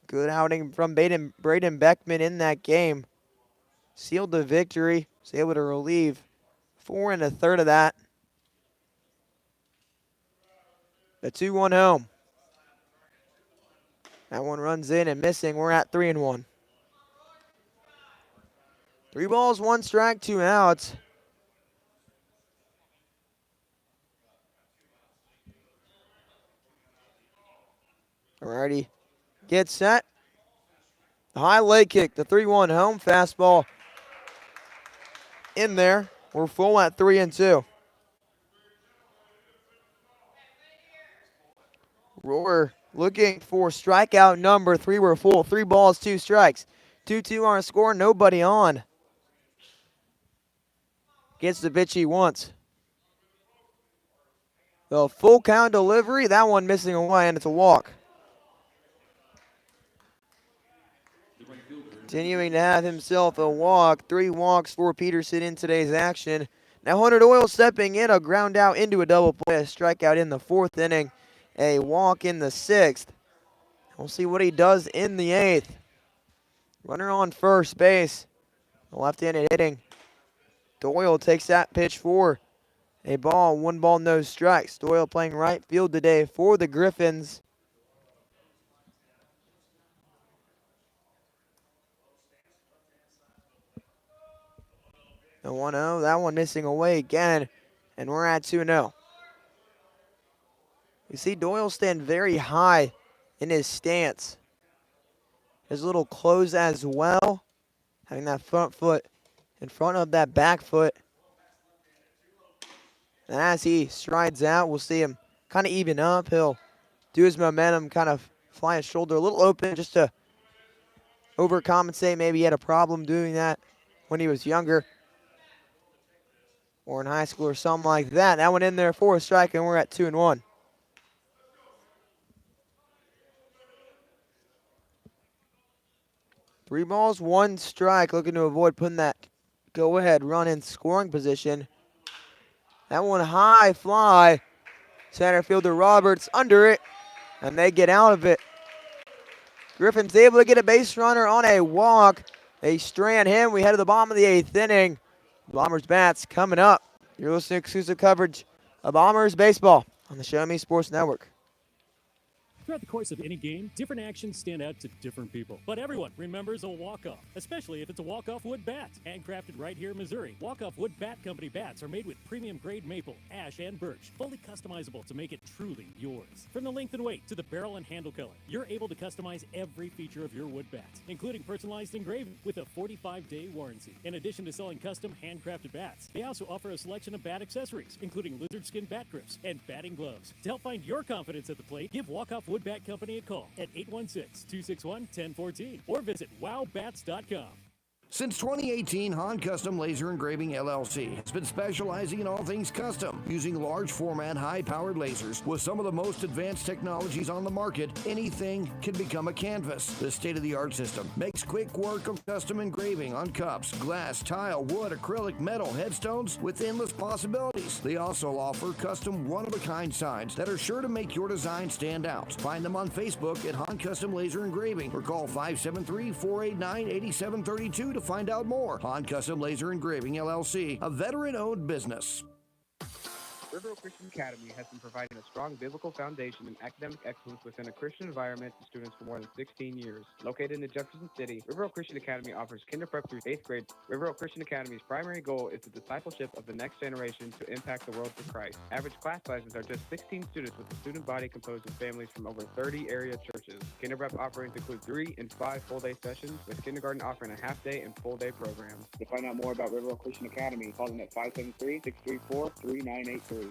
Good outing from Braden Beckman in that game. Sealed the victory. Was able to relieve 4 1/3 of that. The 2-1 home. That one runs in and missing. We're at 3-1. 3 balls, 1 strike, 2 outs. Alrighty. Get set. The high leg kick, the 3-1 home fastball in there. We're full at 3-2. Rohr looking for strikeout number 3. We're full. 3 balls, 2 strikes. 2-2 on a score, nobody on. Gets the pitch he wants. The full count delivery, that one missing away, and it's a walk. Continuing to have himself a walk. 3 walks for Peterson in today's action. Now Hunter Doyle stepping in, a ground out into a double play, a strikeout in the 4th inning, a walk in the 6th. We'll see what he does in the 8th. Runner on first base. The left-handed hitting. Doyle takes that pitch for a ball. 1 ball, no strikes. Doyle playing right field today for the Griffins. The 1-0, that one missing away again, and we're at 2-0. You see Doyle stand very high in his stance. His little close as well, having that front foot in front of that back foot. And as he strides out, we'll see him kind of even up. He'll do his momentum, kind of fly his shoulder a little open just to overcompensate. Maybe he had a problem doing that when he was younger or in high school or something like that. That one in there for a strike, and we're at 2-1. Three balls, 1 strike, looking to avoid putting that go-ahead run in scoring position. That one high fly. Center fielder Roberts under it, and they get out of it. Griffin's able to get a base runner on a walk. They strand him. We head to the bottom of the 8th inning. Bombers bats coming up. You're listening to exclusive coverage of Bombers baseball on the Show Me Sports Network. Throughout the course of any game, different actions stand out to different people. But everyone remembers a walk-off, especially if it's a walk-off wood bat. Handcrafted right here in Missouri, walk-off wood bat company bats are made with premium grade maple, ash, and birch, fully customizable to make it truly yours. From the length and weight to the barrel and handle color, you're able to customize every feature of your wood bat, including personalized engraving with a 45-day warranty. In addition to selling custom handcrafted bats, they also offer a selection of bat accessories, including lizard skin bat grips and batting gloves. To help find your confidence at the plate, give Walk-Off Wood Bat Company a call at 816-261-1014 or visit wowbats.com. Since 2018, Han Custom Laser Engraving LLC has been specializing in all things custom, using large format, high-powered lasers with some of the most advanced technologies on the market. Anything can become a canvas. This state-of-the-art system makes quick work of custom engraving on cups, glass, tile, wood, acrylic, metal, headstones with endless possibilities. They also offer custom one-of-a-kind signs that are sure to make your design stand out. Find them on Facebook at Han Custom Laser Engraving or call 573-489-8732 to find out more. Han Custom Laser Engraving LLC, a veteran-owned business. Riverville Christian Academy has been providing a strong biblical foundation and academic excellence within a Christian environment to students for more than 16 years. Located in Jefferson City, Riverville Christian Academy offers kinder prep through 8th grade. Riverville Christian Academy's primary goal is the discipleship of the next generation to impact the world for Christ. Average class sizes are just 16 students with a student body composed of families from over 30 area churches. Kinder prep offerings include 3 and 5 full-day sessions, with kindergarten offering a half-day and full-day program. To find out more about Riverville Christian Academy, call them at 573-634-3983.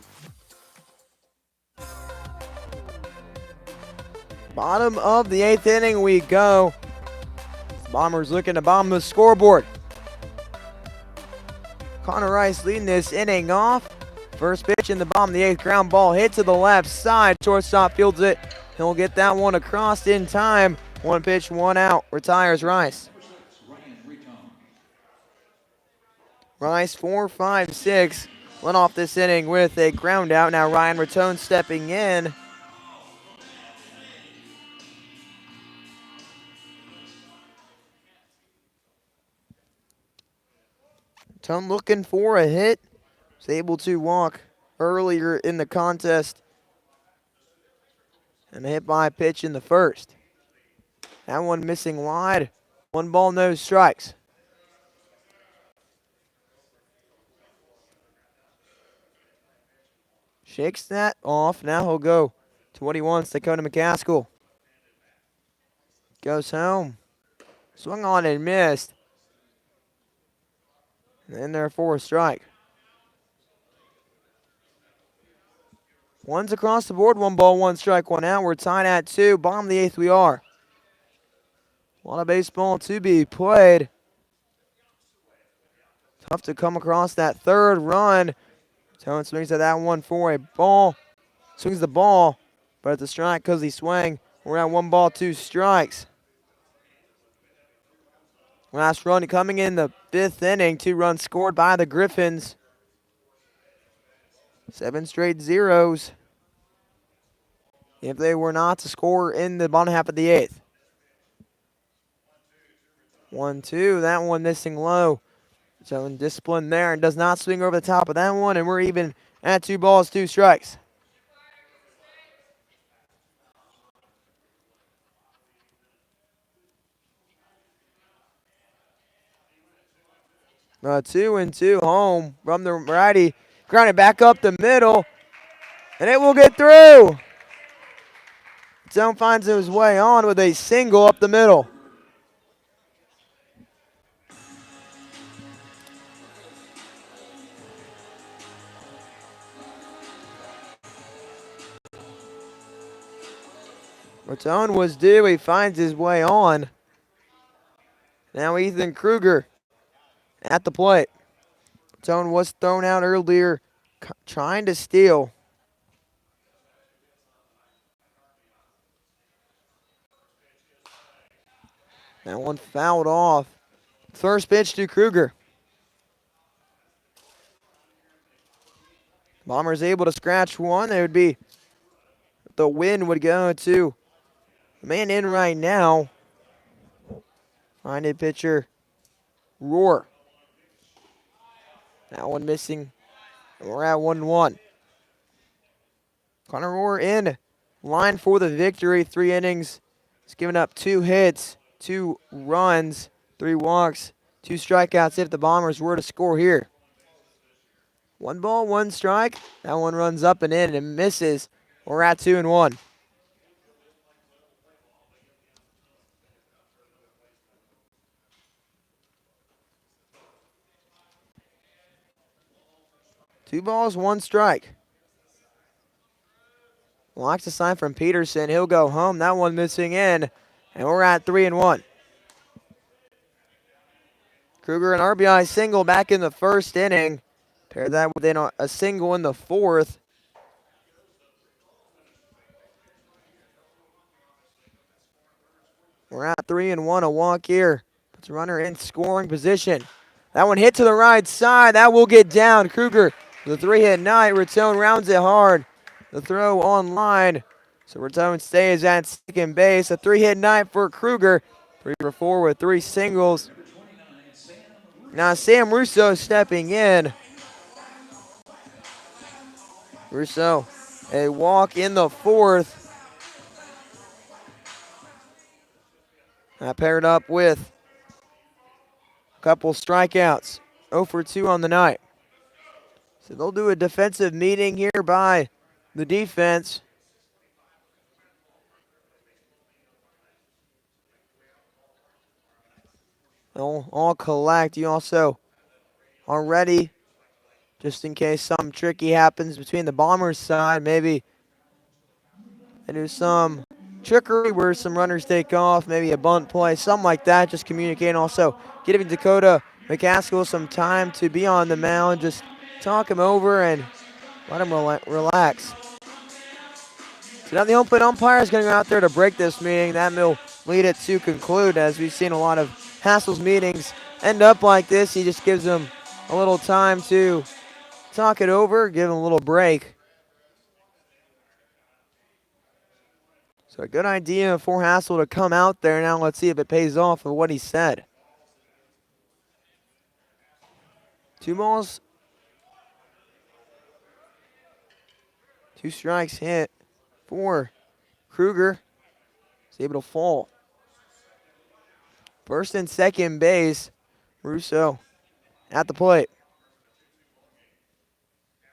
Bottom of the 8th inning we go. Bombers looking to bomb the scoreboard. Connor Rice leading this inning off. First pitch in the bottom of the 8th, ground ball hit to the left side. Shortstop fields it. He'll get that one across in time. 1 pitch, 1 out. Retires Rice. Rice 4-5-6. Went off this inning with a ground out. Now Ryan Ratone stepping in. Ratone looking for a hit. Was able to walk earlier in the contest. And a hit by pitch in the first. That one missing wide. 1 ball, no strikes. Shakes that off. Now he'll go to what he wants, Dakota McCaskill. Goes home. Swung on and missed. And there for a strike. One's across the board. 1 ball, 1 strike, 1 out. We're tied at 2. Bottom of the 8th we are. A lot of baseball to be played. Tough to come across that third run. Tone swings at that one for a ball. Swings the ball, but it's a strike because he swung. We're at 1 ball, 2 strikes. Last run coming in the 5th inning. 2 runs scored by the Griffons. 7 straight zeros. If they were not to score in the bottom half of the 8th. 1-2. That one missing low. So in discipline there, and does not swing over the top of that one, and we're even at 2 balls, 2 strikes. A 2-2 home from the righty. Grounded back up the middle, and it will get through. Zone finds his way on with a single up the middle. Ratone was due. He finds his way on. Now Ethan Kruger at the plate. Ratone was thrown out earlier, trying to steal. That one fouled off. First pitch to Kruger. Bombers able to scratch one. It would be, the win would go to the man in right now. Right-handed pitcher, Roar. That one missing. And we're at 1-1. Connor Roar in line for the victory. 3 innings. He's given up 2 hits, 2 runs, 3 walks, 2 strikeouts if the Bombers were to score here. 1 ball, 1 strike. That one runs up and in and misses. We're at 2-1. Two balls, 1 strike. Walks a sign from Peterson. He'll go home. That one missing in. And we're at 3-1. Kruger, an RBI single back in the first inning. Pair that with a single in the fourth. We're at 3-1. A walk here. Puts a runner in scoring position. That one hit to the right side. That will get down. Kruger, the 3-hit night. Raton rounds it hard. The throw on line. So Raton stays at second base. A 3-hit night for Kruger. 3 for 4 with 3 singles. Now Sam Russo stepping in. Russo, a walk in the fourth. Paired up with a couple strikeouts. 0 for 2 on the night. So they'll do a defensive meeting here by the defense. They'll all collect. You also are ready just in case something tricky happens between the Bombers side. Maybe they do some trickery where some runners take off, maybe a bunt play, something like that. Just communicate. Also giving Dakota McCaskill some time to be on the mound. Just talk him over and let him relax. So now the home plate umpire is going to go out there to break this meeting. That will lead it to conclude, as we've seen a lot of Hassel's meetings end up like this. He just gives them a little time to talk it over, give them a little break. So a good idea for Hassel to come out there. Now let's see if it pays off of what he said. 2 balls, 2 strikes hit for Kruger. He's able to fall. First and second base, Russo at the plate.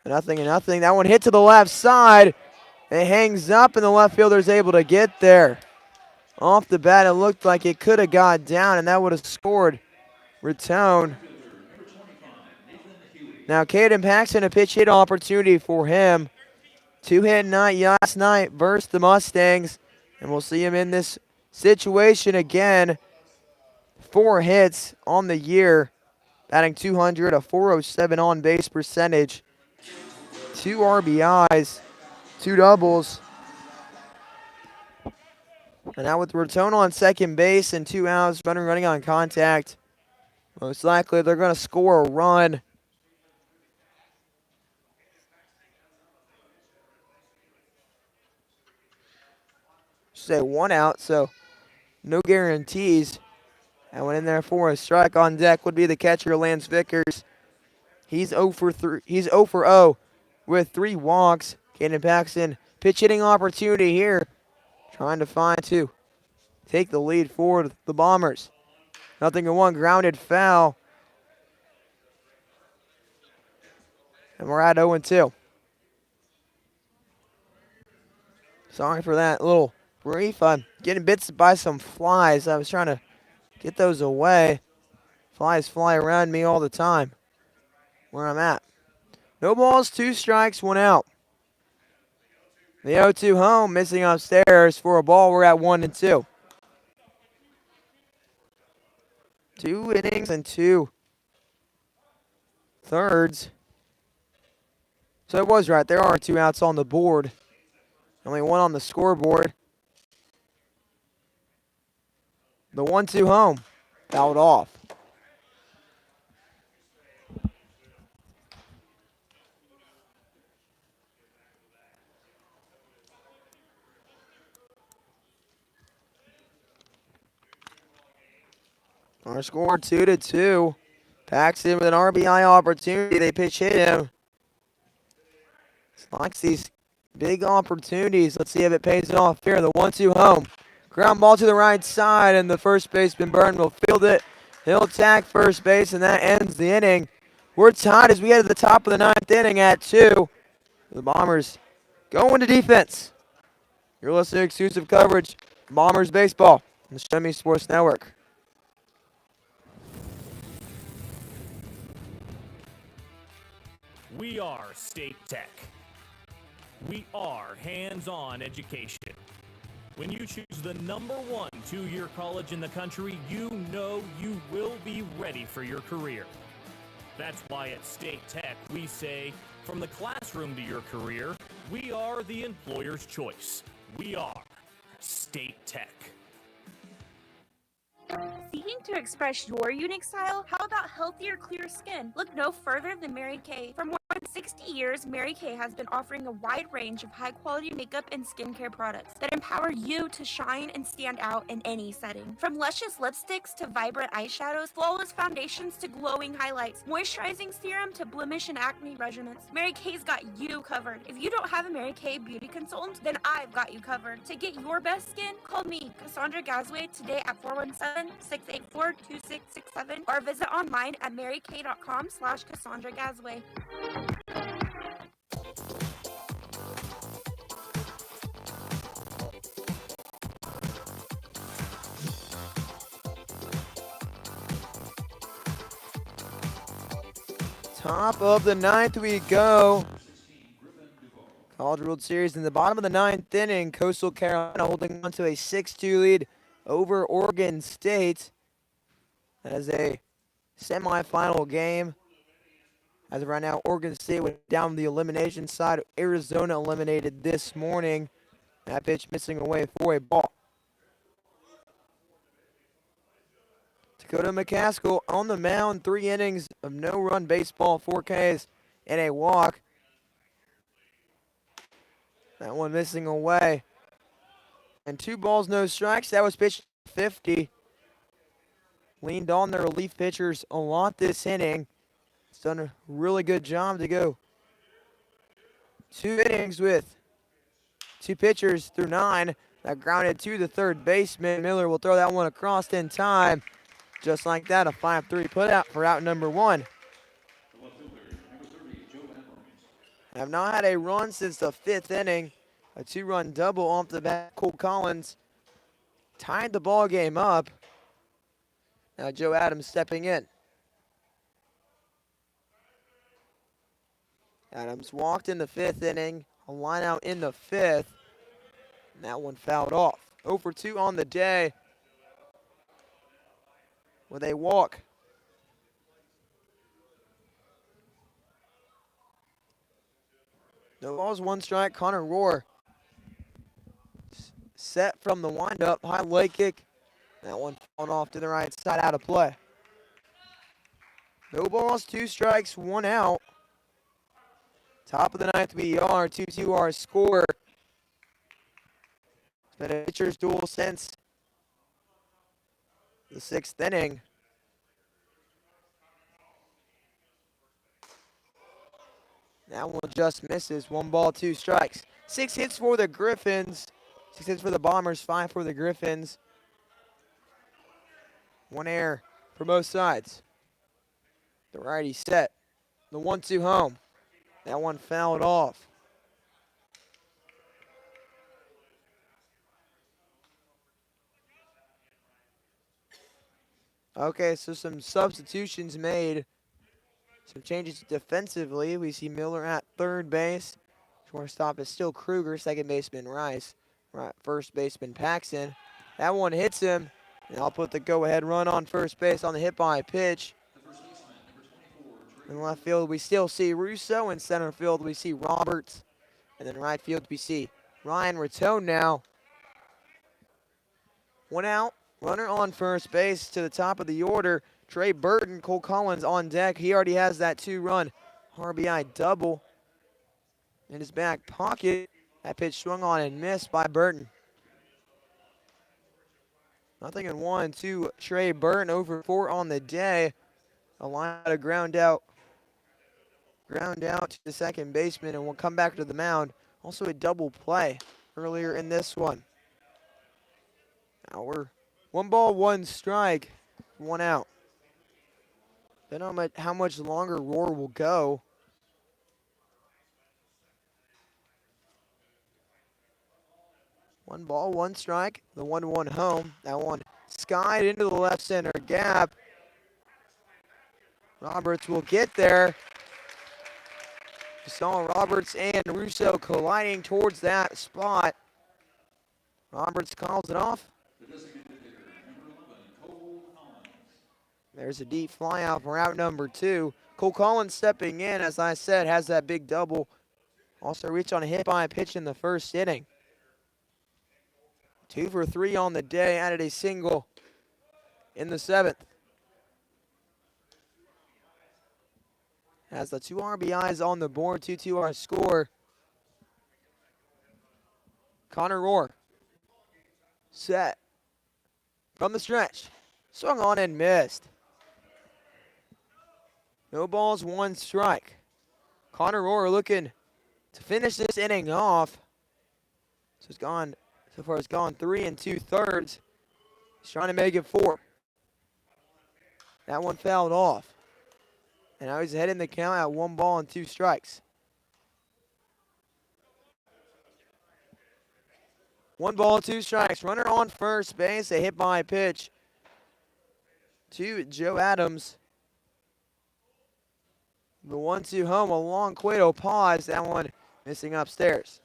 Nothing and nothing. That one hit to the left side. It hangs up, and the left fielder's able to get there. Off the bat, it looked like it could have got down, and that would have scored Raton. Now, Caden Paxton, a pitch hit opportunity for him. 2-hit night last night versus the Mustangs, and we'll see him in this situation again. 4 hits on the year, batting .200, a .407 on-base percentage. 2 RBIs, 2 doubles. And now with Raton on second base and 2 outs, runner running on contact, most likely they're going to score a run. Say 1 out, so no guarantees. I went in there for a strike. On deck would be the catcher, Lance Vickers. He's 0 for 3. He's 0 for 0 with 3 walks. Caden Paxton, pitch hitting opportunity here, trying to find 2. Take the lead for the Bombers. 0-1, grounded foul. And we're at 0-2. Sorry for that little brief. I'm getting bits by some flies. I was trying to get those away. Flies fly around me all the time where I'm at. No balls, 2 strikes, 1 out. The 0-2 home, missing upstairs for a ball. We're at 1-2. 2 innings and 2 thirds. So it was right. There are 2 outs on the board. Only 1 on the scoreboard. The 1-2 home, fouled off. Our score 2-2. Paxton with an RBI opportunity. They pitch hit him. Likes these Big opportunities. Let's see if it pays off here. The 1-2 home. Ground ball to the right side, and the first baseman Burton will field it. He'll tag first base, and that ends the inning. We're tied as we head to the top of the 9th inning at 2. The Bombers go into defense. You're listening to exclusive coverage, Bombers baseball on the Show Me Sports Network. We are State Tech. We are hands-on education. When you choose the #1 two-year college in the country, you know you will be ready for your career. That's why at State Tech we say, from the classroom to your career, we are the employer's choice. We are State Tech. Seeking to express your unique style? How about healthier, clear skin? Look no further than Mary Kay. For more than 60 years, Mary Kay has been offering a wide range of high-quality makeup and skincare products that empower you to shine and stand out in any setting. From luscious lipsticks to vibrant eyeshadows, flawless foundations to glowing highlights, moisturizing serum to blemish and acne regimens, Mary Kay's got you covered. If you don't have a Mary Kay beauty consultant, then I've got you covered. To get your best skin, call me, Cassandra Gasway, today at 417-684-2667 or visit online at marykay.com/Cassandra Gasway. Top of the 9th we go. College World Series in the bottom of the 9th inning. Coastal Carolina holding on to a 6-2 lead over Oregon State. As a semifinal game. As of right now, Oregon State went down the elimination side. Arizona eliminated this morning. That pitch missing away for a ball. Dakota McCaskill on the mound. 3 innings of no-run baseball, 4 Ks, and a walk. That one missing away. And 2 balls, no strikes. That was pitched 50. Leaned on their relief pitchers a lot this inning. It's done a really good job to go 2 innings with 2 pitchers through 9. That grounded to the third baseman. Miller will throw that one across in time. Just like that, a 5-3 putout for out number 1. Have not had a run since the 5th inning. A 2-run double off the bat. Cole Collins tied the ball game up. Now Joe Adams stepping in. Adams walked in the 5th inning. A line out in the 5th. And that one fouled off. 0 for 2 on the day with a walk. No balls, 1 strike. Connor Rohr set from the windup. High leg kick. That one falling off to the right side, out of play. No balls, 2 strikes, 1 out. Top of the 9th we are. 2-2 our score. It's been a pitcher's duel since the 6th inning. That one just misses. 1 ball, 2 strikes. 6 hits for the Griffons. 6 hits for the Bombers, 5 for the Griffons. 1 error for both sides. The righty set. The 1-2 home. That one fouled off. Okay, so some substitutions made. Some changes defensively. We see Miller at third base. Shortstop is still Kruger. Second baseman Rice. Right, first baseman Paxton. That one hits him. And I'll put the go-ahead run on first base on the hit by pitch. In left field, we still see Russo. In center field, we see Roberts. And then right field, we see Ryan Rattone now. 1 out. Runner on first base to the top of the order. Trey Burton, Cole Collins on deck. He already has that 2-run RBI double in his back pocket. That pitch swung on and missed by Burton. 0-1 to Trey Burton, over 4 on the day. A line out of ground out to the second baseman, and we'll come back to the mound Also a double play earlier in this one. Now we're 1 ball, 1 strike, 1 out. Then on how much longer Roar will go. One ball, 1 strike. The 1-1 home. That one skied into the left center gap. Roberts will get there. You saw Roberts and Russo colliding towards that spot. Roberts calls it off. There's a deep fly out for out number 2. Cole Collins stepping in, as I said, has that big double. Also reached on a hit by a pitch in the first inning. 2 for 3 on the day, added a single in the 7th. Has the 2 RBIs on the board, 2-2 our score. Connor Rohr, set, from the stretch, swung on and missed. No balls, 1 strike. Connor Rohr looking to finish this inning off. So far it's gone 3 2/3. He's trying to make it 4. That one fouled off. And now he's ahead in the count at 1 ball and 2 strikes. 1 ball, 2 strikes. Runner on first base, a hit by pitch to Joe Adams. The 1-2 home, a long Cueto pause. That one missing upstairs.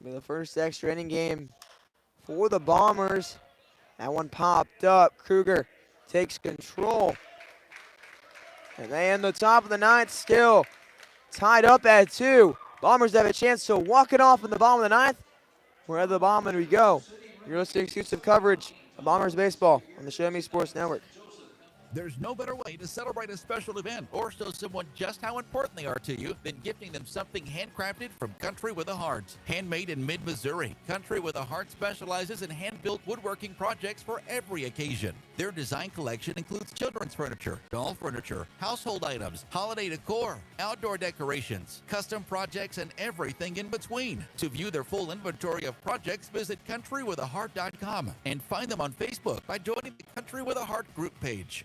Be the first extra inning game for the Bombers. That one popped up. Kruger takes control. And they end the top of the 9th, still tied up at 2. Bombers have a chance to walk it off in the bottom of the 9th. Where the Bombers we go. You're listening to exclusive coverage of Bombers baseball on the Show Me Sports Network. There's no better way to celebrate a special event or show someone just how important they are to you than gifting them something handcrafted from Country with a Heart. Handmade in mid-Missouri, Country with a Heart specializes in hand-built woodworking projects for every occasion. Their design collection includes children's furniture, doll furniture, household items, holiday decor, outdoor decorations, custom projects, and everything in between. To view their full inventory of projects, visit countrywithaheart.com and find them on Facebook by joining the Country with a Heart group page.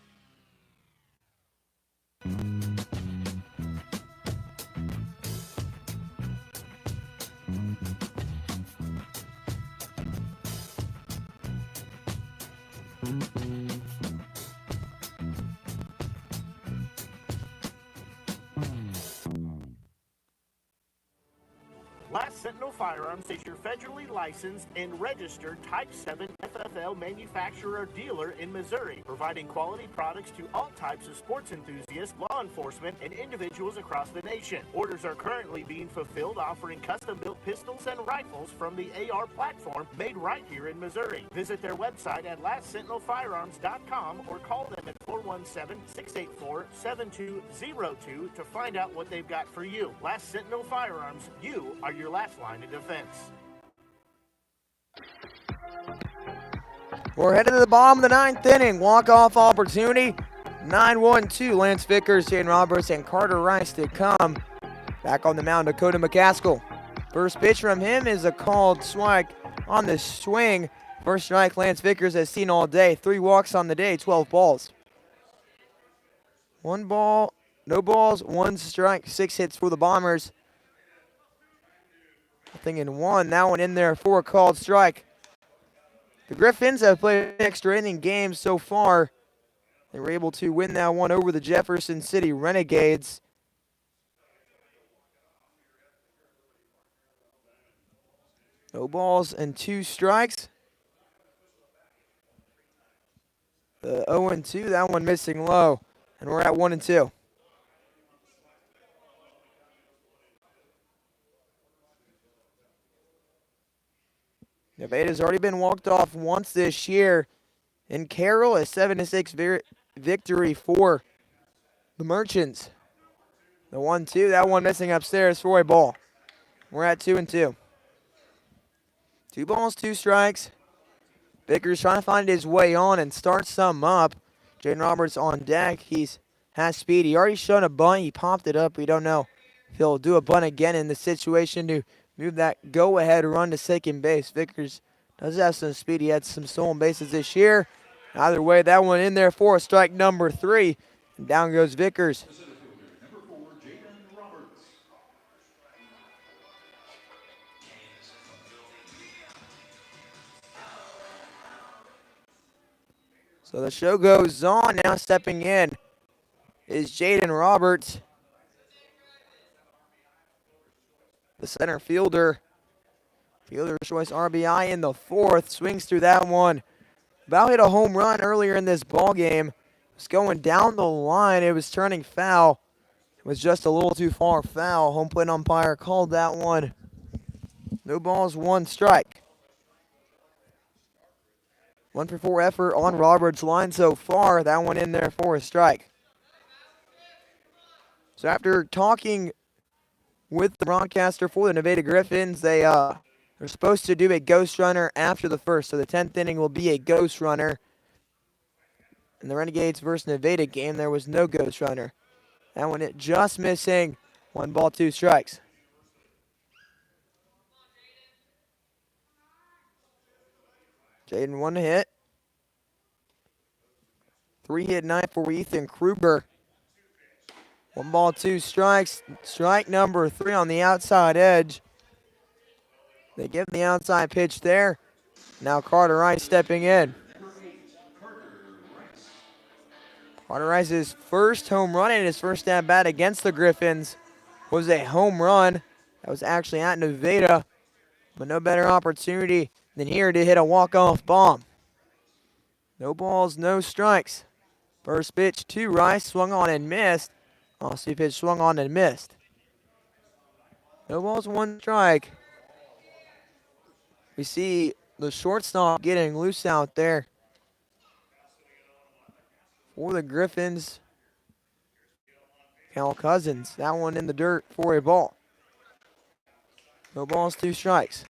Last Sentinel Firearms is your federally licensed and registered Type 7 FFL manufacturer dealer in Missouri, providing quality products to all types of sports enthusiasts, law enforcement, and individuals across the nation. Orders are currently being fulfilled, offering custom-built pistols and rifles from the AR platform made right here in Missouri. Visit their website at lastsentinelfirearms.com or call them at 417-684-7202 to find out what they've got for you. Last Sentinel Firearms, you are your last line of defense. We're headed to the bottom of the 9th inning. Walk-off opportunity. 9-1-2. Lance Vickers, Jane Roberts, and Carter Rice to come. Back on the mound, Dakota McCaskill. First pitch from him is a called strike on the swing. First strike Lance Vickers has seen all day. 3 walks on the day, 12 balls. 1 ball, no balls, 1 strike, 6 hits for the Bombers. Nothing in 1. That one in there for a called strike. The Griffins have played an extra inning game so far. They were able to win that one over the Jefferson City Renegades. No balls and 2 strikes. The 0-2, that one missing low. And we're at 1-2. Nevada's already been walked off once this year. In Carroll, a 7-6 victory for the Merchants. The 1-2, that one missing upstairs for a ball. We're at 2-2. 2 balls, 2 strikes. Vickers trying to find his way on and start some up. Jaden Roberts on deck. Has speed. He already shown a bunt. He popped it up. We don't know if he'll do a bunt again in the situation to move that go-ahead run to second base. Vickers does have some speed. He had some stolen bases this year. Either way, that one in there for strike number 3. And down goes Vickers. Number 4, Jaden Roberts. So the show goes on. Now stepping in is Jaden Roberts, the center fielder. Fielder's choice RBI in the 4th. Swings through that one. About hit a home run earlier in this ball game. It was going down the line. It was turning foul. It was just a little too far foul. Home plate umpire called that one. No balls, 1 strike. 1 for 4 effort on Roberts' line so far. That one in there for a strike. So after talking with the broadcaster for the Nevada Griffins, they're supposed to do a ghost runner after the 1st. So the 10th inning will be a ghost runner. In the Renegades versus Nevada game, there was no ghost runner. That one it just missing. 1 ball, 2 strikes. Jaden 1 hit. 3-hit night for Ethan Kruger. 1 ball, 2 strikes. Strike number 3 on the outside edge. They give him the outside pitch there. Now Carter Rice stepping in. Carter Rice's first home run in his first at-bat against the Griffins was a home run. That was actually at Nevada, but no better opportunity than here to hit a walk-off bomb. No balls, no strikes. First pitch to Rice, swung on and missed. Also pitch swung on and missed. No balls, 1 strike. We see the shortstop getting loose out there for the Griffins. Cal Cousins, that one in the dirt for a ball. No balls, 2 strikes.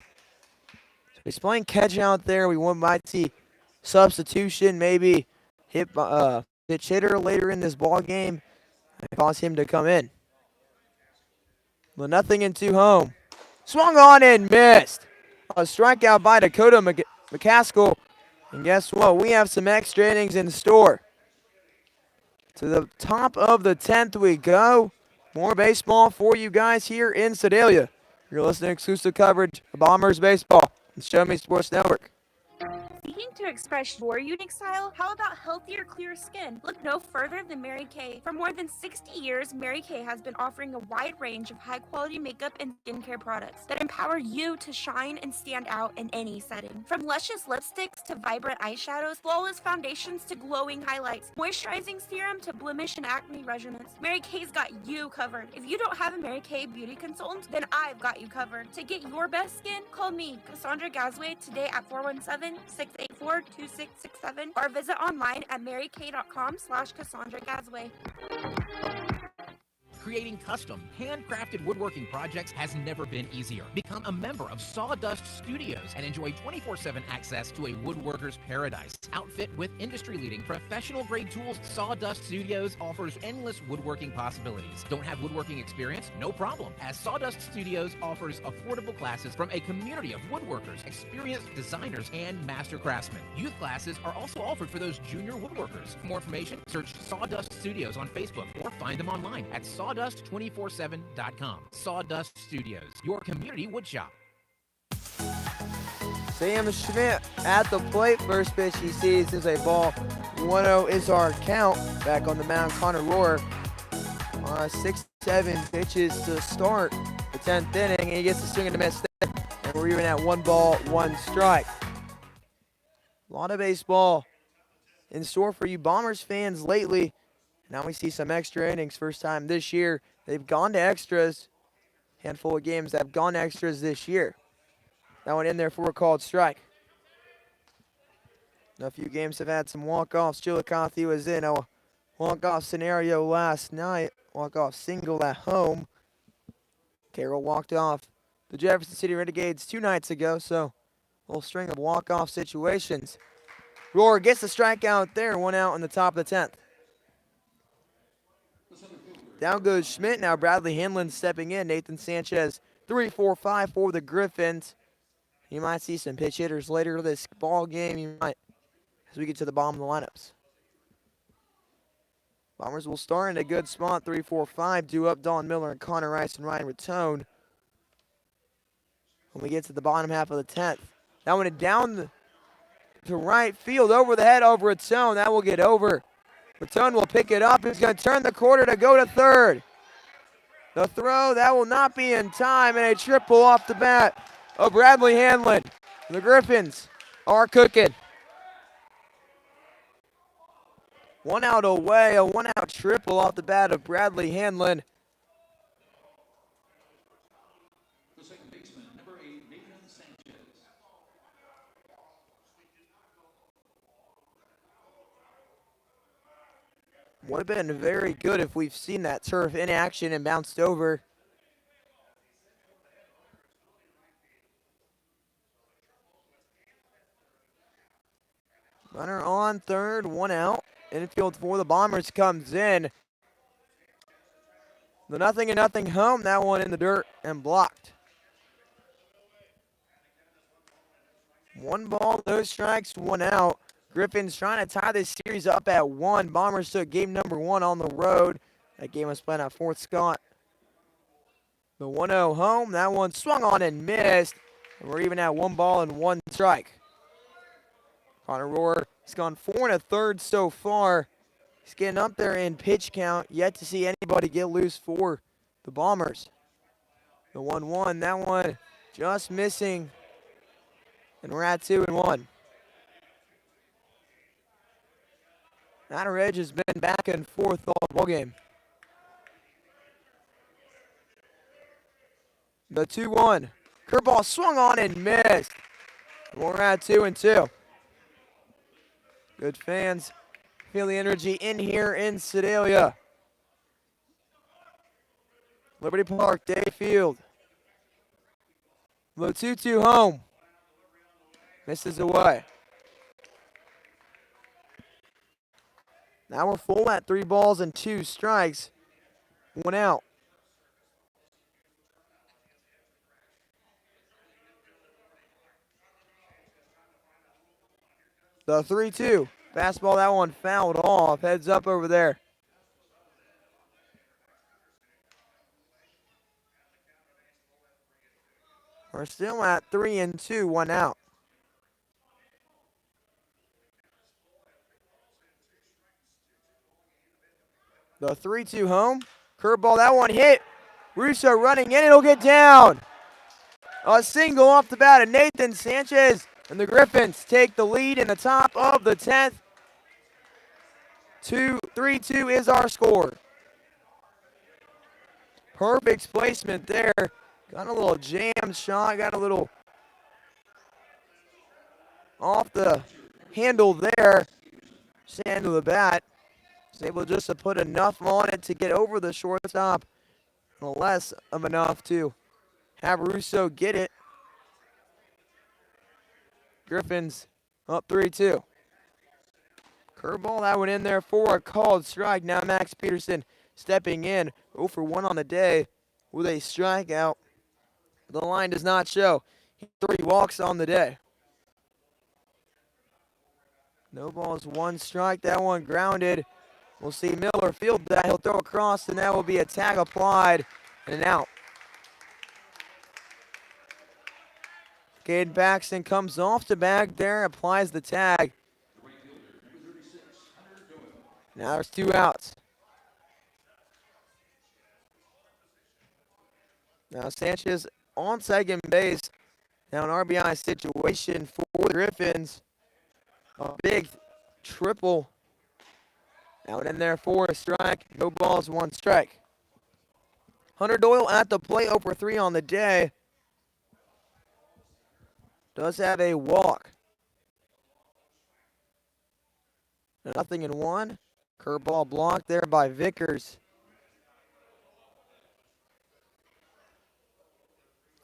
So he's playing catch out there. We might see substitution, maybe pitch hitter later in this ball game and cause him to come in. But nothing in 2 home. Swung on and missed. A strikeout by Dakota McCaskill. And guess what? We have some extra innings in store. To the top of the 10th we go. More baseball for you guys here in Sedalia. You're listening to exclusive coverage of Bombers baseball on Show Me Sports Network. Seeking to express your unique style? How about healthier, clear skin? Look no further than Mary Kay. For more than 60 years, Mary Kay has been offering a wide range of high-quality makeup and skincare products that empower you to shine and stand out in any setting. From luscious lipsticks to vibrant eyeshadows, flawless foundations to glowing highlights, moisturizing serum to blemish and acne regimens, Mary Kay's got you covered. If you don't have a Mary Kay beauty consultant, then I've got you covered. To get your best skin, call me, Cassandra Gasway, today at 417-684-2667 or visit online at marykay.com/Cassandra Gasway. Creating custom, handcrafted woodworking projects has never been easier. Become a member of Sawdust Studios and enjoy 24/7 access to a woodworker's paradise. Outfit with industry-leading professional-grade tools, Sawdust Studios offers endless woodworking possibilities. Don't have woodworking experience? No problem, as Sawdust Studios offers affordable classes from a community of woodworkers, experienced designers, and master craftsmen. Youth classes are also offered for those junior woodworkers. For more information, search Sawdust Studios on Facebook or find them online at sawdust247.com. Sawdust Studios, your community woodshop. Sam Schmidt at the plate. First pitch he sees is a ball. 1-0 is our count. Back on the mound, Connor Rohr. 6-7 pitches to start the 10th inning, and he gets a swing and a miss there. And we're even at 1 ball, 1 strike. A lot of baseball in store for you Bombers fans lately. Now we see some extra innings. First time this year. They've gone to extras. Handful of games that have gone to extras this year. That one in there for a called strike. A few games have had some walk-offs. Chillicothe was in a walk-off scenario last night. Walk-off single at home. Carroll walked off the Jefferson City Renegades 2 nights ago, so Little string of walk-off situations. Roar gets the strikeout there, 1 out in the top of the 10th. Down goes Schmidt. Now Bradley Hanlon stepping in. Nathan Sanchez, 3-4-5 for the Griffins. You might see some pitch hitters later this ball game. You might, as we get to the bottom of the lineups. Bombers will start in a good spot, 3-4-5. Due up Don Miller and Connor Rice and Ryan Rattone. When we get to the bottom half of the 10th. That one down to right field, over the head of Rattone. That will get over. Rattone will pick it up. He's going to turn the corner to go to third. The throw, that will not be in time, and a triple off the bat of Bradley Hanlon. The Griffins are cooking. 1 out away, a 1-out triple off the bat of Bradley Hanlon. The second baseman, number 8, Nathan Sanchez. Would have been very good if we've seen that turf in action and bounced over. Runner on third, 1 out. Infield for the Bombers comes in. The 0-0 home, that one in the dirt and blocked. 1 ball, no strikes, 1 out. Griffins trying to tie this series up at 1. Bombers took game number 1 on the road. That game was played at Fort Scott. The 1-0 home, that one swung on and missed. And we're even at 1 ball and 1 strike. Connor Rohr has gone 4 1/3 so far. He's getting up there in pitch count. Yet to see anybody get loose for the Bombers. The 1-1, that one just missing. And we're at 2-1. Outer Edge has been back and forth all ball game. The 2-1. Curveball swung on and missed. We're at 2-2. Good fans. Feel the energy in here in Sedalia. Liberty Park, Day Field. The 2-2 home. Misses away. Now we're full at 3 balls and 2 strikes. 1 out. The 3-2. Fastball, that one fouled off. Heads up over there. We're still at 3-2, 1 out. The 3-2 home. Curveball, that one hit. Russo running in, it'll get down. A single off the bat of Nathan Sanchez. And the Griffins take the lead in the top of the 10th. 3-2 is our score. Perfect placement there. Got a little jam shot. Got a little off the handle there. Stand to the bat. Was able just to put enough on it to get over the shortstop. Less of enough to have Russo get it. Griffins up 3-2. Curveball, that one in there for a called strike. Now Max Peterson stepping in. 0 for 1 on the day with a strikeout. The line does not show. 3 walks on the day. No balls, 1 strike. That one grounded. We'll see Miller field that. He'll throw across, and that will be a tag applied and an out. Cade Baxton comes off the bag there, applies the tag. Now there's 2 outs. Now Sanchez on second base. Now an RBI situation for the Griffins. A big triple. Now in there for a strike. No balls, 1 strike. Hunter Doyle at the plate, 0 for 3 on the day. Does have a walk. 0-1. Curveball blocked there by Vickers.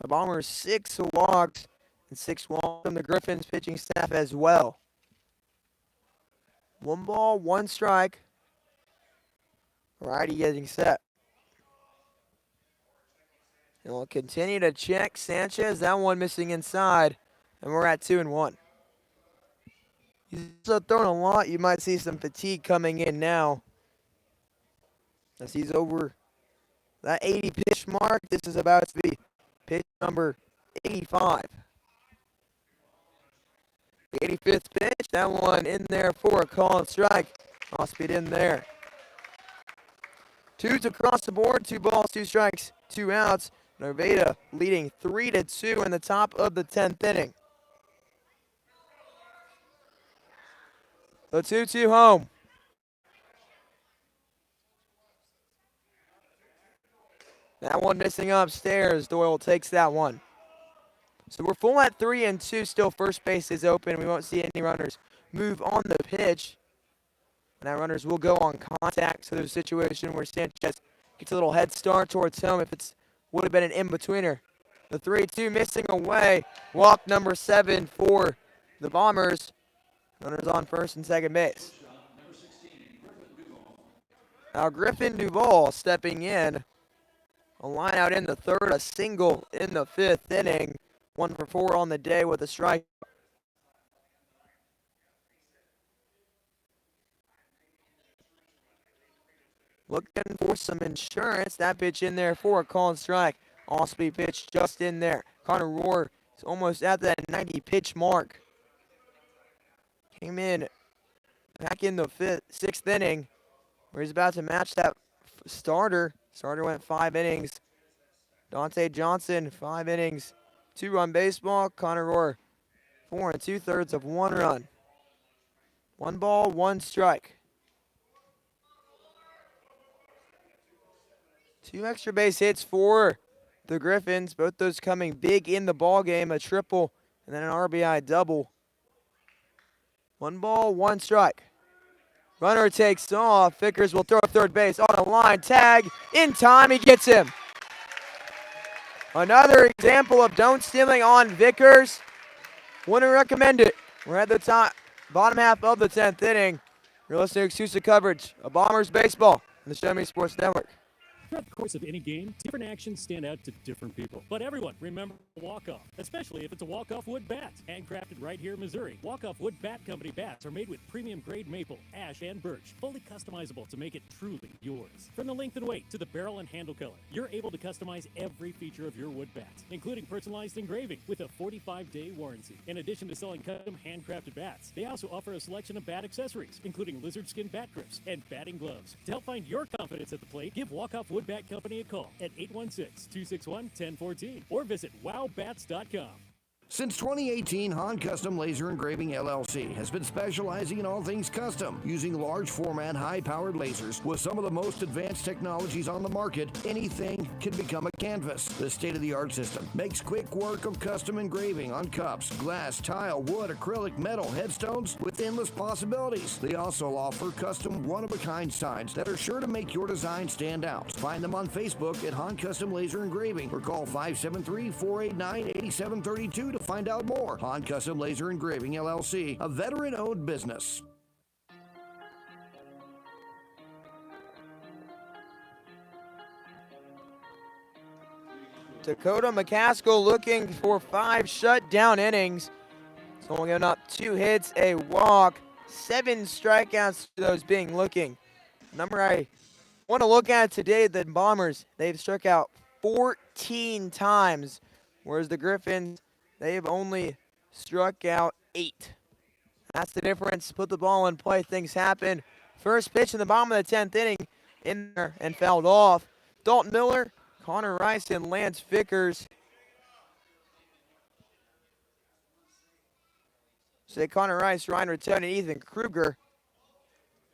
The Bombers 6 walks And 6-1 from the Griffons pitching staff as well. 1 ball, 1 strike. Righty getting set. And we'll continue to check Sanchez. That one missing inside. And we're at 2-1. He's also throwing a lot. You might see some fatigue coming in now. As he's over that 80 pitch mark. This is about to be pitch number 85. The 85th pitch. That one in there for a called strike. Off speed in there. 2s across the board. 2 balls, 2 strikes, 2 outs. Nevada leading 3-2 in the top of the 10th inning. The 2-2 home. That one missing upstairs. Doyle takes that one. So we're full at 3-2. Still first base is open. We won't see any runners move on the pitch. And our runners will go on contact. So there's a situation where Sanchez gets a little head start towards home if it's would have been an in-betweener. The 3-2 missing away. Walk number 7 for the Bombers. Runners on first and second base. Now Griffin Duval stepping in. A line out in the 3rd, a single in the 5th inning. 1 for 4 on the day with a strike. Looking for some insurance. That pitch in there for a called strike. Off-speed pitch just in there. Connor Rohr is almost at that 90 pitch mark. Came in back in the 6th inning where he's about to match that starter. Starter went 5 innings. Dante Johnson, 5 innings, 2-run baseball. Connor Rohr, 4 2/3 of 1 run. 1 ball, 1 strike. 2 extra base hits for the Griffins. Both those coming big in the ball game. A triple and then an RBI double. 1 ball, 1 strike. Runner takes off. Vickers will throw third base on a line. Tag in time. He gets him. Another example of don't stealing on Vickers. Wouldn't recommend it. We're at the bottom half of the 10th inning. You're listening to exclusive coverage of Bombers baseball on the Show Me Sports Network. Throughout the course of any game, different actions stand out to different people. But everyone, remember walk-off, especially if it's a walk-off wood bat. Handcrafted right here in Missouri. Walk-off Wood Bat Company bats are made with premium-grade maple, ash, and birch, fully customizable to make it truly yours. From the length and weight to the barrel and handle color, you're able to customize every feature of your wood bat, including personalized engraving with a 45-day warranty. In addition to selling custom handcrafted bats, they also offer a selection of bat accessories, including lizard skin bat grips and batting gloves. To help find your confidence at the plate, give Walk-Off Wood Bat Company a call at 816-261-1014 or visit wowbats.com. Since 2018, Han Custom Laser Engraving LLC has been specializing in all things custom, using large format, high-powered lasers with some of the most advanced technologies on the market. Anything can become a canvas. This state-of-the-art system makes quick work of custom engraving on cups, glass, tile, wood, acrylic, metal, headstones with endless possibilities. They also offer custom one-of-a-kind signs that are sure to make your design stand out. Find them on Facebook at Han Custom Laser Engraving or call 573-489-8732 to find out more. Han Custom Laser Engraving LLC, a veteran-owned business. Dakota McCaskill looking for 5 shutdown innings. He's only giving up 2 hits, a walk, 7 strikeouts for those being looking. Number I want to look at today, the Bombers, they've struck out 14 times, whereas the Griffins, they've only struck out 8. That's the difference. Put the ball in play. Things happen. First pitch in the bottom of the 10th inning in there and fouled off. Dalton Miller, Connor Rice, and Lance Vickers. Say Connor Rice, Ryan Raton, and Ethan Kruger.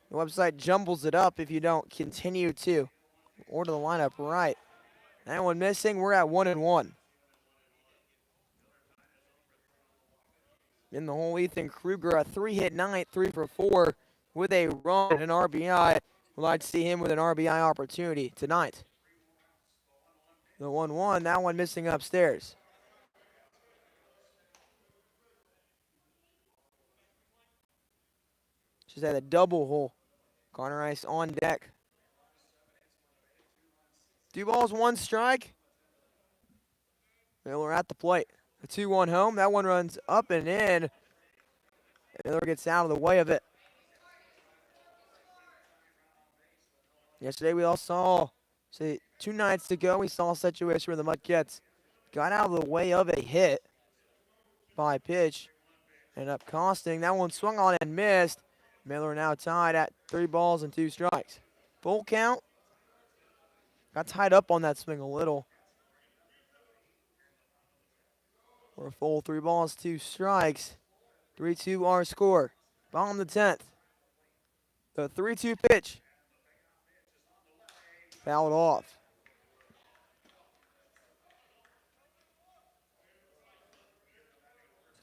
The website jumbles it up if you don't continue to order the lineup right. That one missing. We're at 1-1. In the hole, Ethan Kruger, a 3-hit night, 3 for 4 with a run and an RBI. We'd like to see him with an RBI opportunity tonight. The 1-1, that one missing upstairs. Just had a double hole. Connor Rice on deck. 2 balls, 1 strike. Miller at the plate. A 2-1 home. That one runs up and in. Miller gets out of the way of it. Yesterday we all saw, 2 nights ago, we saw a situation where the Mudcats got out of the way of a hit by pitch. Ended up costing. That one swung on and missed. Miller now tied at 3 balls and 2 strikes. Full count. Got tied up on that swing a little. For a full 3 balls, 2 strikes. 3-2 our score. Bottom of the 10th. The 3-2 pitch. Fouled off.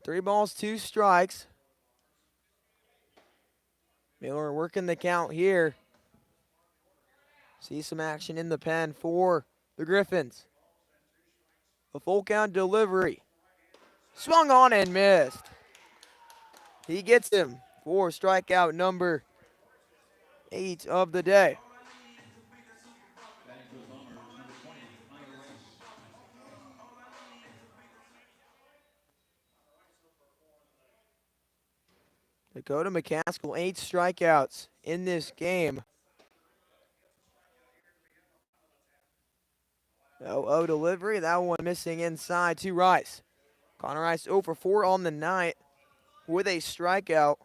Three balls, 2 strikes. Miller working the count here. See some action in the pen for the Griffons. A full count delivery. Swung on and missed. He gets him for strikeout number 8 of the day. Dakota McCaskill, 8 strikeouts in this game. 0-0 delivery. That one missing inside to Rice. Connor Rice 0 for 4 on the night with a strikeout.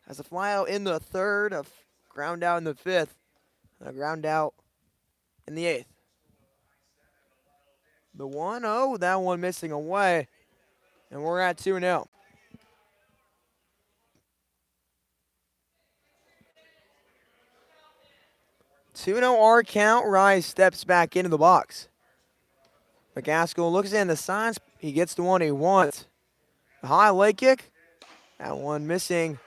Has a fly out in the 3rd, a ground out in the 5th, and a ground out in the 8th. The 1-0, that one missing away, and we're at 2-0. Our count. Rice steps back into the box. McCaskill looks in the signs. He gets the one he wants. A high leg kick. That one missing.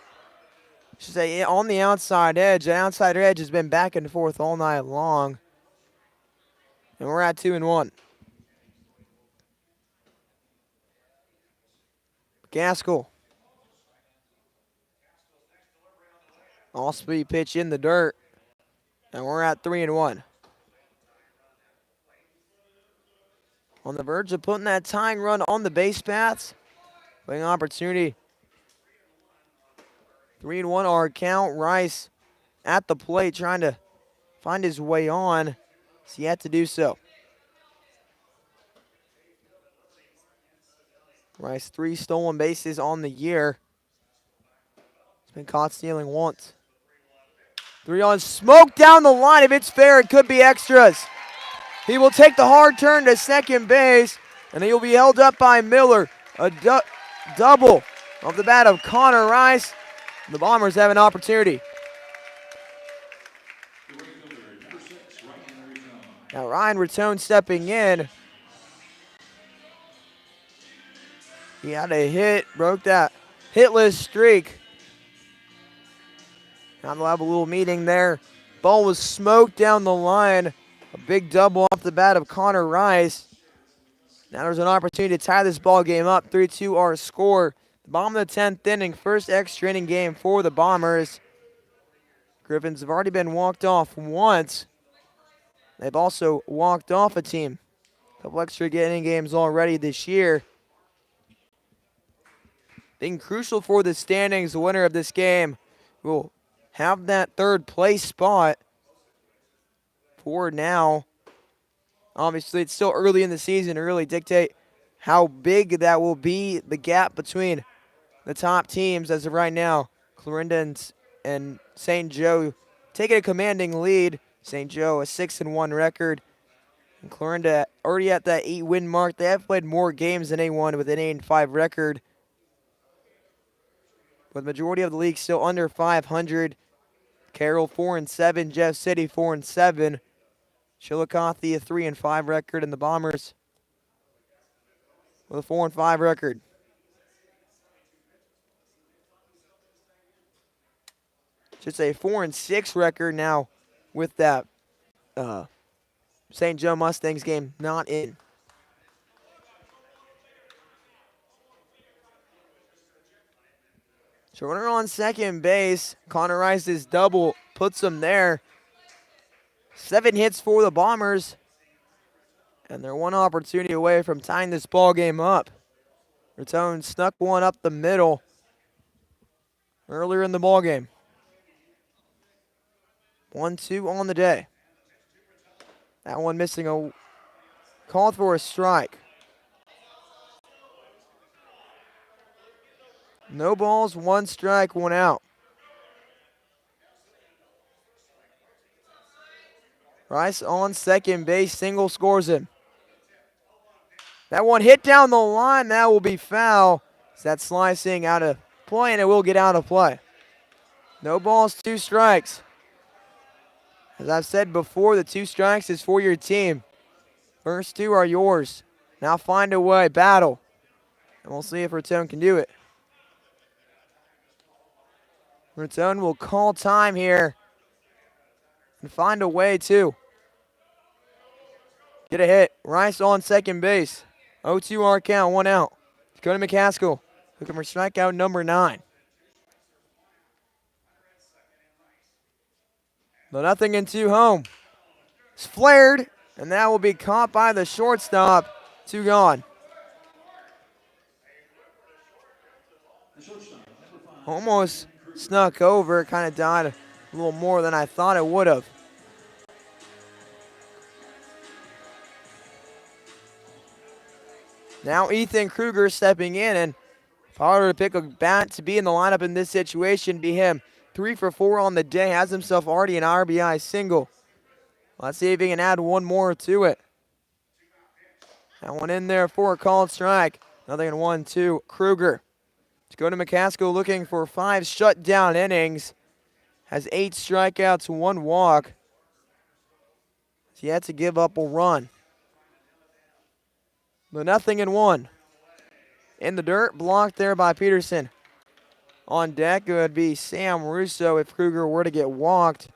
I should say on the outside edge. The outside edge has been back and forth all night long. And we're at 2-1. McCaskill. All-speed pitch in the dirt. And we're at 3-1. On the verge of putting that tying run on the base paths. Playing opportunity. 3-1 our count. Rice at the plate trying to find his way on. He's yet to do so. Rice 3 stolen bases on the year. He's been caught stealing once. 3 on, smoke down the line. If it's fair, it could be extras. He will take the hard turn to second base, and he will be held up by Miller. A double off the bat of Connor Rice. The Bombers have an opportunity. Now Ryan Rattone stepping in. He had a hit, broke that hitless streak. Now they'll have a little meeting there. Ball was smoked down the line. A big double off the bat of Connor Rice. Now there's an opportunity to tie this ball game up. 3-2 our score. The bottom of the 10th inning, first extra inning game for the Bombers. Griffons have already been walked off once. They've also walked off a team. A couple extra inning games already this year. Being crucial for the standings, the winner of this game will have that 3rd place spot for now. Obviously, it's still early in the season to really dictate how big that will be, the gap between the top teams as of right now. Clarinda and St. Joe taking a commanding lead. St. Joe, a 6-1 record. And Clarinda already at that 8-win mark. They have played more games than anyone with an 8-5 record. But the majority of the league still under 500. Carroll 4-7, Jeff City 4-7. Chillicothe a 3-5 record, and the Bombers with a 4-5 record. Should say 4-6 record now with that St. Joe Mustangs game not in. So runner on second base. Connor Rice's double puts him there. 7 hits for the Bombers. And they're one opportunity away from tying this ball game up. Raton snuck one up the middle earlier in the ball game. 1-2 on the day. That one missing a called for a strike. No balls, 1 strike, 1 out. Rice on second base, single scores him. That one hit down the line, that will be foul. That's slicing out of play, and it will get out of play. No balls, 2 strikes. As I've said before, the 2 strikes is for your team. First 2 are yours. Now find a way, battle. And we'll see if Raton can do it. Raton will call time here and find a way to get a hit. Rice on second base. 0-2 our count, 1 out. Dakota McCaskill looking for strikeout number 9. No, nothing in 2 home. It's flared, and that will be caught by the shortstop. 2 gone. Almost snuck over, kind of died a little more than I thought it would have. Now Ethan Kruger stepping in, and if I were to pick a bat to be in the lineup in this situation, be him. 3 for 4 on the day, has himself already an RBI single. Let's see if he can add 1 more to it. That one in there for a called strike. Nothing in 1-2. Kruger. Let's go to McCaskill looking for 5 shutdown innings. Has 8 strikeouts, 1 walk. He had to give up a run. But nothing in 1. In the dirt, blocked there by Peterson. On deck, it would be Sam Russo if Kruger were to get walked.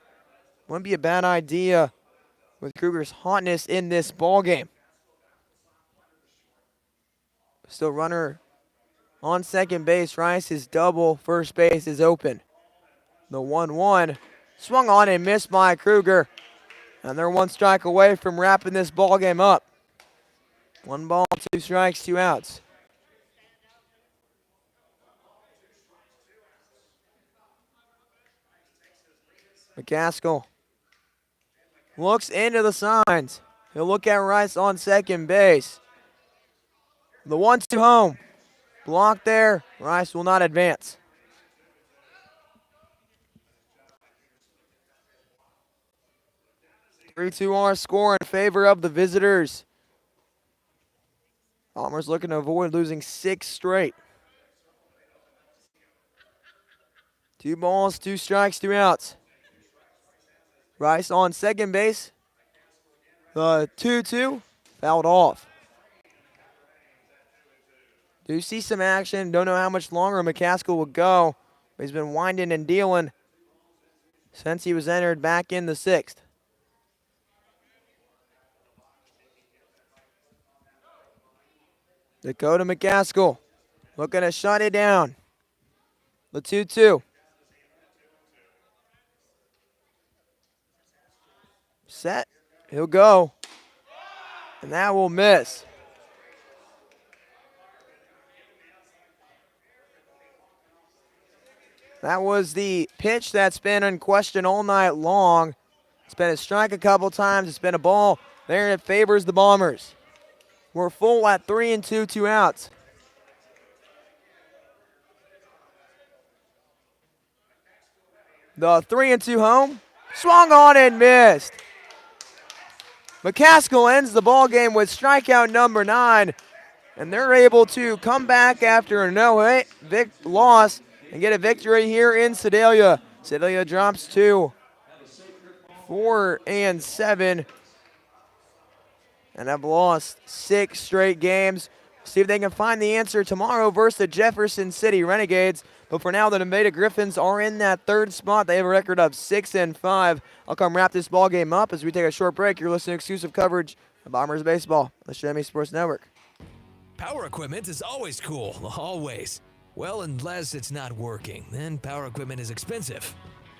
Wouldn't be a bad idea with Kruger's hotness in this ball game. Still runner on second base. Rice is double. First base is open. The 1-1 swung on and missed by Kruger. And they're 1 strike away from wrapping this ball game up. 1 ball, 2 strikes, 2 outs. McCaskill looks into the signs. He'll look at Rice on second base. The 1-2 home. Blocked there. Rice will not advance. Three-two our score in favor of the visitors. Bombers looking to avoid losing 6 straight. 2 balls, 2 strikes, 2 outs. Rice on second base. The 2-2 fouled off. Do see some action. Don't know how much longer McCaskill will go. But he's been winding and dealing since he was entered back in the 6th. Dakota McCaskill looking to shut it down. The 2-2. Set. He'll go. And that will miss. That was the pitch that's been in question all night long. It's been a strike a couple times. It's been a ball there, and it favors the Bombers. We're full at 3-2, 2 outs. The 3-2 home. Swung on and missed. McCaskill ends the ball game with strikeout number 9. And they're able to come back after a no-hit loss and get a victory here in Sedalia. Sedalia drops to 4-7. And have lost 6 straight games. See if they can find the answer tomorrow versus the Jefferson City Renegades. But for now, the Nevada Griffons are in that 3rd spot. They have a record of 6-5. I'll come wrap this ball game up as we take a short break. You're listening to exclusive coverage of Bombers baseball on the Show Me Sports Network. Power equipment is always cool, always. Well, unless it's not working, then power equipment is expensive.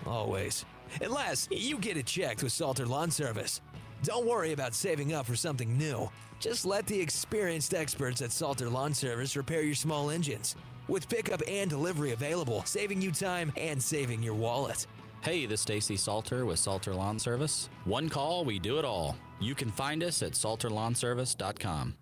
Always. Unless you get it checked with Salter Lawn Service. Don't worry about saving up for something new. Just let the experienced experts at Salter Lawn Service repair your small engines. With pickup and delivery available, saving you time and saving your wallet. Hey, this is Stacy Salter with Salter Lawn Service. One call, we do it all. You can find us at salterlawnservice.com.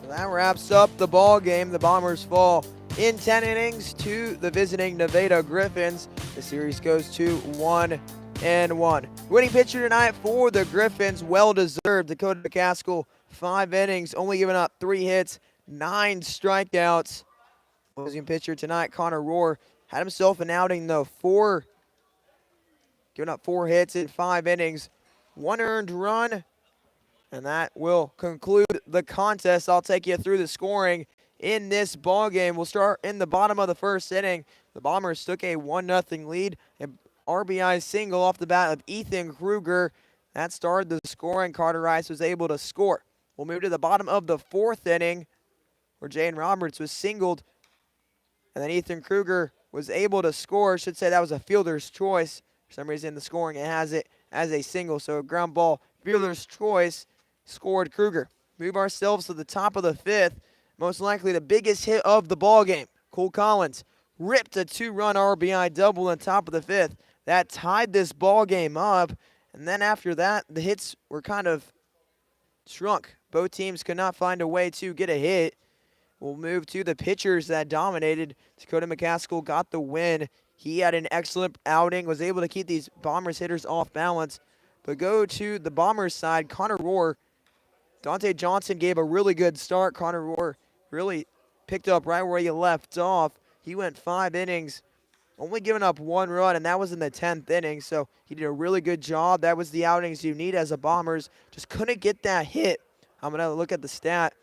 That wraps up the ball game. The Bombers fall in 10 innings to the visiting Nevada Griffons. The series goes to 1-1. Winning pitcher tonight for the Griffons, well-deserved. Dakota McCaskill, 5 innings, only giving up 3 hits, 9 strikeouts. Losing pitcher tonight, Connor Rohr, had himself an outing though, giving up 4 hits in 5 innings, 1 earned run. And that will conclude the contest. I'll take you through the scoring in this ball game. We'll start in the bottom of the first inning. The Bombers took a 1-0 lead. An RBI single off the bat of Ethan Kruger. That started the scoring. Carter Rice was able to score. We'll move to the bottom of the fourth inning where Jaden Roberts was singled. And then Ethan Kruger was able to score. I should say that was a fielder's choice. For some reason, the scoring, it has it as a single. So a ground ball, fielder's choice. Scored Kruger. Move ourselves to the top of the fifth. Most likely the biggest hit of the ball game. Cole Collins ripped a 2-run RBI double on top of the fifth. That tied this ball game up. And then after that, the hits were kind of shrunk. Both teams could not find a way to get a hit. We'll move to the pitchers that dominated. Dakota McCaskill got the win. He had an excellent outing, was able to keep these Bombers hitters off balance. But go to the Bombers side, Connor Rohr. Dante Johnson gave a really good start. Connor Rohr really picked up right where he left off. He went 5 innings, only giving up 1 run, and that was in the 10th inning. So he did a really good job. That was the outings you need as a Bombers. Just couldn't get that hit. I'm going to look at the stat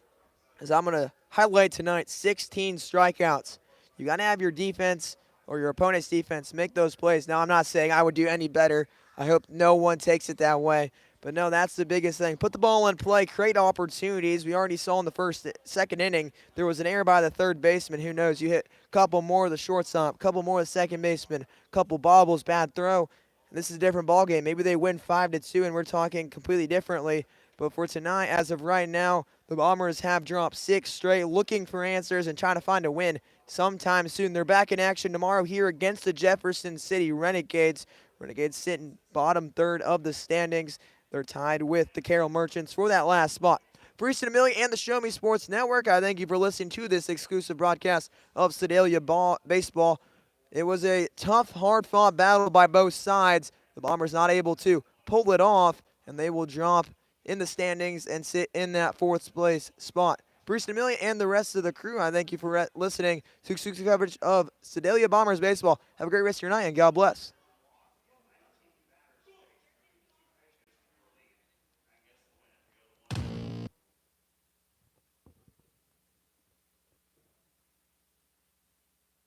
as I'm going to highlight tonight 16 strikeouts. You got to have your defense or your opponent's defense make those plays. Now, I'm not saying I would do any better. I hope no one takes it that way. But no, that's the biggest thing. Put the ball in play, create opportunities. We already saw in the second inning, there was an error by the third baseman. Who knows? You hit a couple more of the shortstop, a couple more of the second baseman, a couple bobbles, bad throw. This is a different ball game. Maybe they win 5-2, and we're talking completely differently. But for tonight, as of right now, the Bombers have dropped 6 straight, looking for answers and trying to find a win sometime soon. They're back in action tomorrow here against the Jefferson City Renegades. Renegades sitting bottom third of the standings. They're tied with the Carroll Merchants for that last spot. For Easton Amelia and the Show Me Sports Network, I thank you for listening to this exclusive broadcast of Sedalia baseball. It was a tough, hard-fought battle by both sides. The Bombers not able to pull it off, and they will drop in the standings and sit in that 4th place spot. For Easton Amelia and the rest of the crew, I thank you for listening to exclusive coverage of Sedalia Bombers baseball. Have a great rest of your night, and God bless.